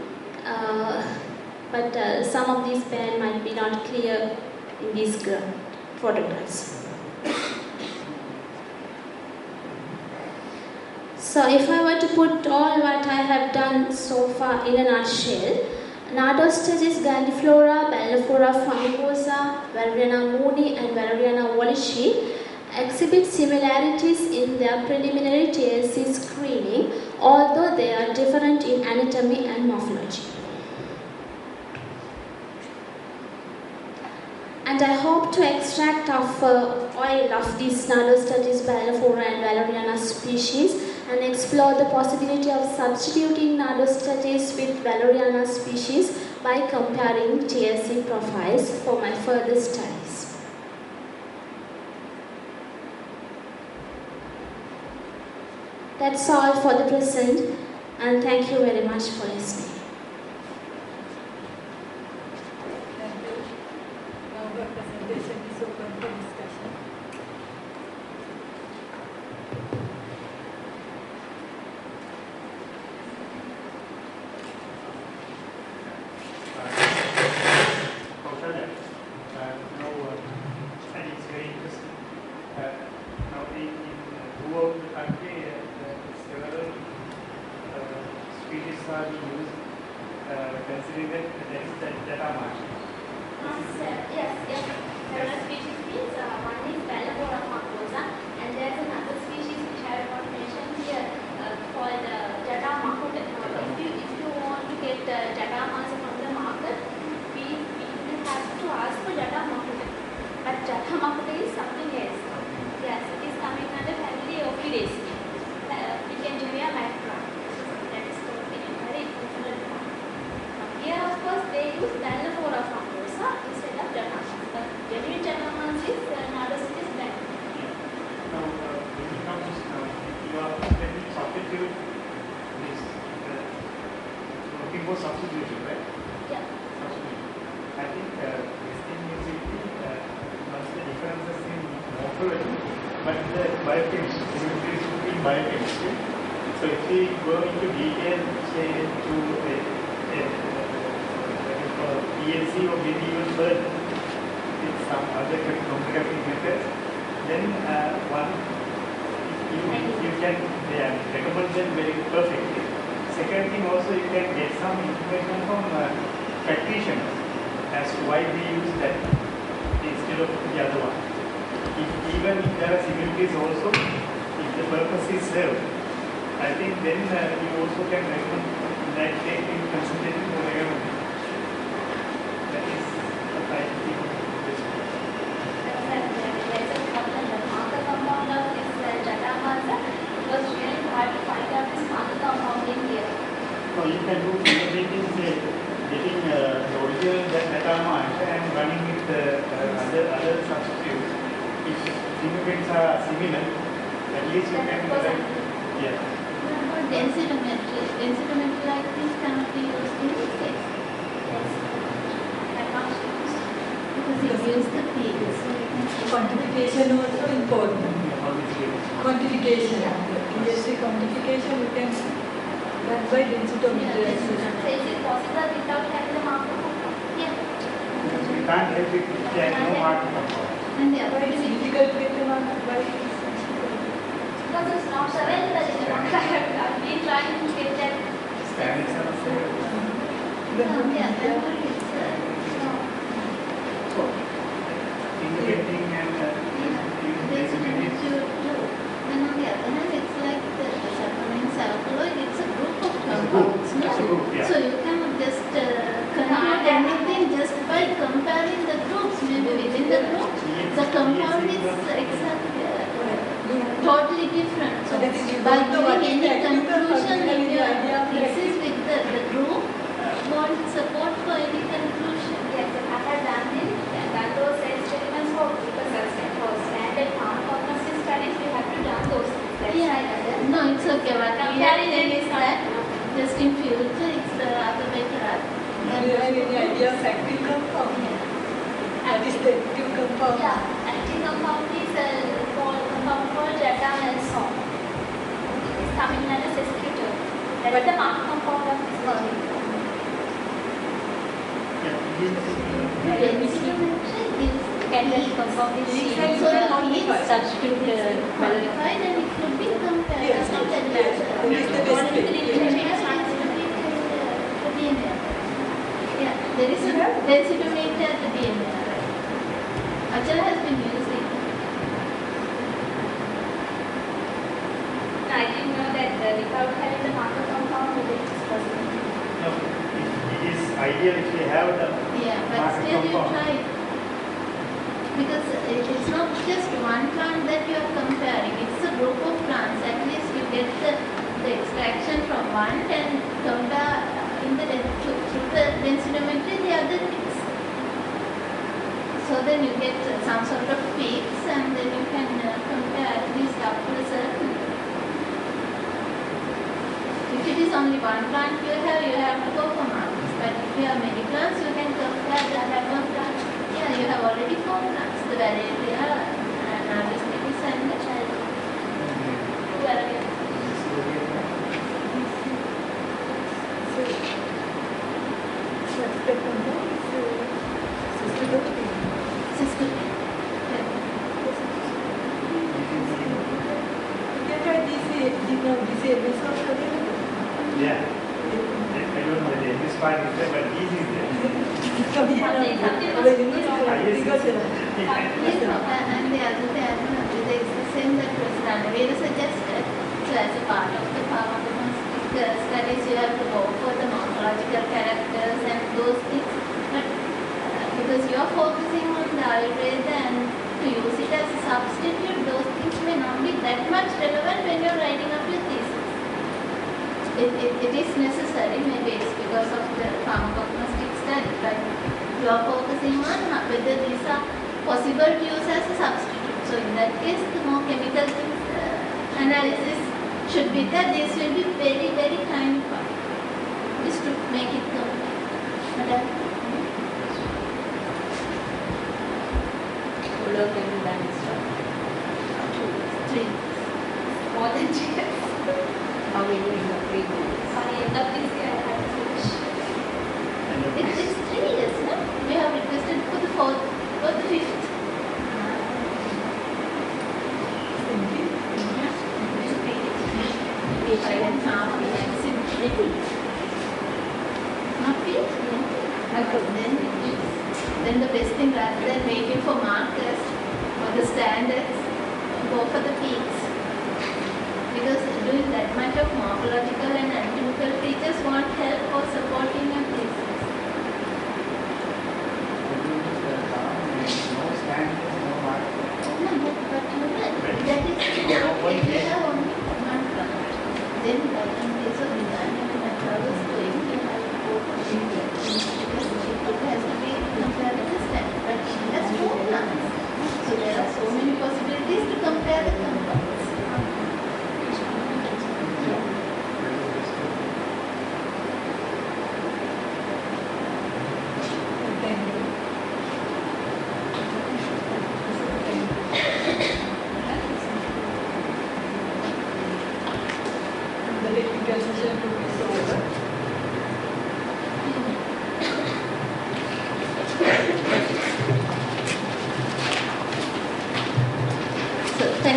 but some of these bands might be not clear in these photographs. So if I were to put all what I have done so far in a nutshell, Nardostachys grandiflora, Balaphora fungosa, Valeriana mooney and Valeriana wallichi exhibit similarities in their preliminary TLC screening, although they are different in anatomy and morphology. And I hope to extract of oil of these Nardostachys, Balaphora and Valeriana species and explore the possibility of substituting Nardostachys with Valeriana species by comparing TLC profiles for my further studies. That's all for the present, and thank you very much for listening. Thank you. Now the presentation is open for discussion. And it's very interesting. Now throughout the country, several species are used, considering that data market. Yes. Several species means one is Balaphora fungosa, and there's another species which I have not mentioned here called Jata makute. If you want to get Jata masa from the market, we will have to ask for Jata makute. But Jata makute is something else. Yes, it is coming under family Ophidaceae. Picangeria macra. That is totally very different one. Here, of course, they use Balaphora fungosa instead of Jata. The genuine Jata is Nardostachys band. Now, when it comes you are when you substitute this, looking for substitution, right? Yeah. Substitution. I think this thing is not the differences in morphology, but the biochemistry, similarities between biochemistry. So if we go into detail, say to TLC or maybe even further with some other chromatographic methods, then you can recommend them very perfectly. Second thing also, you can get some information from practitioners as to why they use that instead of the other one. Even if there are similarities also, if the purpose is served, I think then you also can recommend that take in consideration for recommendation. That is what I think. Hard to find out this marker compound in here. No, you can do simulating, say, getting the that amount and running with other substitutes, if fingerprints are similar, at least you can write. Yeah. Densitometry. Densitometry like this cannot be used in this case. Yes. Because it gives the peaks. Quantification also important. Quantification. Industry quantification you can done by densitometry. Is it possible without having the marker? Yeah. You can't help it if there is no marker compound. And the other It's difficult to get the marker by because it's not available in the market. I've been trying to get that. Standards are same. Fingerprinting and And on the other hand, it's like the serpentine alkaloid, it's a group of compounds. It's a group, yeah. So you cannot just conclude anything just by comparing the groups. Maybe within the group, the compound is exactly totally different. So by giving any conclusion in your thesis with the group, won't support for any conclusion. Yes, I have done it. Done those experiments for standard pharmacognostic studies. We have to done those. No, it's okay. What we are saying is that just in future, it's the other way to run. Do you have any idea of active compound? What is the active compound? Yeah, active compound is a compound called Jadamelson. It's coming under sesquiterpene. That is the marker compound of this molecule. Catalytic compound is seen. So it is substituted qualified and it could be compared. Yes, Yeah, there is a densitometer at the DNA. Achala has been using. I didn't know that without having the marker compound, it is possible. No, it is ideal if you have the But marker still you compound. try. Because it's not just one plant that you are comparing, it's a group of plants. At least you get the extraction from one and compare through the densitometry the other things. So then you get some sort of peaks and then you can compare at least up to a certain. If it is only one plant you have to go for markers. But if you have many plants, you can compare the other plant. Yeah, you have already 4 plants. The Valeria, Navis and the child. What's the compound? Cystotropin. You can try this MS also available. Yeah. I don't know the English part is there, but these is there. And the other thing, there is the same that was Ranavira suggested. So as a part of the pharmacognostic studies, you have to go for the morphological characters and those things. But because you are focusing on the Ayurveda and to use it as a substitute, those things may not be that much relevant when you are writing up your thesis. It is necessary, maybe it's because of the pharmacognostic study, but you are focusing on whether these are possible to use as a substitute. So in that case, the more chemical analysis should be there. This will be very, very tiny part, just to make it complete. More than 3 years. How many in the 3 years? By the end of this year, I have to finish. It's 3 years, no? We have requested for the 4th or the 5th. Then the best thing, rather than waiting for markers or the standards, go for the peaks. Because doing that much of morphological and anatomical features won't help for supporting your thesis. No standards, no marker. No, but that is if you have only one plant. Then in case of design, when I was doing, you have to go for because it has to be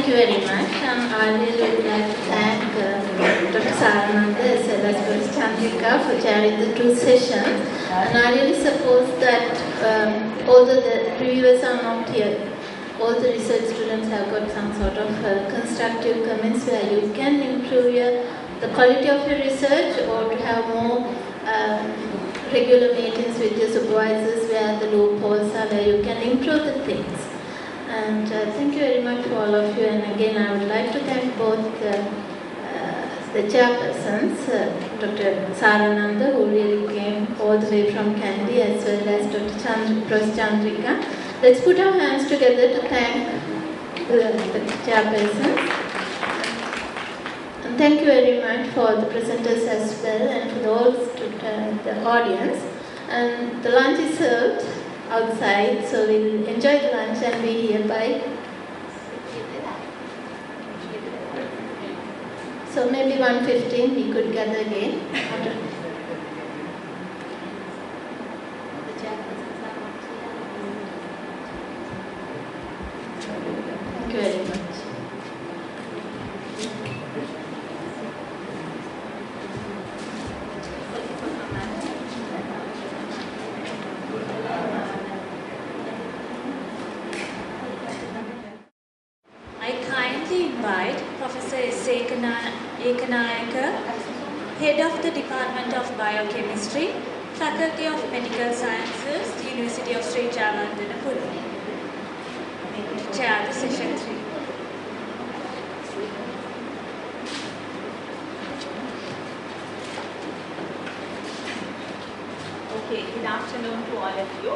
Thank you very much. I really would like to thank Dr. Sarananda as well as Professor Chandrika for chairing the two sessions. And I really suppose that although the reviewers are not here, all the research students have got some sort of constructive comments where you can improve the quality of your research, or to have more regular meetings with your supervisors where the loopholes are, where you can improve the things. And thank you very much for all of you. And again, I would like to thank both the chairpersons, Dr. Sarananda, who really came all the way from Kandy, as well as Dr. Professor Chandrika. Let's put our hands together to thank the chairpersons. And thank you very much for the presenters as well, and for those the audience. And the lunch is served outside, so we'll enjoy the lunch and be here by. So maybe 1:15 we could gather again. Thank you very much. I kindly invite Professor S. Ekanayaka, Head of the Department of Biochemistry, Faculty of Medical Sciences, University of Sri Jayawardhanapura, to chair the session 3. Okay, good afternoon to all of you.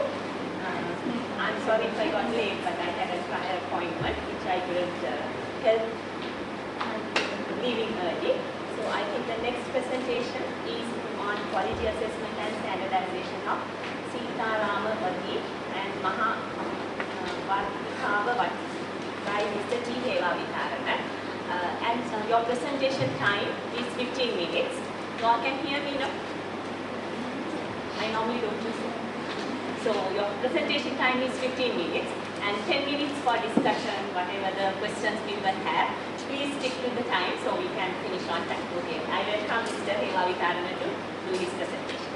I'm sorry if I got late, but I had a prior appointment which I couldn't help leaving early. So I think the next presentation is on quality assessment and standardization of Sitharama Vati and Maha Vartikava Vati by Mr. T. Hevavitharana. And your presentation time is 15 minutes. You all can hear me now? I normally don't use it. So your presentation time is 15 minutes and 10 minutes for discussion, whatever the questions we will have. Please stick to the time so we can finish on time. Okay, I welcome Mr. Hevavitharana to do his presentation.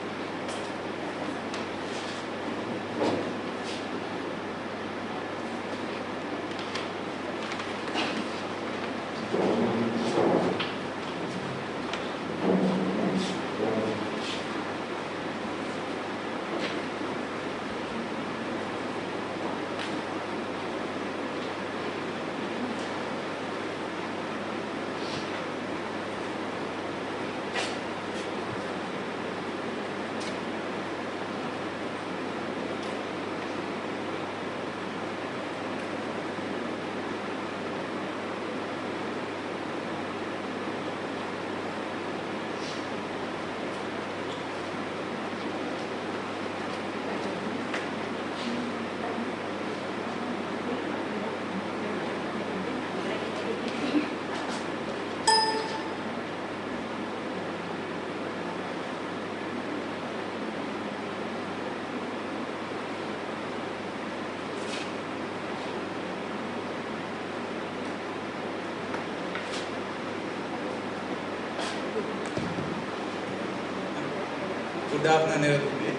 Good afternoon, everybody.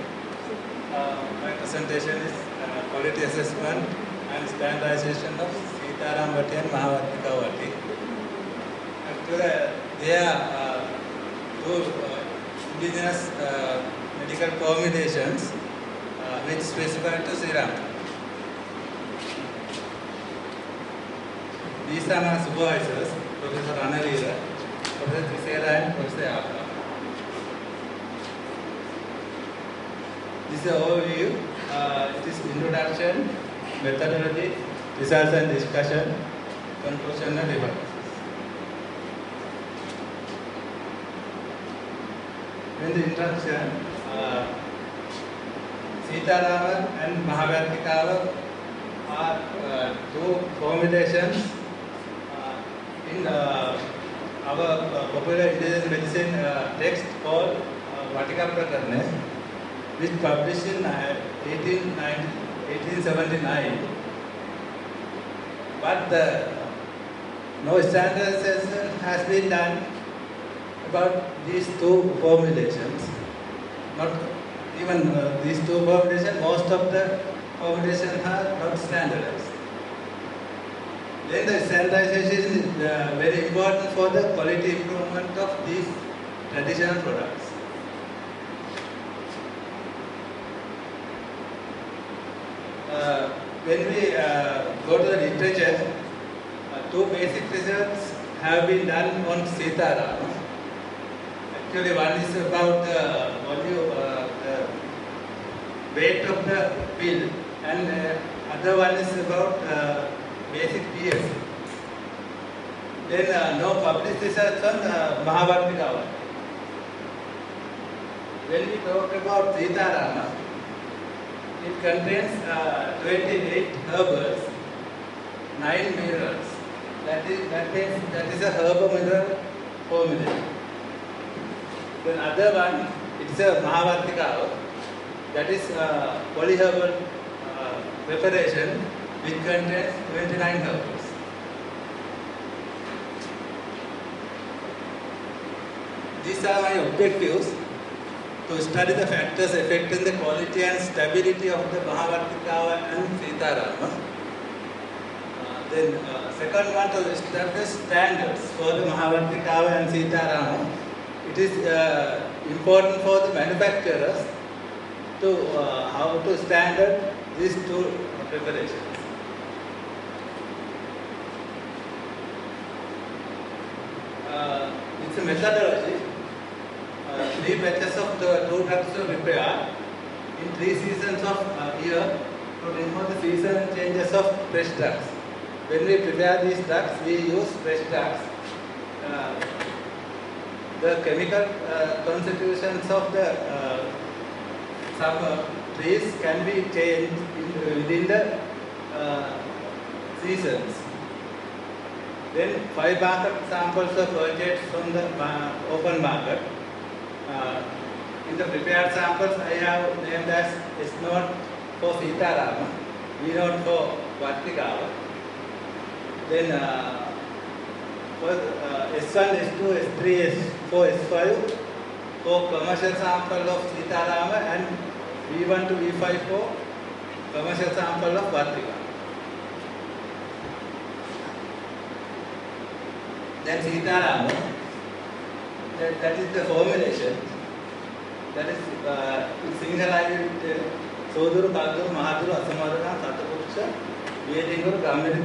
My presentation is quality assessment and standardization of Sitharama Vati and Mahavartikava Vati. Actually, they are two indigenous medical formulations which specify to serum. These are my supervisors, Professor Ranavira, Professor Trisera and Professor Appa. This is an overview. It is introduction, methodology, results and discussion, conclusion and references. In the introduction, Sitharama and Mahavartikava are two formulations in our popular indigenous medicine text called Vatika Prakarana, which published in 1879. But the no standardization has been done about these two formulations. Not even these two formulations, most of the formulations are not standardized. Then the standardization is very important for the quality improvement of these traditional products. When we go to the literature, two basic research have been done on Sitaram. Actually, one is about the volume, the weight of the pill, and other one is about basic pH. Then no published research on Mahavartika. When we talk about Sitaram, it contains 28 herbals, 9 minerals. That is a herbal mineral formula. The other one, it's a Mahavartika, that is polyherbal preparation which contains 29 herbals. These are my objectives: to study the factors affecting the quality and stability of the Mahavartika and Sitarama. Then second one, to establish standards for the Mahavartika and Sitarama. It is important for the manufacturers to how to standard these two preparations. It's a methodology. 3 batches of the 2 drugs were prepared in 3 seasons of year to remove the seasonal changes of fresh drugs. When we prepare these drugs, we use fresh drugs. The chemical constitutions of the some trees can be changed within the seasons. Then 5 market samples are purchased from the open market. In the prepared samples, I have named as S0 for Sitarama, V0 for Vartika. Then for S1, S2, S3, S4, S5 for commercial sample of Sitarama, and V1 to V5 for commercial sample of Vartika. Then Sitarama, that is the formulation. That is Sinhala Soduru, Kaduru, Mahaduru, Asamadana, Satapuksha, Vedingur, Gamari,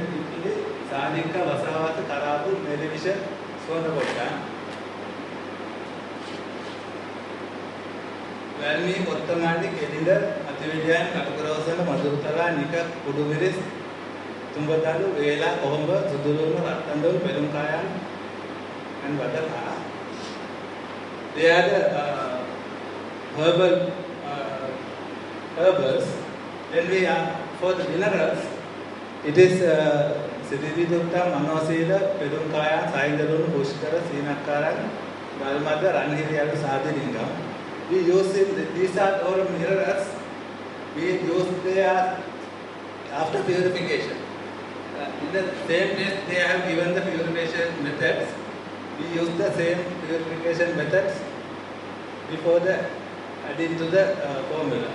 Sadika, Vasavata, Karabu, Medivision, Sonapota. Valmi, Kottamadi, Kedinda, Atividian, Katakurosana, Madhurtala, Nika, Kudumiris, Tumbatalu, Vela, Ohomba, Suduruna, Ratandu, Pelumkayan, and Vadaka. They are the herbals. Then we are for the minerals. It is Siddhidutta, Manosida, Pedumkaya, Saindarun, Pushkara, Sinakaran, Dalmada, Ranhiriya, Sadhiringam. We use it, these are all minerals. We use they after purification. In the same place they have given the purification methods. We use the same purification methods before the adding to the formula.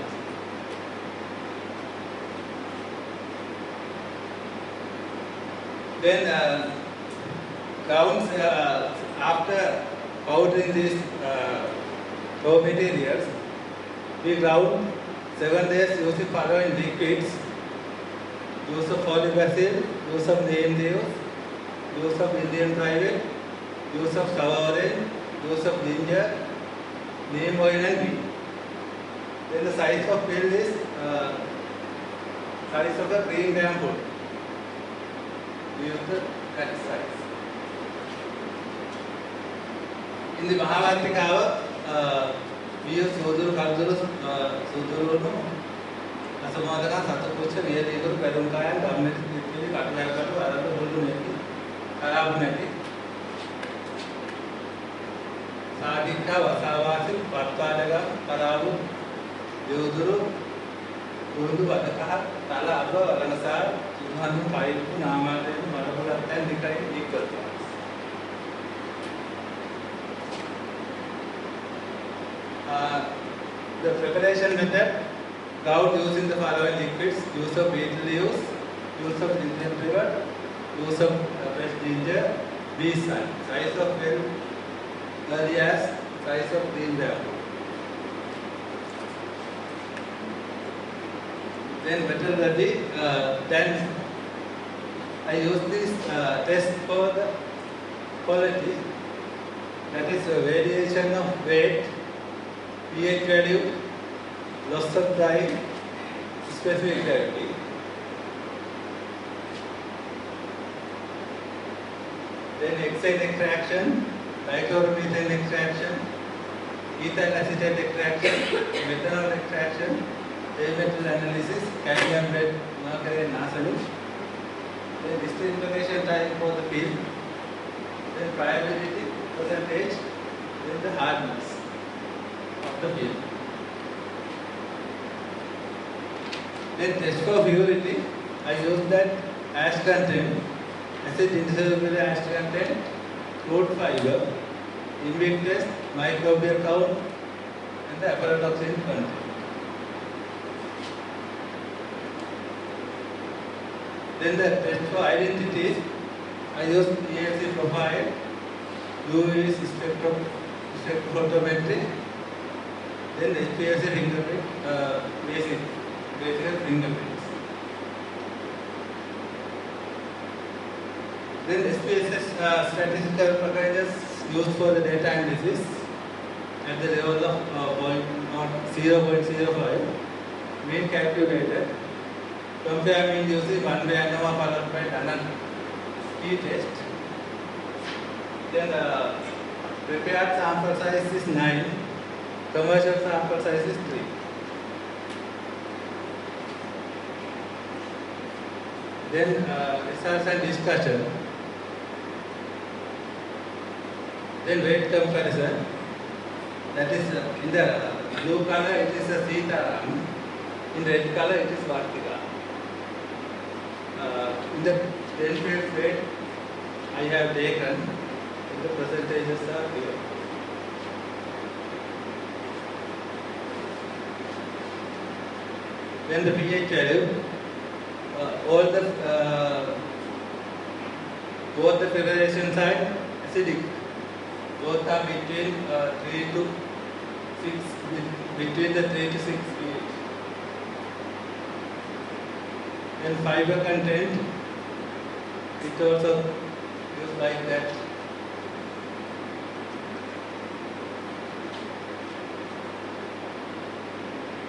Then grounds after powdering these raw materials, we ground 7 days using following liquids: use of folic acid, use of neem leaves, use of Indian private, use of sour orange, use of ginger, neem oil and ghee. Then the size of pill is size of the green gram food. We use the that size. In the Mahavartika, we use Soduru, Karduru, Suduru, Asamadana, Satapucha, Vedingur, Pelumkaya, Gamari, Katlakatu, Arabu, Huluneti, Karabuneti. Sadika, Vasavasi, Patpadaga, Parabu, Yuduru, Urdu වදකහ තල අබ වලනසා සුහානු පයිප්පු නාමාලයෙන් මඩබලත්තන් දෙකයි equal. The preparation method, grout using the following liquids: use of betel leaves, use of ginger liver, use of fresh ginger, bee sun. Size of well early as size of green bamboo. Then metal ready. Then I use this test for the quality. That is a variation of weight, pH value, loss of drying, specific gravity. Then hexane extraction, dichloromethane extraction, ethyl acetate extraction, methanol extraction, heavy metal analysis, cadmium red, mercury and arsenic. Then distillation time for the film, then friability percentage, then the hardness of the film. Then test for purity, I use that ash content, acid insoluble ash content, crude fiber, in-week test, microbial count, and the aflatoxin content. Then the test for identities, I use ELC profile, UV spectrophotometry, then HPLC fingerprint, basic fingerprints. Then SPSS statistical packages used for the data analysis at the level of 0.05, mean calculated. Compare mean using one-way ANOVA followed by Dunning t-test. Then prepared sample size is 9, commercial sample size is 3. Then results and discussion. Then weight comparison. That is in the blue color it is a Sitaram, in red color it is Vartika. In the 10 field weight I have taken, and the percentages are here. Then the pH value, all the both the preparation side acidic, both are between 3 to 6, between the 3 to 6 pH. Then fiber content, it also is like that.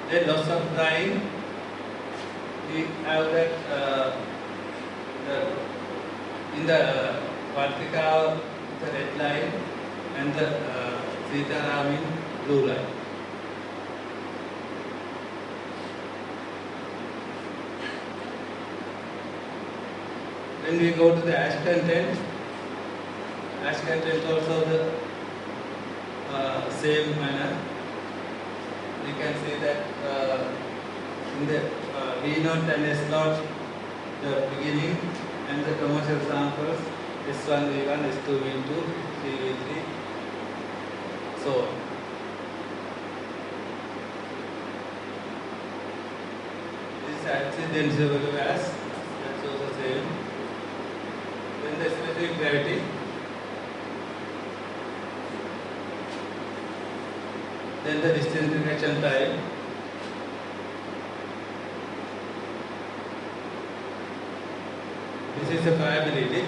Then loss of drying, we have that in the Vartika, the red line, and the Sitaram in blue line. Then we go to the ash content. Ash content also the same manner. You can see that in the V0 and S0, the beginning, and the commercial samples S1 V1, S2 V2, 3 V3, so on. This is acid insoluble ash, that's also same. Then the specific gravity. Then the disintegration time. This is the friability.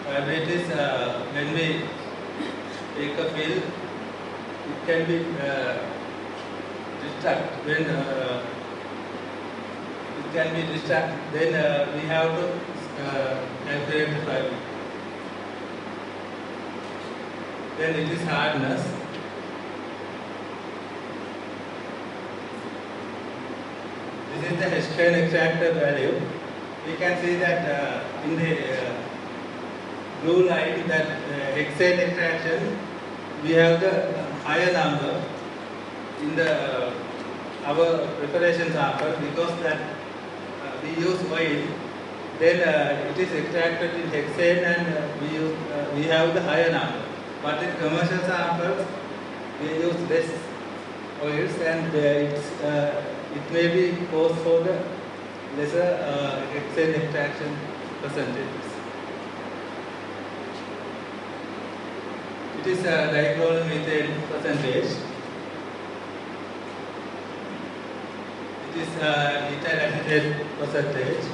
Friability is when we take a film, it can be distract. When it can be distract, then we have to calculate the friability. Then it is hardness. This is the hexane extractor value. We can see that in the blue line, that hexane extraction, we have the higher number. In the our preparation sample, because that we use oil, then it is extracted in hexane and we have the higher number. But in commercial samples, we use less oils and it may be caused for the lesser hexane extraction percentages. It is dichloromethane percentage. It is ethyl acetate percentage.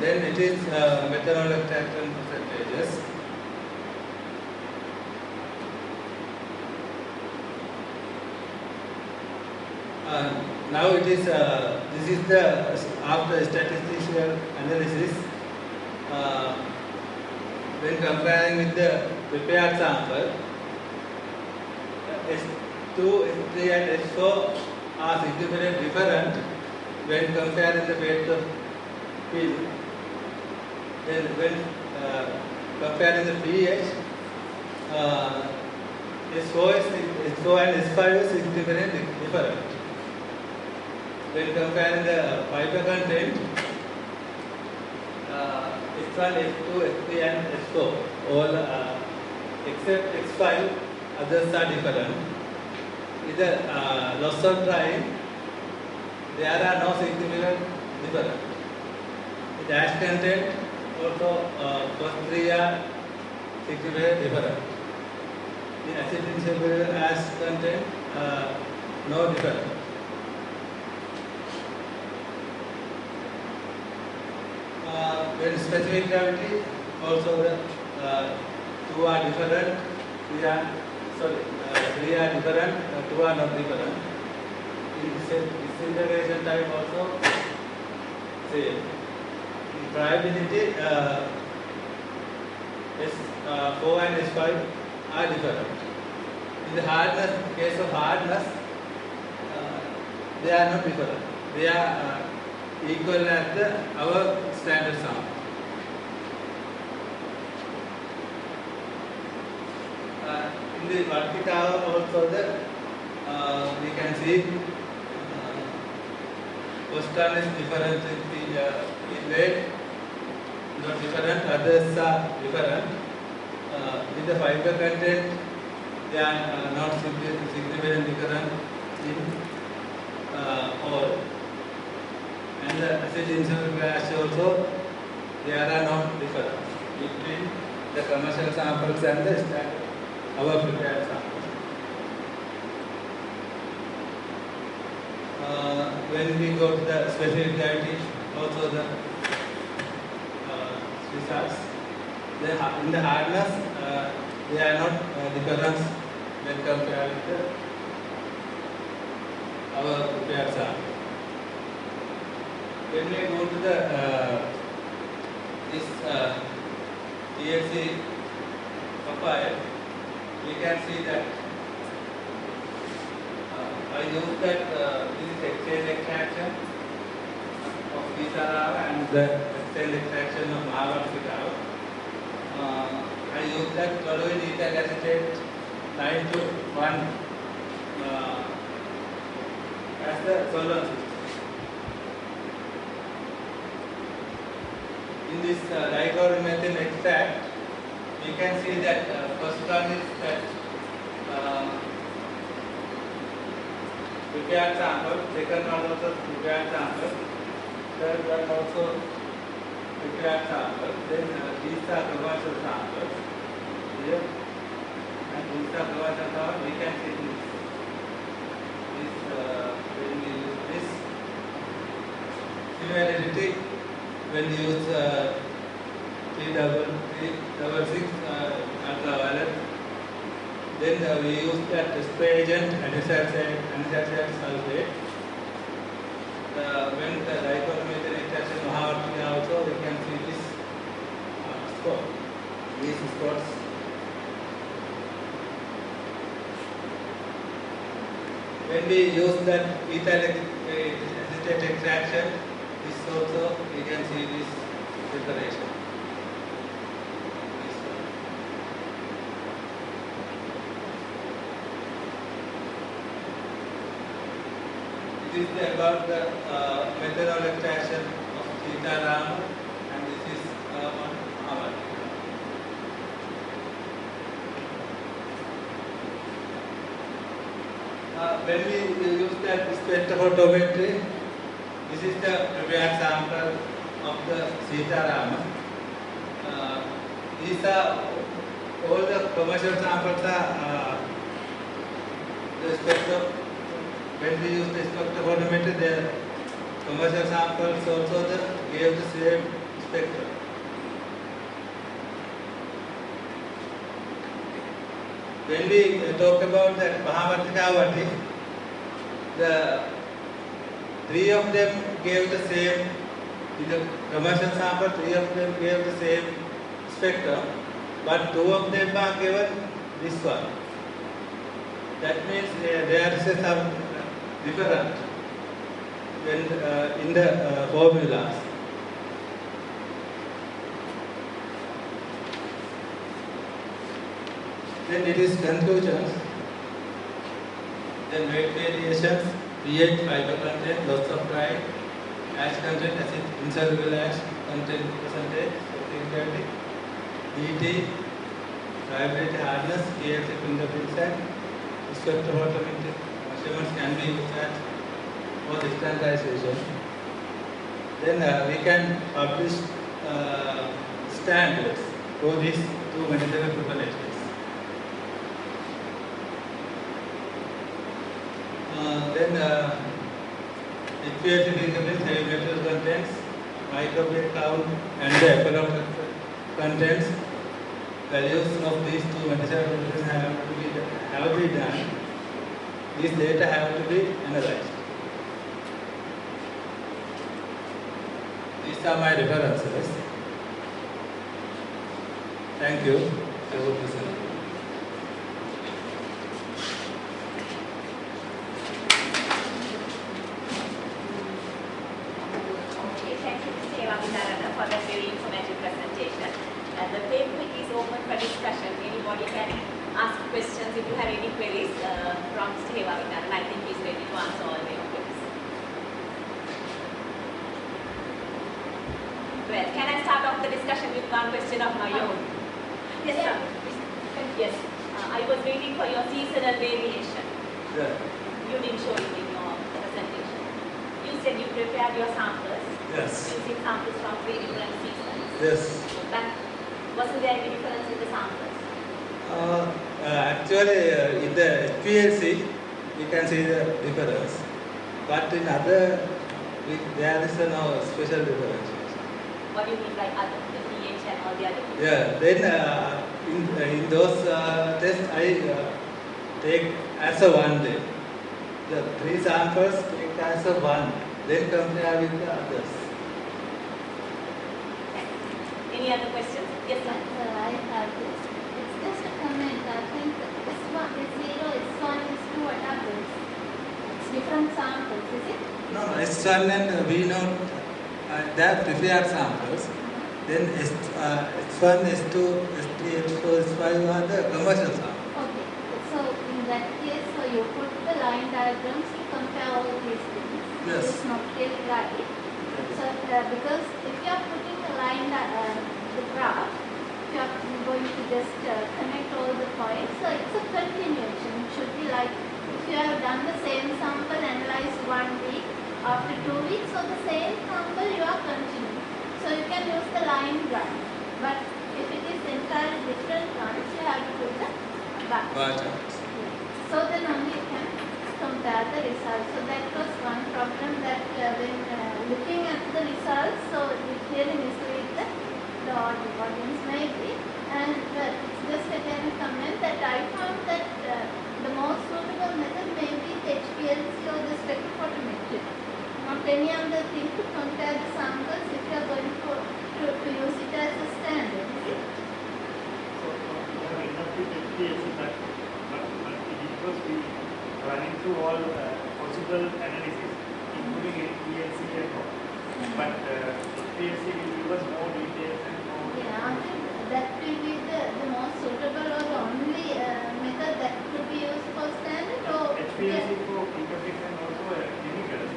Then it is methanol extraction percentages. Now it is this is the after statistical analysis when comparing with the prepared sample. S2, S3 and S4 are significantly different when comparing the weight of film. Then when comparing the pH, S4 and S5 is significantly different. When comparing the fiber content, S1, S2, S3 and S4, all except X5, others are different. With the loss of drying, there are no significant difference. The ash content also first three are significantly different. The acid insoluble ash content no different. When specific gravity, also the two are different. Three are different. Two are not different. In disintegration type also same. In friability, S4 and S5 are different. In the hardness, case of hardness, they are not different. They are equal at our standard sample. In the Vatke tower also we can see first one is different in weight, not different, others are different. With the fiber content, they are not significantly different in all. And the acid insoluble ash also, there are no difference between the commercial samples and the standard, our prepared samples. When we go to the specific gravity, also the results. In the hardness, they are not difference when compared with our prepared sample. When we go to the this THC profile, we can see that I use that this is exchange extraction of Sitara and the exchange extraction of Mahavarsikara. I use that toluene ethyl acetate 9:1 as the solvent system. In this dichloromethane extract, we can see that first one is that prepared sample, second one also prepared sample, third one also prepared sample, then these are commercial samples here, and these are commercial samples. We can see this when we use this similarity. When we use 366 ultraviolet, then we use that spray agent anisacid sulfate. When the dichloromethane extraction Mahavartikara also, we can see this spot, these spots. When we use that ethyl acetate extraction, this also we can see this preparation. is about the methanol extraction of Sitaram, and this is on Ahmad. When we use that spectrophotometry, this is the prepared sample of the Sitaram. These are all the commercial samples are the spectrum. When we use the spectrophotometry, the commercial samples also gave the same spectrum. When we talk about the Mahavartikavati, the three of them gave the same, in the commercial sample, three of them gave the same spectrum, but two of them are given this one. That means there is some difference when in the formulas. Then it is conclusions, then weight variations, pH, fiber content, loss of dry, ash content, acid, insoluble ash content percentage, DT, vibratory hardness, KLC fingerprints, and spectrophotometric measurements can be used for the standardization. Then we can publish standards for these two medicinal preparators. HPLC fingerprints, heavy metal contents, microbit count, and the epilogue contents. Values of these two medicinal preparators have to be done. These data have to be analyzed. These are my references. Thank you. I hope you see. For that very informative presentation. And the paper is open for discussion. Anybody can ask questions if you have any queries from Mr. Hewavitharan. I think he's ready to answer all your queries. Well, can I start off the discussion with one question of my own? Yes, sir. Yes. I was waiting for your seasonal variation. Yeah. You didn't show it in your presentation. You said you prepared your samples. Yes. Using samples from 3 different seasons. Yes. But wasn't there any difference in the samples? Actually, in the HPLC, we can see the difference. But in other, there is no special difference. What do you mean by other? The pH and all the other? Yeah. Then in those tests, I take as a one day. The 3 samples take as a one. Then compare with the others. Any other questions? Yes, sir. I have this. It's just a comment. I think this one is 0, S1 is 2, what are those? It's different samples, is it? No, S1 and V0, they are prepared samples. Then S1, S2, S3, S4, S5 are the commercial samples. Okay. So in that case, so you put the line diagrams to compare all these things. Yes. It's not really right. So because if you are putting a line, the graph, you are going to just connect all the points. So it's a continuation. It should be like if you have done the same sample, analyzed 1 week, after 2 weeks, so the same sample you are continuing. So you can use the line graph. But if it is entirely different ones, you have to put the bar chart. So then only you can compare the results. So that was one problem that when looking at the results, so it really misleads the audience maybe. And it's just again a comment that I found that the most suitable method may be the HPLC or the spectrophotometry. Not any other thing to compare the samples if you are going to use it as a standard. Is it? So you have enough with HPLC, but because we running through all possible analysis, including HPLC and all. But HPLC will give us more details and more. Yeah, I think that will be the most suitable or the only method that could be used for standard or HPLC for fingerprints and also chemicals.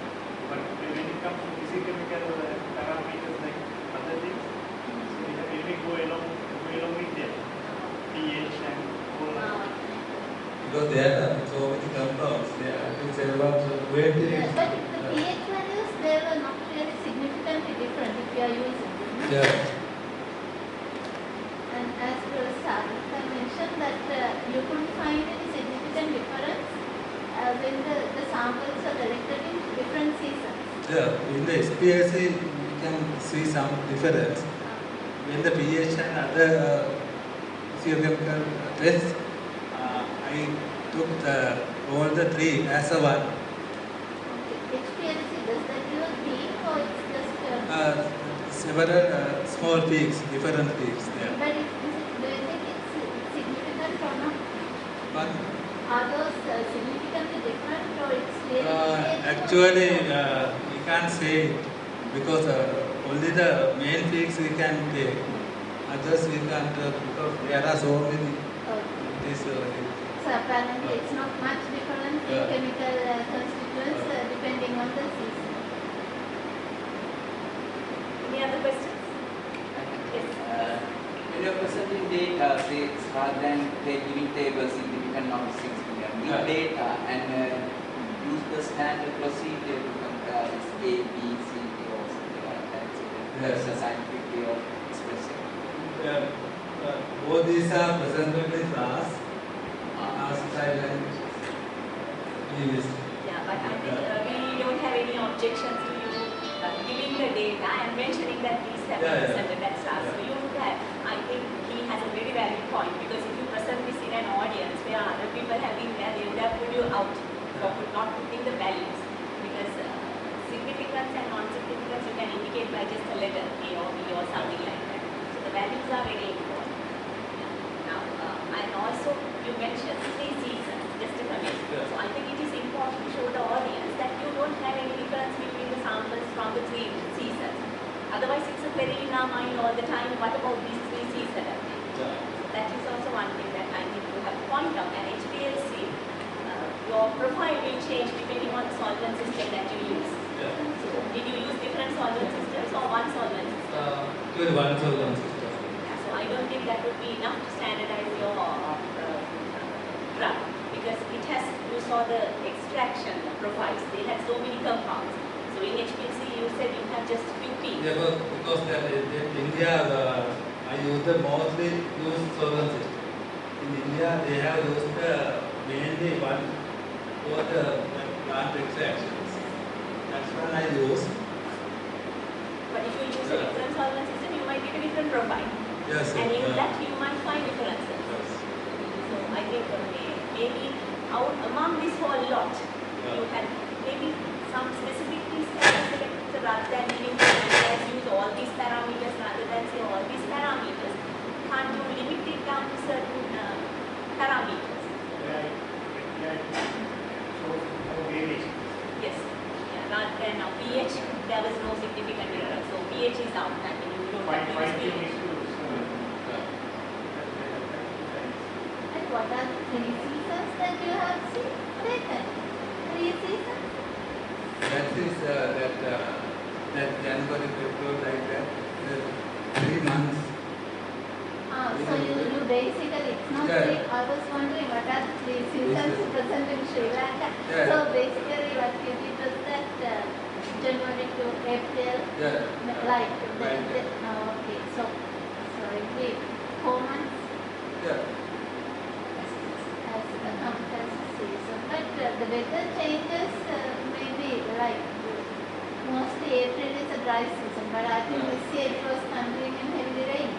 because there are so many compounds. There are, I think there are about 20. Yeah, but the pH values, they were not really significantly different if you are using them. Yeah. And as Professor I mentioned that you couldn't find any significant difference when the samples are collected in different seasons. Yeah, in the SPLC we can see some difference. When the pH and other physiochemical tests, I took all the three as a one. HPLC, does that give a peak or it's just Several small peaks, different peaks there. But do you think it's significant or not? But Are those significantly different or it's really actually, we can't say because only the main peaks we can take. Others we can't because there are so many. So apparently it's not much different in chemical constituents depending on the season. Any other questions? Yes. When you're presenting data, say, rather than giving tables significant not significant, give data and use the standard procedure to compare this A, B, C, D, or something like that. So that's a scientific way of expressing. Both these are presented in class. Yeah, but I think we don't have any objections to you giving the data and mentioning that these have been presented at class. So you would have, I think he has a very valid point because if you present this in an audience where other people have been there, they would have put you out for not putting the values because significance and non-significance you can indicate by just a letter A or B or something like that. So the values are very important. Now, and also you mentioned 3 seasons, just a minute. So I think it is important to show the audience that you don't have any difference between the samples from the 3 seasons. Otherwise, it's a query in our mind all the time, what about these 3 seasons? So that is also one thing that I think you have to point out. And HPLC, your profile will change depending on the solvent system that you use. So did you use different solvent systems or one solvent system? One solvent system. So I don't think that would be enough to standardize your drug because it has, you saw the extraction profiles, they had so many compounds. So in HPLC you said you have just 50. Yeah, because in India I use the mostly used solvent system. In India they have used mainly one for the plant extractions. That's one I use. But if you use a different solvent system, you might get a different profile. Yes, and in that you might find differences. Yes. So I think maybe out among this whole lot, you had maybe some specific things selected rather than giving use all these parameters rather than say all these parameters. Can't you limit it down to certain parameters? Yes. Yeah, rather than now pH, there was no significant error. So pH is out and you don't have to use pH. What are the 3 seasons that you have seen taken? 3 seasons? That is that January, February, like that, 3 months. So you basically, it's not like, I was wondering what are the 3 seasons present in Sri Lanka. So basically what you did was that January to April, like, okay, so every 4 months? Yeah. But the weather changes maybe like mostly April is a dry season, but I think this year it was thundering and heavy rain.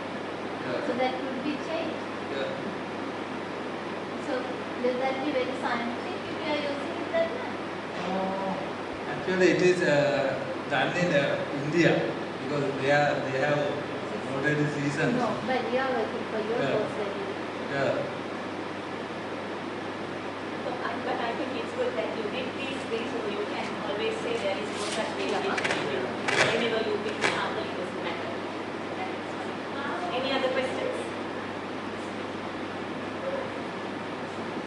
So that would be changed. So will that be very scientific if you are using it that way? Actually, it is done in India because they have already seasons. No, but you are working for your course. Yeah. But I think it's good that you did these things so you can always say there is no such variation. Whenever you pick the sample, it doesn't matter. Any other questions?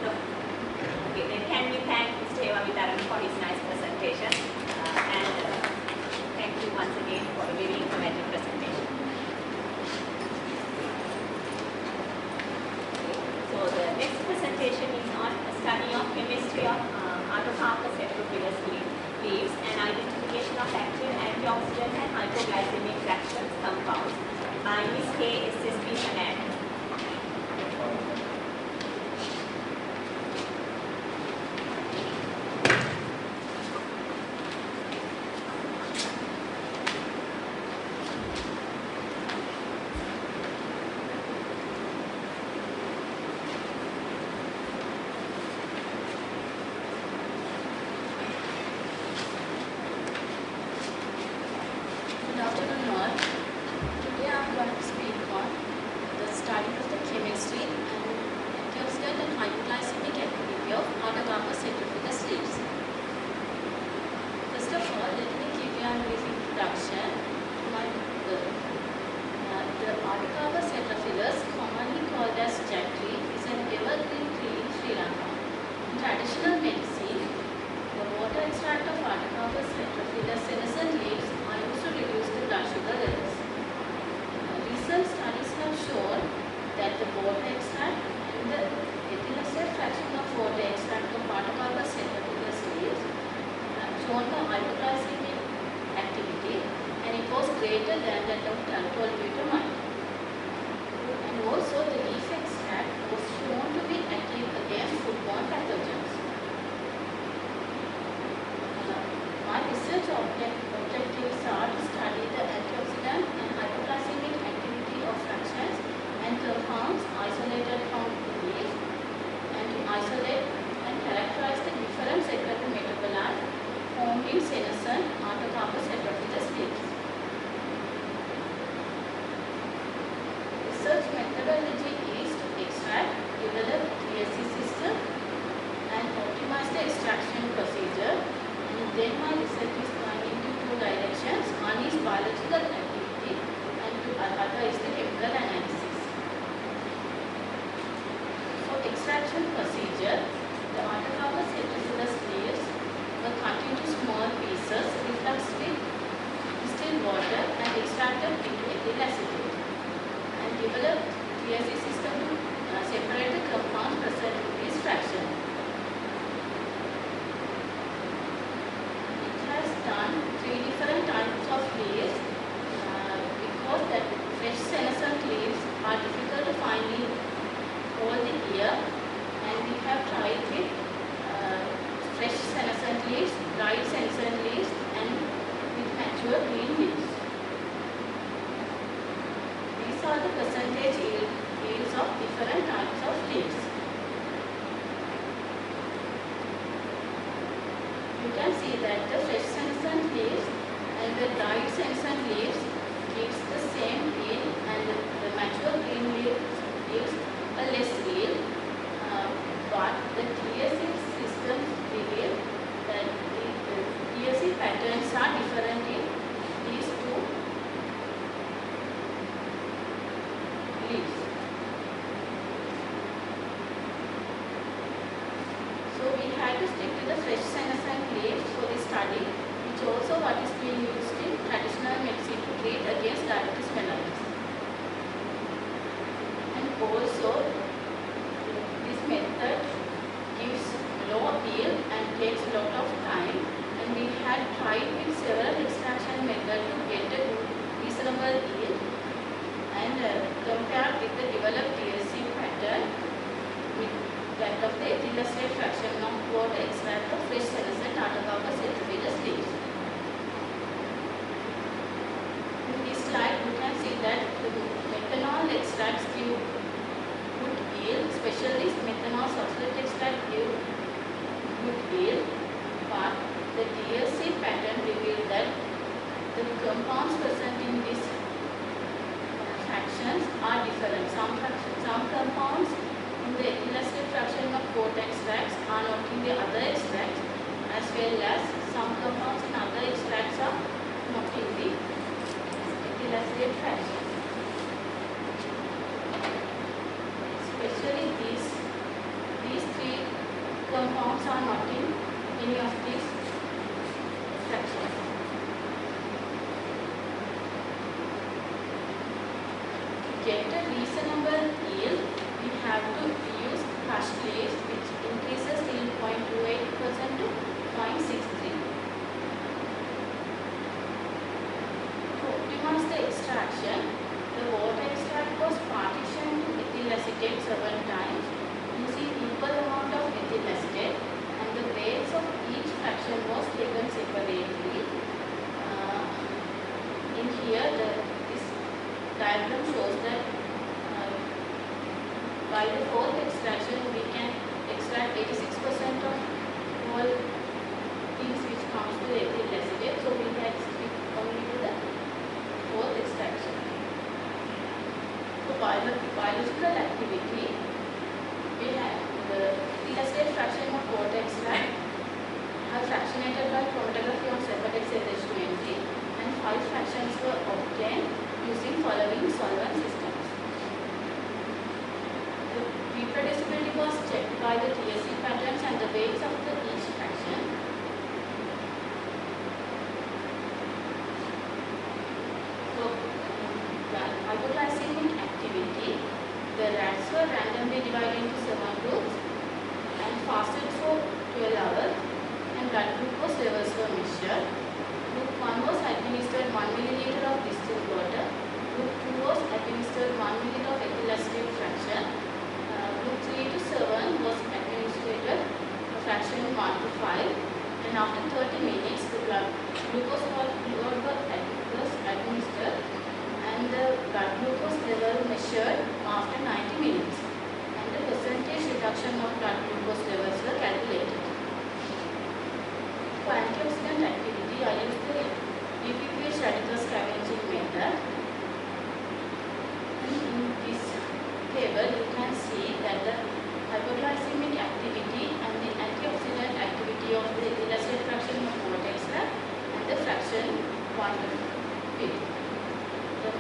No. Okay, then can we thank Mr. Eva Vitaran for his nice presentation and thank you once again for a very informative presentation. So the next presentation is on chemistry of autocarpus heterophyllus leaves and identification of active antioxidant and hypoglycemic fractions compounds by Ms. K. SSP Sanad. Get a reasonable yield, we have to use crush plates which increases yield 0.28 extraction, the water extract was partitioned to ethyl acetate 7 times using equal amount of ethyl acetate, and the grades of each fraction was taken separately. In here, this diagram shows that by the fourth extraction, we can extract 86% of all things which comes to the ethyl acetate. So we can stick only to the fourth extraction. So biological activity, we have the ethyl acetate fraction of water extract are fractionated by chromatography on Cephalex SH20, and 5 fractions were obtained using following solvent systems. The reproducibility was checked by the TSC patterns and the weights of each fraction. So, hypoglycemic activity, the rats were randomly divided into 7 groups and fasted for 12 hours, and blood glucose levels were measured. Group 1 was administered 1 milliliter of distilled water. Group 2 was administered 1 milliliter of ethyl acetate fraction. Group 3 to 7 was administered a fraction 1 to 5, and after 30 minutes the blood glucose was administered and the blood glucose level measured after 90 minutes, and the percentage reduction of blood glucose levels were calculated. For antioxidant activity, I used the DPPH radical scavenging method. And in this table, you can see that the hypoglycemic activity and the antioxidant activity of the ethyl acetate fraction of water extract and the fraction 1 to 50. The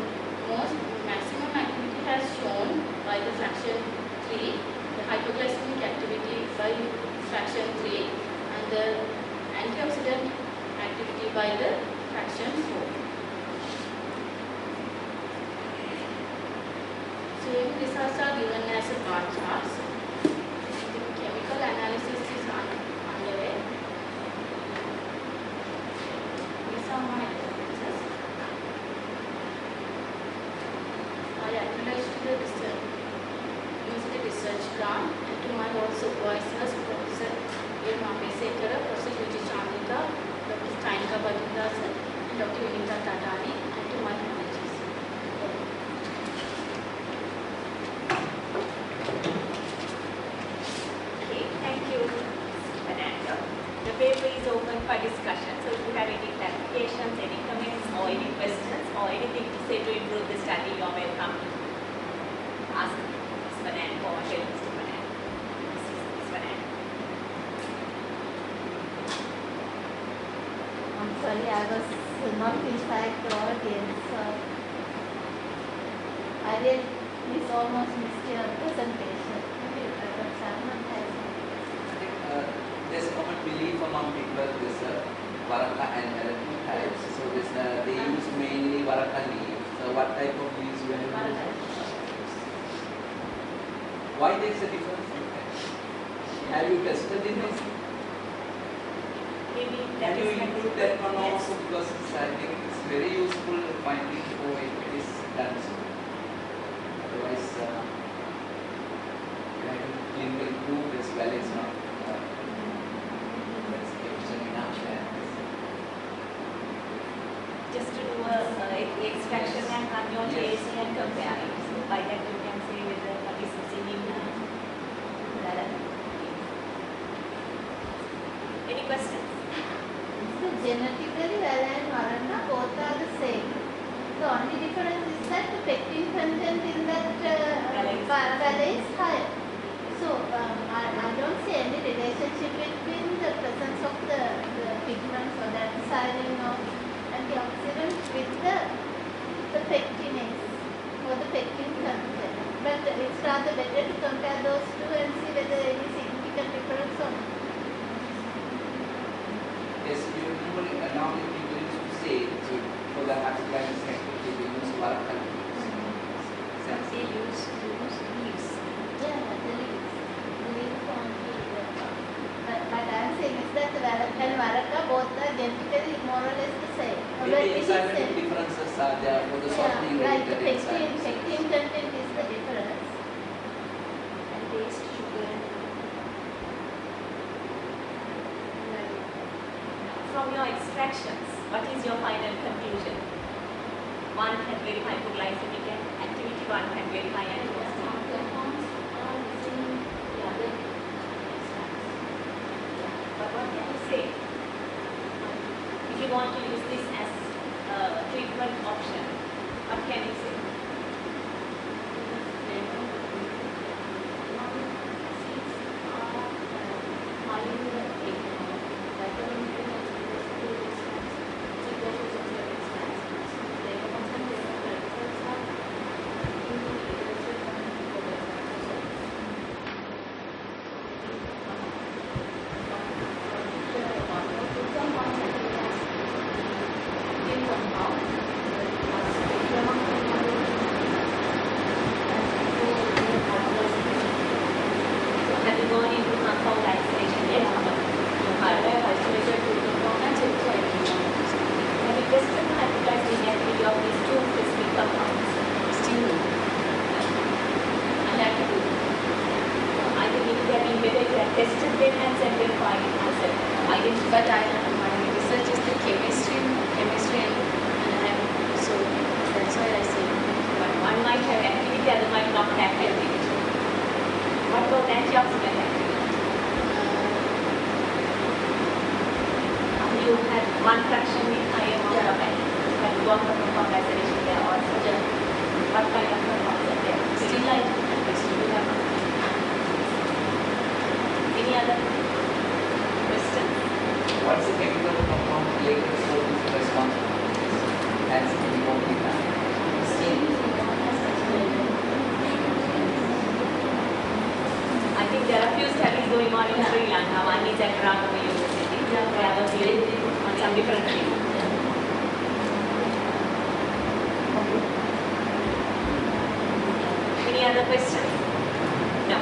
most maximum activity has shown by the fraction 3, the hypoglycemic activity by fraction 3, and the antioxidant activity by the fraction 4. Same results are given as a bar charts. The chemical analysis is underway. These are my references. I acknowledge to the University Research Grant and to my board supervisors, Professor Irma Pesekara, Professor Yuji Chandika, Dr. Steinika Bajindasa, and Dr. Vinita Tatani, and to my managers. Okay, thank you, Fernando. The paper is open for discussion, so if you have any clarifications, any comments, or any questions, or anything to say to improve the study, you are welcome to ask Ms. Fernando or tell Mr. Fernando. Ms. Fernando. I'm sorry, I was not inside the audience, so I did miss almost missed your presentation. There's a common belief among people this Varaka and there are 2 types. So this they use mainly Varaka leaf. So what type of leaves you have? Why there is a difference? Have you tested in this? Can you include that one also, because I think it's very useful finding how it is done. So otherwise, clinical proof as well is not. Just to do a extraction and run your TAC and compare it. So by that you can say whether what is missing in any questions? So genetically, Vala and Varana both are the same. The only difference is that the pectin content in that Vala is higher. So I don't see any relationship between the presence of the pigments or the anthocyanin or antioxidant with the pectinase or the pectin content. But it's rather better to compare those two and see whether any significant difference or not. Yes, you normally people used to say so for the hypoglycemic activity they use Varaka leaves. They use leaves. Yeah, the leaves only. But I'm saying is that the Vala and Varaka both are identically more or less the same. But Maybe it is scientific same. differences are there for the softening Yeah, right. The related pectin enzymes. content is the difference. And taste, sugar. From your extractions, what is your final conclusion? One had very hypoglycemic activity, one had very high antioxidant. But what can you say? If you want to use this as a treatment option, what can you say? Have you gone into compound isolation yet? Have you tested the hypoglycemia activity of these two specific compounds? Still no. And that you do. I think it would have been better if you had tested them and sent them for yourself. But my research is the chemistry and so that's why I say One might have activity, other might not have activity. What about antioxidant activity? You had one fraction with high amount of antioxidants, but you got the compound isolation there also. What kind of compounds are there? Still light. Any other questions? What's the chemical compound related to this response? As I think there are few studies going on in Sri Lanka. One is at Rangama University. They have a field on some different things. Any other questions? No.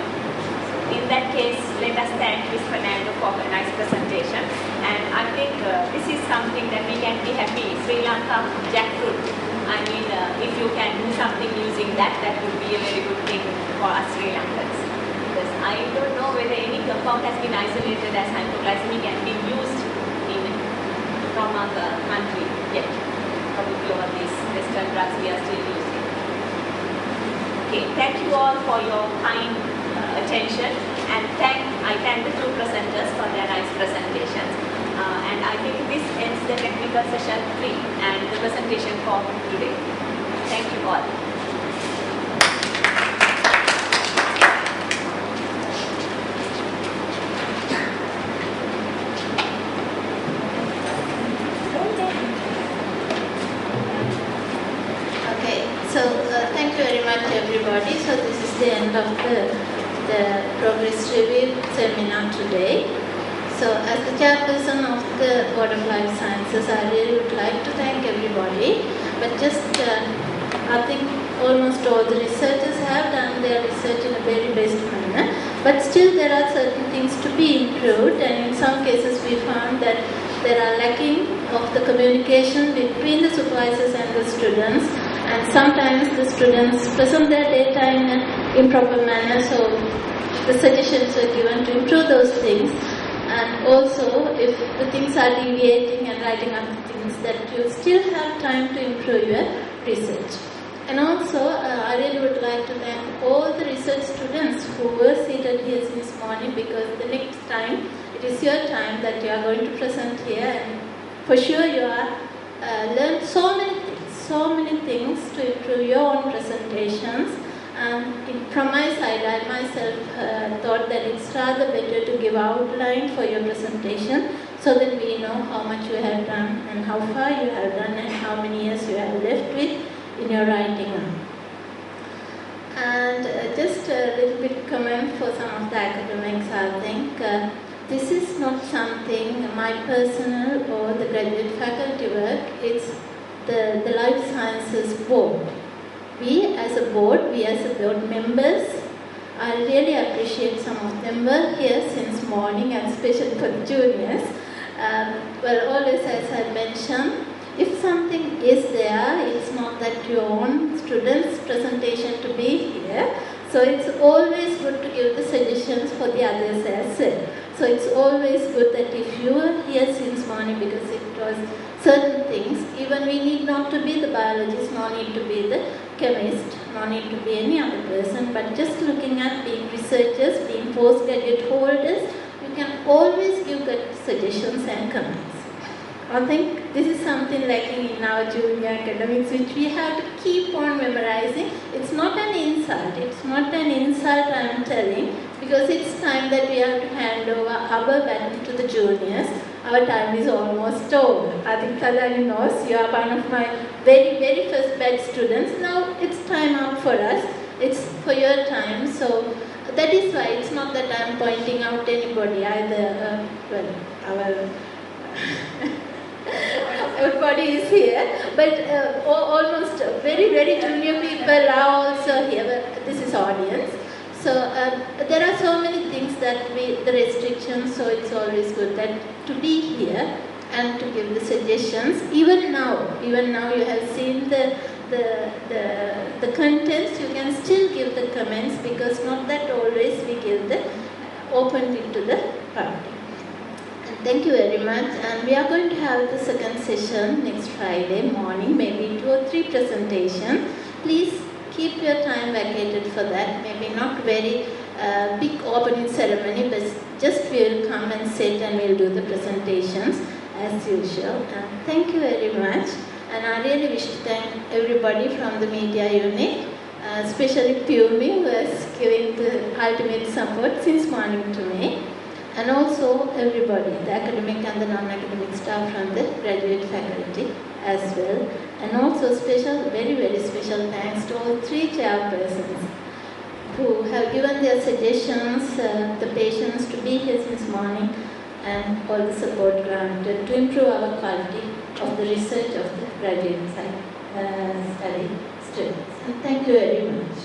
In that case, let us thank Ms. Fernando for her nice presentation. And I think this is something that we can be happy. Sri Lanka jackfruit. I mean, if you can do something using that, that would be a very good thing for us Sri Lankans. Because I don't know whether any compound has been isolated as hypoglycemic and been used in from other country yet. Probably all these Western drugs we are still using. Okay, thank you all for your kind attention, and I thank the two presenters for their nice presentations. And I think this ends the technical session 3 and the presentation for today. Thank you all. Okay, so thank you very much everybody. So this is the end of the progress review seminar today. So as the chairperson of the Board of Life Sciences, I really would like to thank everybody. But just I think almost all the researchers have done their research in a very best manner. But still there are certain things to be improved, and in some cases we found that there are lacking of the communication between the supervisors and the students, and sometimes the students present their data in an improper manner, so the suggestions were given to improve those things. And also, if the things are deviating and writing up things, that you still have time to improve your research. And also, I really would like to thank all the research students who were seated here since morning, because the next time, it is your time that you are going to present here, and for sure you are learned so many things to improve your own presentations. From my side, I myself thought that it's rather better to give outline for your presentation, so that we know how much you have done and how far you have done and how many years you have left with in your writing. And just a little bit comment for some of the academics, I think. This is not something my personal or the graduate faculty work, it's the Life Sciences Board. We as a board, we as a board members, I really appreciate some of them were here since morning, and especially for the juniors. Well, always as I mentioned, if something is there, it's not that you want students' presentation to be here. So it's always good to give the suggestions for the others as well. So it's always good that if you are here since morning because it was certain things, even we need not to be the biologist, no need to be the chemist, no need to be any other person, but just looking at being researchers, being postgraduate holders, you can always give good suggestions and comments. I think this is something lacking in our junior academics, which we have to keep on memorizing. It's not an insult. It's not an insult, I am telling, because it's time that we have to hand over our baton to the juniors. Our time is almost over. I think Kadani knows you are one of my very, very first batch students. Now it's time out for us. It's for your time. So that is why it's not that I am pointing out anybody either. Everybody is here, but almost very, very junior people are also here. But this is audience. So there are so many things that the restrictions, so it's always good that to be here and to give the suggestions. Even now you have seen the contents, you can still give the comments because not that always we give the open it to the public. Thank you very much, and we are going to have the second session next Friday morning, maybe 2 or 3 presentations. Please keep your time vacated for that, maybe not very big opening ceremony, but just we'll come and sit and we'll do the presentations as usual. And thank you very much, and I really wish to thank everybody from the media unit, especially Pumi, who is giving the ultimate support since morning to me. And also everybody, the academic and the non-academic staff from the graduate faculty as well. And also special, very, very special thanks to all 3 chairpersons who have given their suggestions, the patience to be here since morning, and all the support granted to improve our quality of the research of the graduate study students. And thank you very much.